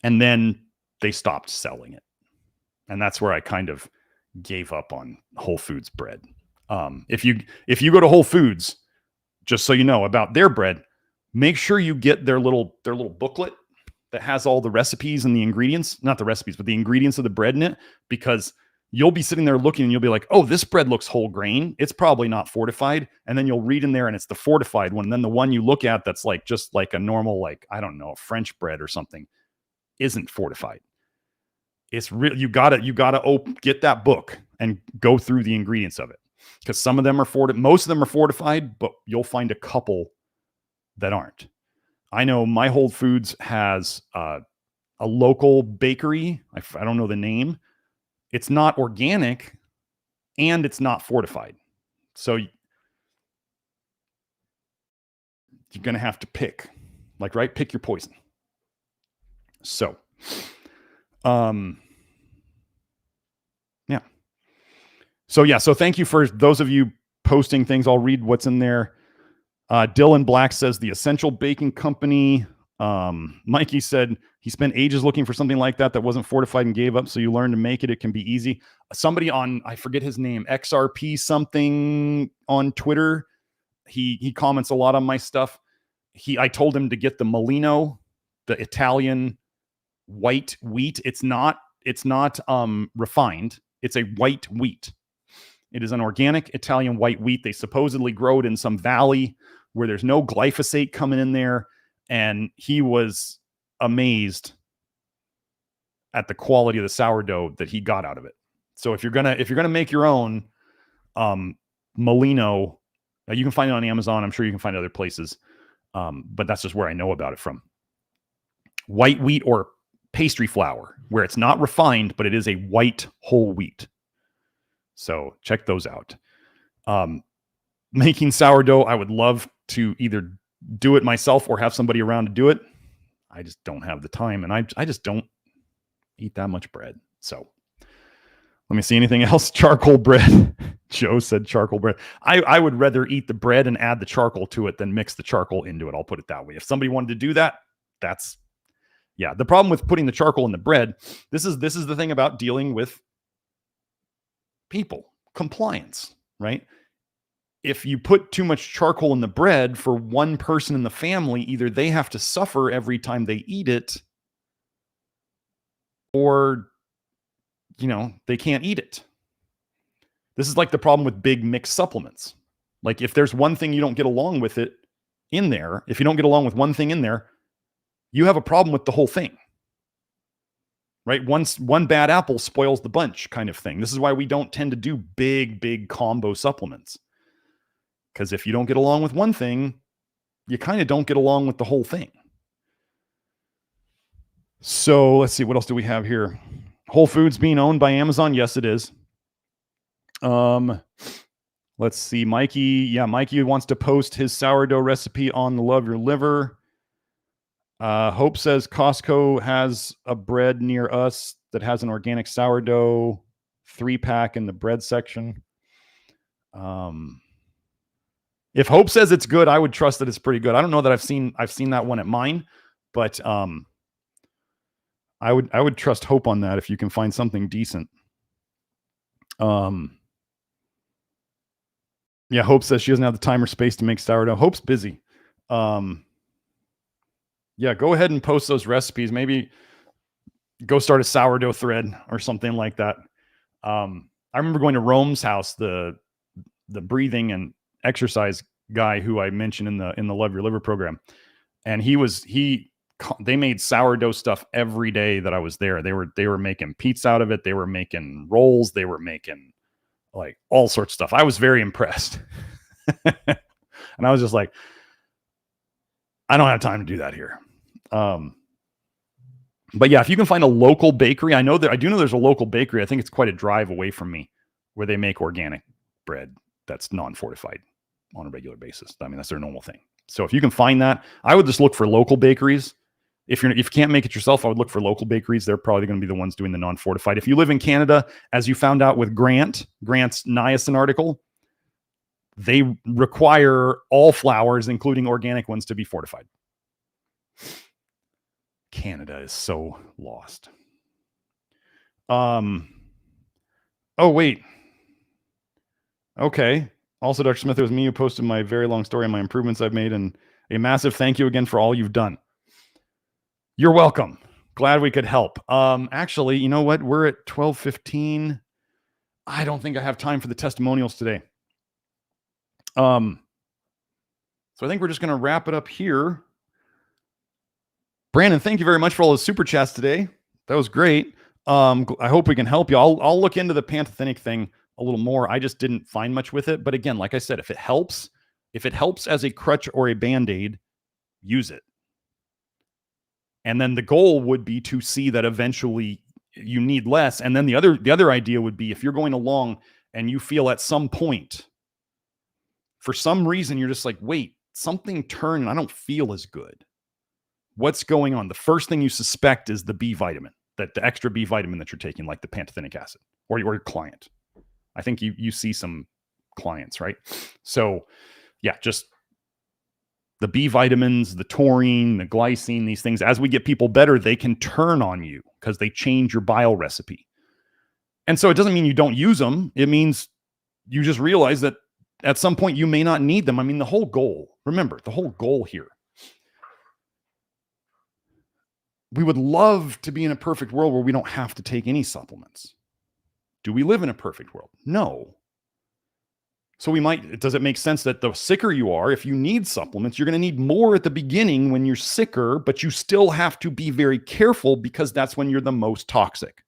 And then they stopped selling it. And that's where I kind of gave up on Whole Foods bread. If you go to Whole Foods, just so you know about their bread, make sure you get their little booklet that has all the recipes and the ingredients, not the recipes, but the ingredients of the bread in it, because you'll be sitting there looking and you'll be like, oh, this bread looks whole grain. It's probably not fortified. And then you'll read in there and it's the fortified one. And then the one you look at that's like just like a normal, like, I don't know, French bread or something isn't fortified. It's real. You gotta get that book and go through the ingredients of it, because some of them are fortified. Most of them are fortified, but you'll find a couple that aren't. I know my Whole Foods has a local bakery. I don't know the name. It's not organic and it's not fortified. So you're going to have to pick, pick your poison. So, yeah. So thank you for those of you posting things. I'll read what's in there. Dylan Black says the Essential Baking Company. Mikey said he spent ages looking for something like that wasn't fortified and gave up. So you learn to make it. It can be easy. Somebody on, I forget his name, XRP something on Twitter. He comments a lot on my stuff. I told him to get the Molino, the Italian white wheat. It's not refined. It's a white wheat. It is an organic Italian white wheat. They supposedly grow it in some valley where there's no glyphosate coming in there. And he was amazed at the quality of the sourdough that he got out of it. So if you're gonna make your own Molino, you can find it on Amazon. I'm sure you can find it other places, but that's just where I know about it from. White wheat or pastry flour, where it's not refined, but it is a white whole wheat. So check those out. Making sourdough, I would love to either do it myself or have somebody around to do it. I just don't have the time, and I just don't eat that much bread. So let me see anything else. Charcoal bread. Joe said charcoal bread. I would rather eat the bread and add the charcoal to it than mix the charcoal into it. I'll put it that way. If somebody wanted to do that, the problem with putting the charcoal in the bread, this is the thing about dealing with people, compliance, right? If you put too much charcoal in the bread for one person in the family, either they have to suffer every time they eat it, or, they can't eat it. This is like the problem with big mixed supplements. Like if there's one thing you don't get along with it in there, if you don't get along with one thing in there, you have a problem with the whole thing. Right? One bad apple spoils the bunch kind of thing. This is why we don't tend to do big combo supplements. Because if you don't get along with one thing, you kind of don't get along with the whole thing. So let's see, what else do we have here? Whole Foods being owned by Amazon? Yes, it is. Let's see, Mikey. Yeah, Mikey wants to post his sourdough recipe on the Love Your Liver. Hope says Costco has a bread near us that has an organic sourdough 3-pack in the bread section. If Hope says it's good, I would trust that it's pretty good. I don't know that I've seen that one at mine, but I would trust Hope on that if you can find something decent. Yeah, Hope says she doesn't have the time or space to make sourdough. Hope's busy. Yeah, go ahead and post those recipes. Maybe go start a sourdough thread or something like that. I remember going to Rome's house, the breathing and exercise guy who I mentioned in the Love Your Liver program, and they made sourdough stuff every day that I was there. They were making pizza out of it. They were making rolls. They were making like all sorts of stuff. I was very impressed. And I was just like, I don't have time to do that here. But yeah, if you can find a local bakery, I do know there's a local bakery. I think it's quite a drive away from me where they make organic bread that's non-fortified on a regular basis. I mean, that's their normal thing. So if you can find that, I would just look for local bakeries. If you can't make it yourself, I would look for local bakeries. They're probably going to be the ones doing the non-fortified. If you live in Canada, as you found out with Grant's niacin article, they require all flours, including organic ones, to be fortified. Canada is so lost. Oh, wait. Okay. Also, Dr. Smith, it was me who posted my very long story on my improvements I've made, and a massive thank you again for all you've done. You're welcome. Glad we could help. Actually, you know what? We're at 12:15. I don't think I have time for the testimonials today. So I think we're just going to wrap it up here. Brandon, thank you very much for all those super chats today. That was great. I hope we can help you. I'll look into the pantothenic thing a little more. I just didn't find much with it. But again, like I said, if it helps as a crutch or a Band-Aid, use it. And then the goal would be to see that eventually you need less. And then the other idea would be if you're going along and you feel at some point, for some reason, you're just like, wait, something turned and I don't feel as good. What's going on? The first thing you suspect is the B vitamin, the extra B vitamin that you're taking, like the pantothenic acid, or your client. I think you see some clients, right? So yeah, just the B vitamins, the taurine, the glycine, these things, as we get people better, they can turn on you because they change your bile recipe. And so it doesn't mean you don't use them. It means you just realize that at some point you may not need them. I mean, the whole goal here, we would love to be in a perfect world where we don't have to take any supplements. Do we live in a perfect world? No. So does it make sense that the sicker you are, if you need supplements, you're going to need more at the beginning when you're sicker, but you still have to be very careful because that's when you're the most toxic.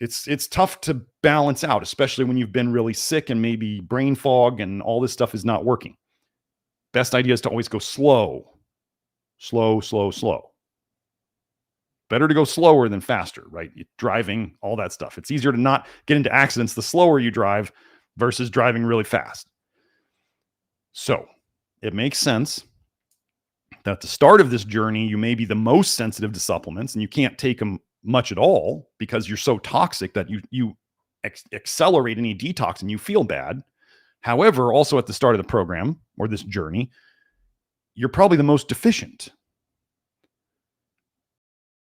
It's tough to balance out, especially when you've been really sick and maybe brain fog and all this stuff is not working. Best idea is to always go slow. Better to go slower than faster, right? Driving, all that stuff. It's easier to not get into accidents the slower you drive versus driving really fast. So it makes sense that at the start of this journey, you may be the most sensitive to supplements and you can't take them much at all because you're so toxic that you accelerate any detox and you feel bad. However, also at the start of the program or this journey, you're probably the most deficient.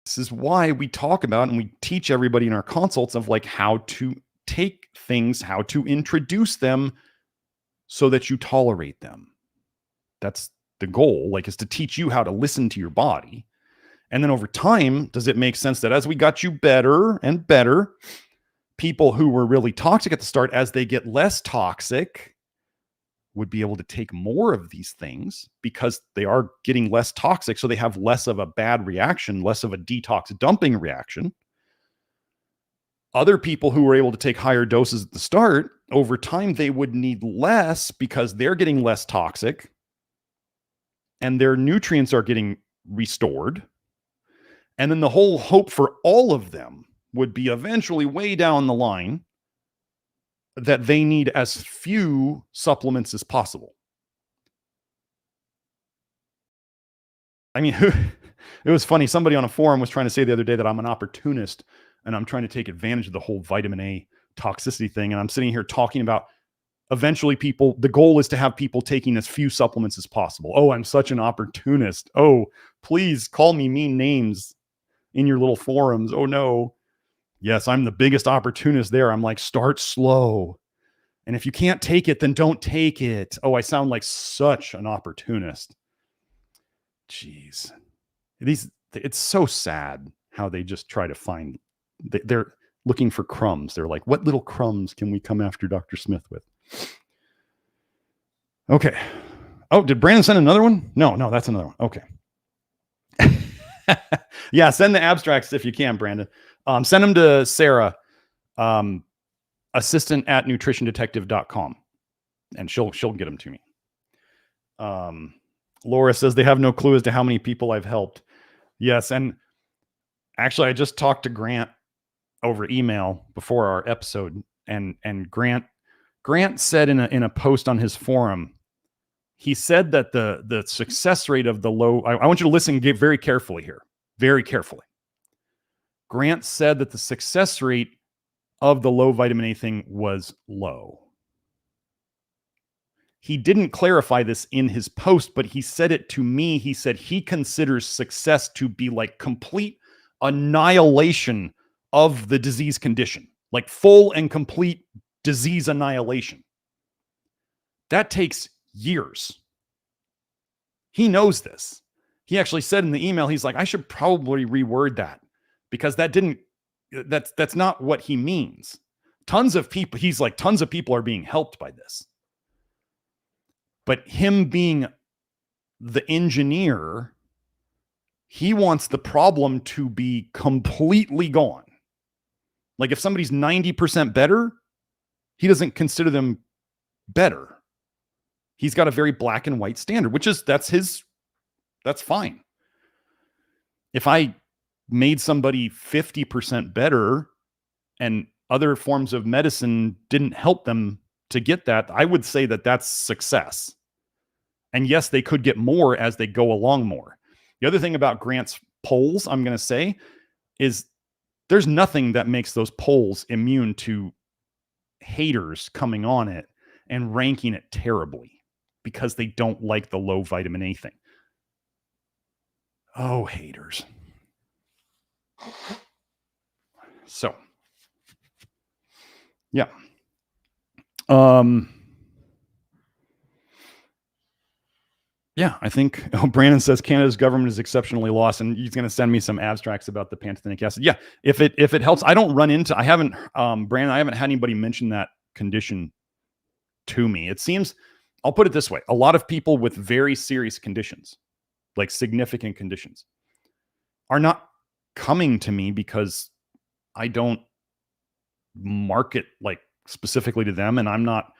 This is why we talk about and we teach everybody in our consults of like how to take things, how to introduce them so that you tolerate them. That's the goal, like, is to teach you how to listen to your body. And then over time, does it make sense that as we got you better and better, people who were really toxic at the start, as they get less toxic, would be able to take more of these things because they are getting less toxic. So they have less of a bad reaction, less of a detox dumping reaction. Other people who were able to take higher doses at the start, over time, they would need less because they're getting less toxic and their nutrients are getting restored. And then the whole hope for all of them would be eventually way down the line that they need as few supplements as possible. I mean, it was funny. Somebody on a forum was trying to say the other day that I'm an opportunist and I'm trying to take advantage of the whole vitamin A toxicity thing. And I'm sitting here talking about eventually the goal is to have people taking as few supplements as possible. Oh, I'm such an opportunist. Oh, please call me mean names in your little forums. Oh no. Yes, I'm the biggest opportunist there. I'm like, start slow. And if you can't take it, then don't take it. Oh, I sound like such an opportunist. Jeez. It's so sad how they just try to find, they're looking for crumbs. They're like, what little crumbs can we come after Dr. Smith with? Okay. Oh, did Brandon send another one? No, that's another one. Okay. Yeah, send the abstracts if you can, Brandon. Send them to Sarah, assistant@nutritiondetective.com, and she'll get them to me. Laura says they have no clue as to how many people I've helped. Yes, and actually, I just talked to Grant over email before our episode, and Grant said in a post on his forum, he said that the success rate of the low, I want you to listen very carefully here, very carefully. Grant said that the success rate of the low vitamin A thing was low. He didn't clarify this in his post, but he said it to me. He said he considers success to be like complete annihilation of the disease condition, like full and complete disease annihilation. That takes years. He knows this. He actually said in the email, he's like, I should probably reword that because that's not what he means. Tons of people are being helped by this. But him being the engineer, he wants the problem to be completely gone. Like if somebody's 90% better, he doesn't consider them better. He's got a very black and white standard, that's fine. If I made somebody 50% better and other forms of medicine didn't help them to get that, I would say that that's success. And yes, they could get more as they go along more. The other thing about Grant's polls, I'm going to say, is there's nothing that makes those polls immune to haters coming on it and ranking it terribly because they don't like the low vitamin A thing. Oh, haters. So, yeah. Yeah, I think Brandon says Canada's government is exceptionally lost, and he's going to send me some abstracts about the pantothenic acid. Yeah, if it helps, I haven't, Brandon, I haven't had anybody mention that condition to me. It seems, I'll put it this way, a lot of people with very serious conditions, like significant conditions, are not coming to me because I don't market like specifically to them, and I'm not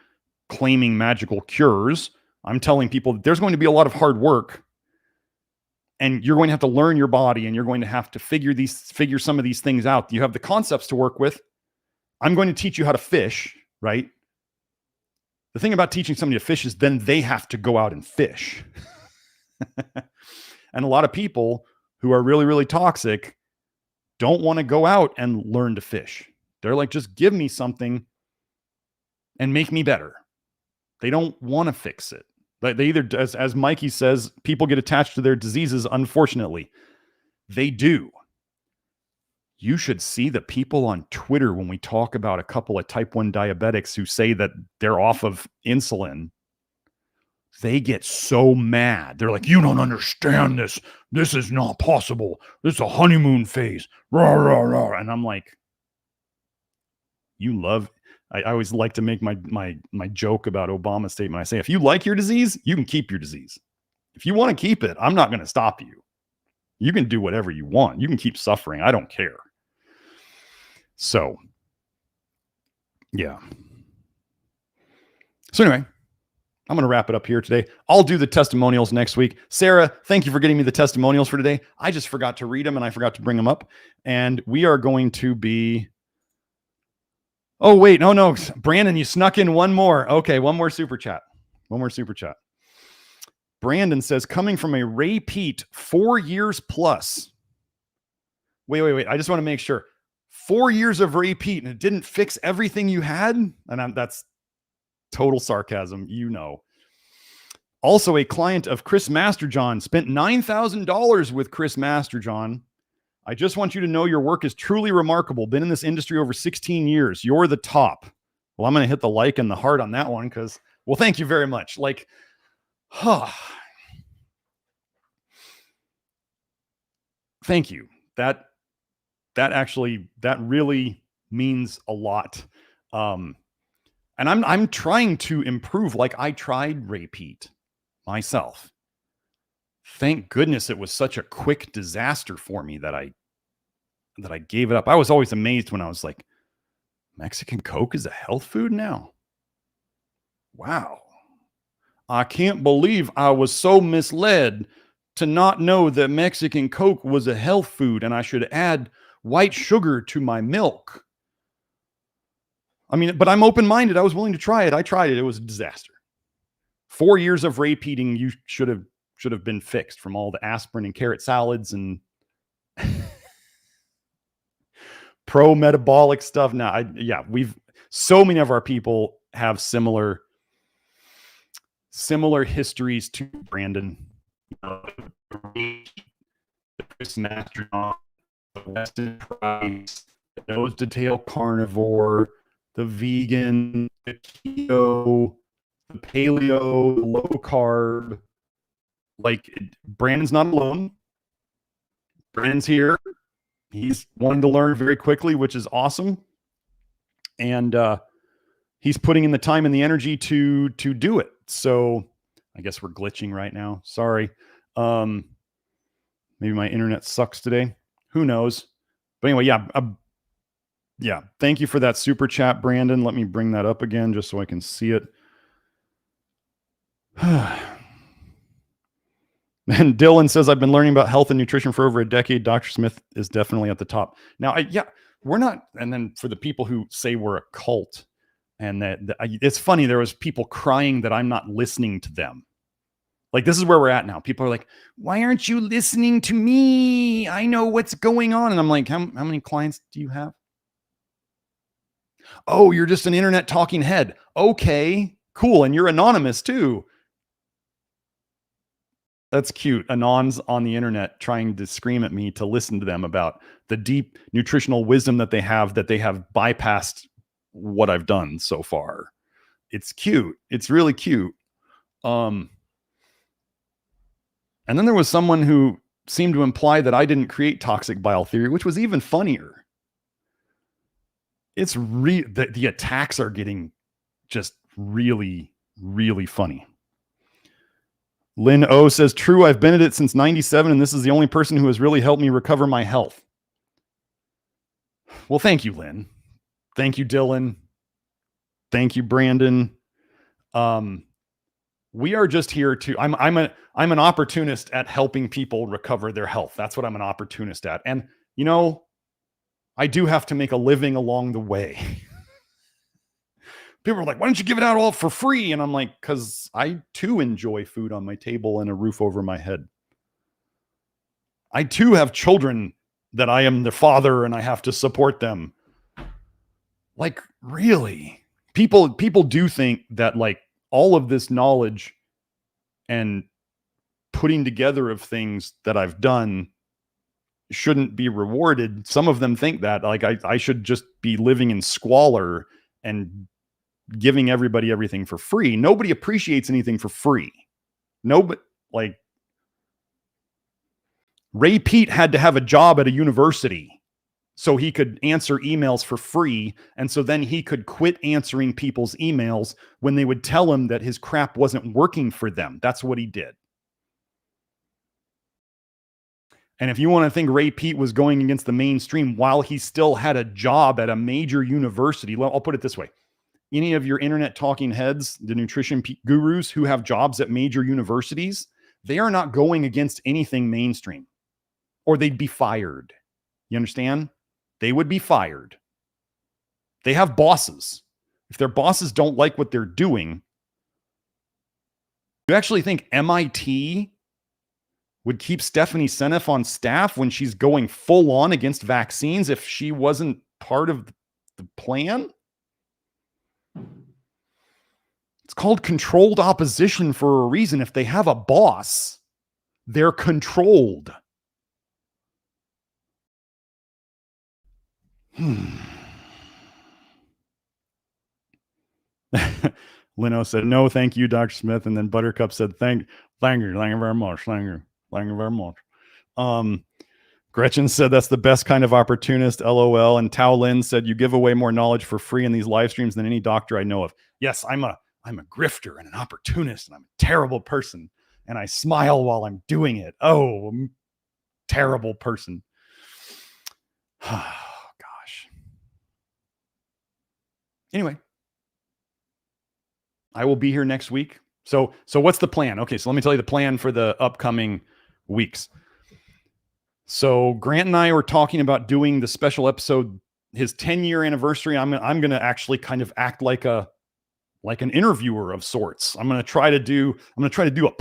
claiming magical cures. I'm telling people that there's going to be a lot of hard work and you're going to have to learn your body and you're going to have to figure some of these things out. You have the concepts to work with. I'm going to teach you how to fish, right? The thing about teaching somebody to fish is then they have to go out and fish. And a lot of people who are really, really toxic don't want to go out and learn to fish. They're like, just give me something and make me better. They don't want to fix it. Like they either, as Mikey says, people get attached to their diseases. Unfortunately, they do. You should see the people on Twitter when we talk about a couple of type 1 diabetics who say that they're off of insulin. They get so mad. They're like, you don't understand this. This is not possible. This is a honeymoon phase. Rah, rah, rah. And I'm like, I always like to make my joke about Obama's statement. I say, if you like your disease, you can keep your disease. If you want to keep it, I'm not going to stop you. You can do whatever you want. You can keep suffering. I don't care. So, yeah. So anyway, I'm going to wrap it up here today. I'll do the testimonials next week. Sarah, thank you for getting me the testimonials for today. I just forgot to read them and I forgot to bring them up. And we are going to be... Oh, wait. No. Brandon, you snuck in one more. Okay, one more super chat. Brandon says, coming from a repeat 4 years plus. Wait. I just want to make sure. 4 years of repeat and it didn't fix everything you had? And that's total sarcasm, Also, a client of Chris Masterjohn spent $9,000 with Chris Masterjohn. I just want you to know your work is truly remarkable. Been in this industry over 16 years. You're the top. Well, I'm going to hit the like and the heart on that one because, well, thank you very much. Like, thank you. That really means a lot. And I'm trying to improve. Like, I tried repeat myself. Thank goodness it was such a quick disaster for me that I gave it up. I was always amazed when I was like, Mexican Coke is a health food now? Wow. I can't believe I was so misled to not know that Mexican Coke was a health food and I should add white sugar to my milk. I mean, but I'm open-minded. I was willing to try it. I tried it. It was a disaster. 4 years of repeating, you should have been fixed from all the aspirin and carrot salads and pro-metabolic stuff. Now, so many of our people have similar histories to Brandon. The Chris Masterjohn, the Weston Price, the nose to tail carnivore, the vegan, the keto, the paleo, the low carb. Like, Brandon's not alone. Brandon's here. He's wanting to learn very quickly, which is awesome. And he's putting in the time and the energy to do it. So I guess we're glitching right now. Sorry. Maybe my internet sucks today. Who knows? But anyway, yeah. Thank you for that super chat, Brandon. Let me bring that up again just so I can see it. And Dylan says, I've been learning about health and nutrition for over a decade. Dr. Smith is definitely at the top. Now, we're not. And then for the people who say we're a cult, and it's funny, there was people crying that I'm not listening to them. Like, this is where we're at now. People are like, why aren't you listening to me? I know what's going on. And I'm like, how many clients do you have? Oh, you're just an internet talking head. Okay, cool. And you're anonymous too. That's cute. Anons on the internet trying to scream at me to listen to them about the deep nutritional wisdom that they have bypassed what I've done so far. It's cute. It's really cute. And then there was someone who seemed to imply that I didn't create toxic bile theory, which was even funnier. It's the attacks are getting just really, really funny. Lynn O says, true, I've been at it since 97, and this is the only person who has really helped me recover my health. Well, thank you, Lynn. Thank you, Dylan. Thank you, Brandon. We are just here to, I'm an opportunist at helping people recover their health. That's what I'm an opportunist at. And, I do have to make a living along the way. People are like, why don't you give it out all for free? And I'm like, because I too enjoy food on my table and a roof over my head. I too have children that I am the father and I have to support them. Like, really? People do think that, like, all of this knowledge and putting together of things that I've done shouldn't be rewarded. Some of them think that, like, I should just be living in squalor and giving everybody everything for free. Nobody appreciates anything for free. Nobody, like, Ray Pete had to have a job at a university so he could answer emails for free. And so then he could quit answering people's emails when they would tell him that his crap wasn't working for them. That's what he did. And if you want to think Ray Pete was going against the mainstream while he still had a job at a major university, well, I'll put it this way. Any of your internet talking heads, the nutrition gurus who have jobs at major universities, they are not going against anything mainstream, or they'd be fired. You understand? They would be fired. They have bosses. If their bosses don't like what they're doing, you actually think MIT would keep Stephanie Seneff on staff when she's going full on against vaccines if she wasn't part of the plan? It's called controlled opposition for a reason. If they have a boss, they're controlled. Lino said, no, thank you, Dr. Smith. And then Buttercup said, thank you very much. Thank you very much. Gretchen said, that's the best kind of opportunist, LOL. And Tao Lin said, you give away more knowledge for free in these live streams than any doctor I know of. Yes, I'm a grifter and an opportunist, and I'm a terrible person. And I smile while I'm doing it. Oh, I'm a terrible person. Oh, gosh. Anyway, I will be here next week. So what's the plan? Okay, so let me tell you the plan for the upcoming weeks. So Grant and I were talking about doing the special episode, his 10-year anniversary. I'm going to actually kind of act like an interviewer of sorts. I'm going to try to do a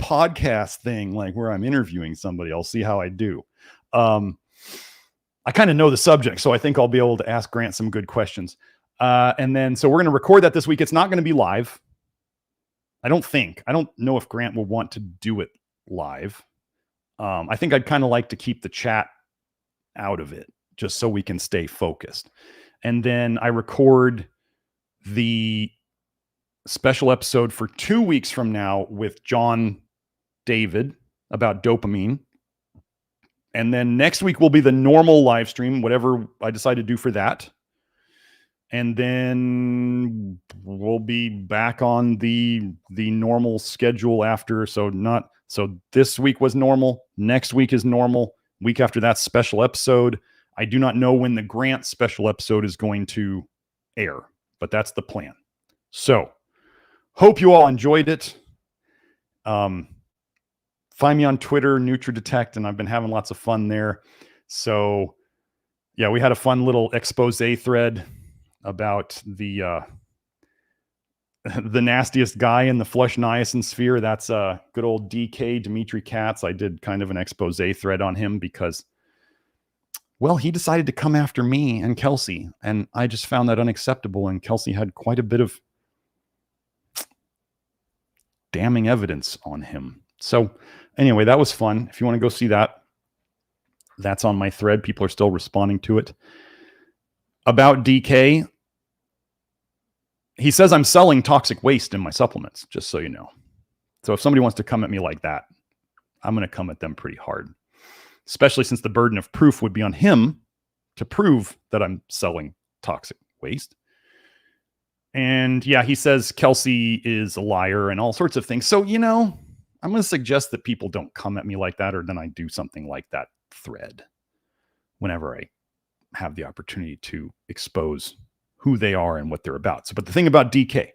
podcast thing, like where I'm interviewing somebody. I'll see how I do. I kind of know the subject, so I think I'll be able to ask Grant some good questions. And then, so we're going to record that this week. It's not going to be live. I don't know if Grant will want to do it live. I think I'd kind of like to keep the chat out of it just so we can stay focused. And then I record the special episode for 2 weeks from now with John David about dopamine. And then next week will be the normal live stream, whatever I decide to do for that. And then we'll be back on the normal schedule after. So this week was normal. Next week is normal. Week after that, special episode. I do not know when the Grant special episode is going to air, but that's the plan. So hope you all enjoyed it. Find me on Twitter, NutriDetect, and I've been having lots of fun there. So yeah, we had a fun little expose thread about the nastiest guy in the flush niacin sphere. That's good old DK, Dimitri Katz. I did kind of an expose thread on him because, well, he decided to come after me and Kelsey, and I just found that unacceptable. And Kelsey had quite a bit of damning evidence on him. So anyway, that was fun. If you want to go see that, that's on my thread. People are still responding to it. About DK, he says I'm selling toxic waste in my supplements, just so you know. So if somebody wants to come at me like that, I'm going to come at them pretty hard, especially since the burden of proof would be on him to prove that I'm selling toxic waste. And yeah, he says Kelsey is a liar and all sorts of things. So, you know, I'm going to suggest that people don't come at me like that, or then I do something like that thread whenever I have the opportunity to expose who they are and what they're about. So, but the thing about DK,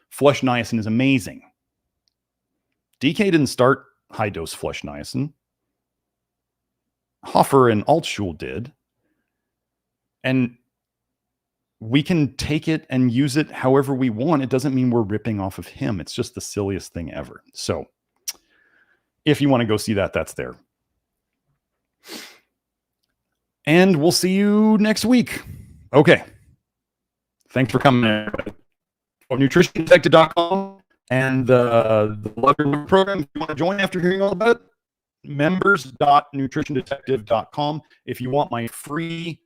flush niacin is amazing. DK didn't start high dose flush niacin. Hofer and Altschul did. And we can take it and use it however we want. It doesn't mean we're ripping off of him. It's just the silliest thing ever. So if you want to go see that, that's there. And we'll see you next week. Okay. Thanks for coming, everybody. NutritionDetective.com and the Love Your Liver program. If you want to join after hearing all about it, members.nutritiondetective.com. If you want my free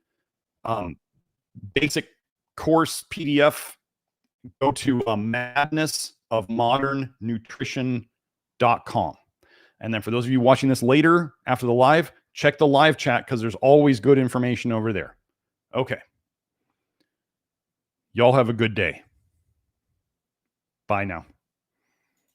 basic course PDF, go to madnessofmodernnutrition.com. And then for those of you watching this later after the live, check the live chat because there's always good information over there. Okay. Y'all have a good day. Bye now.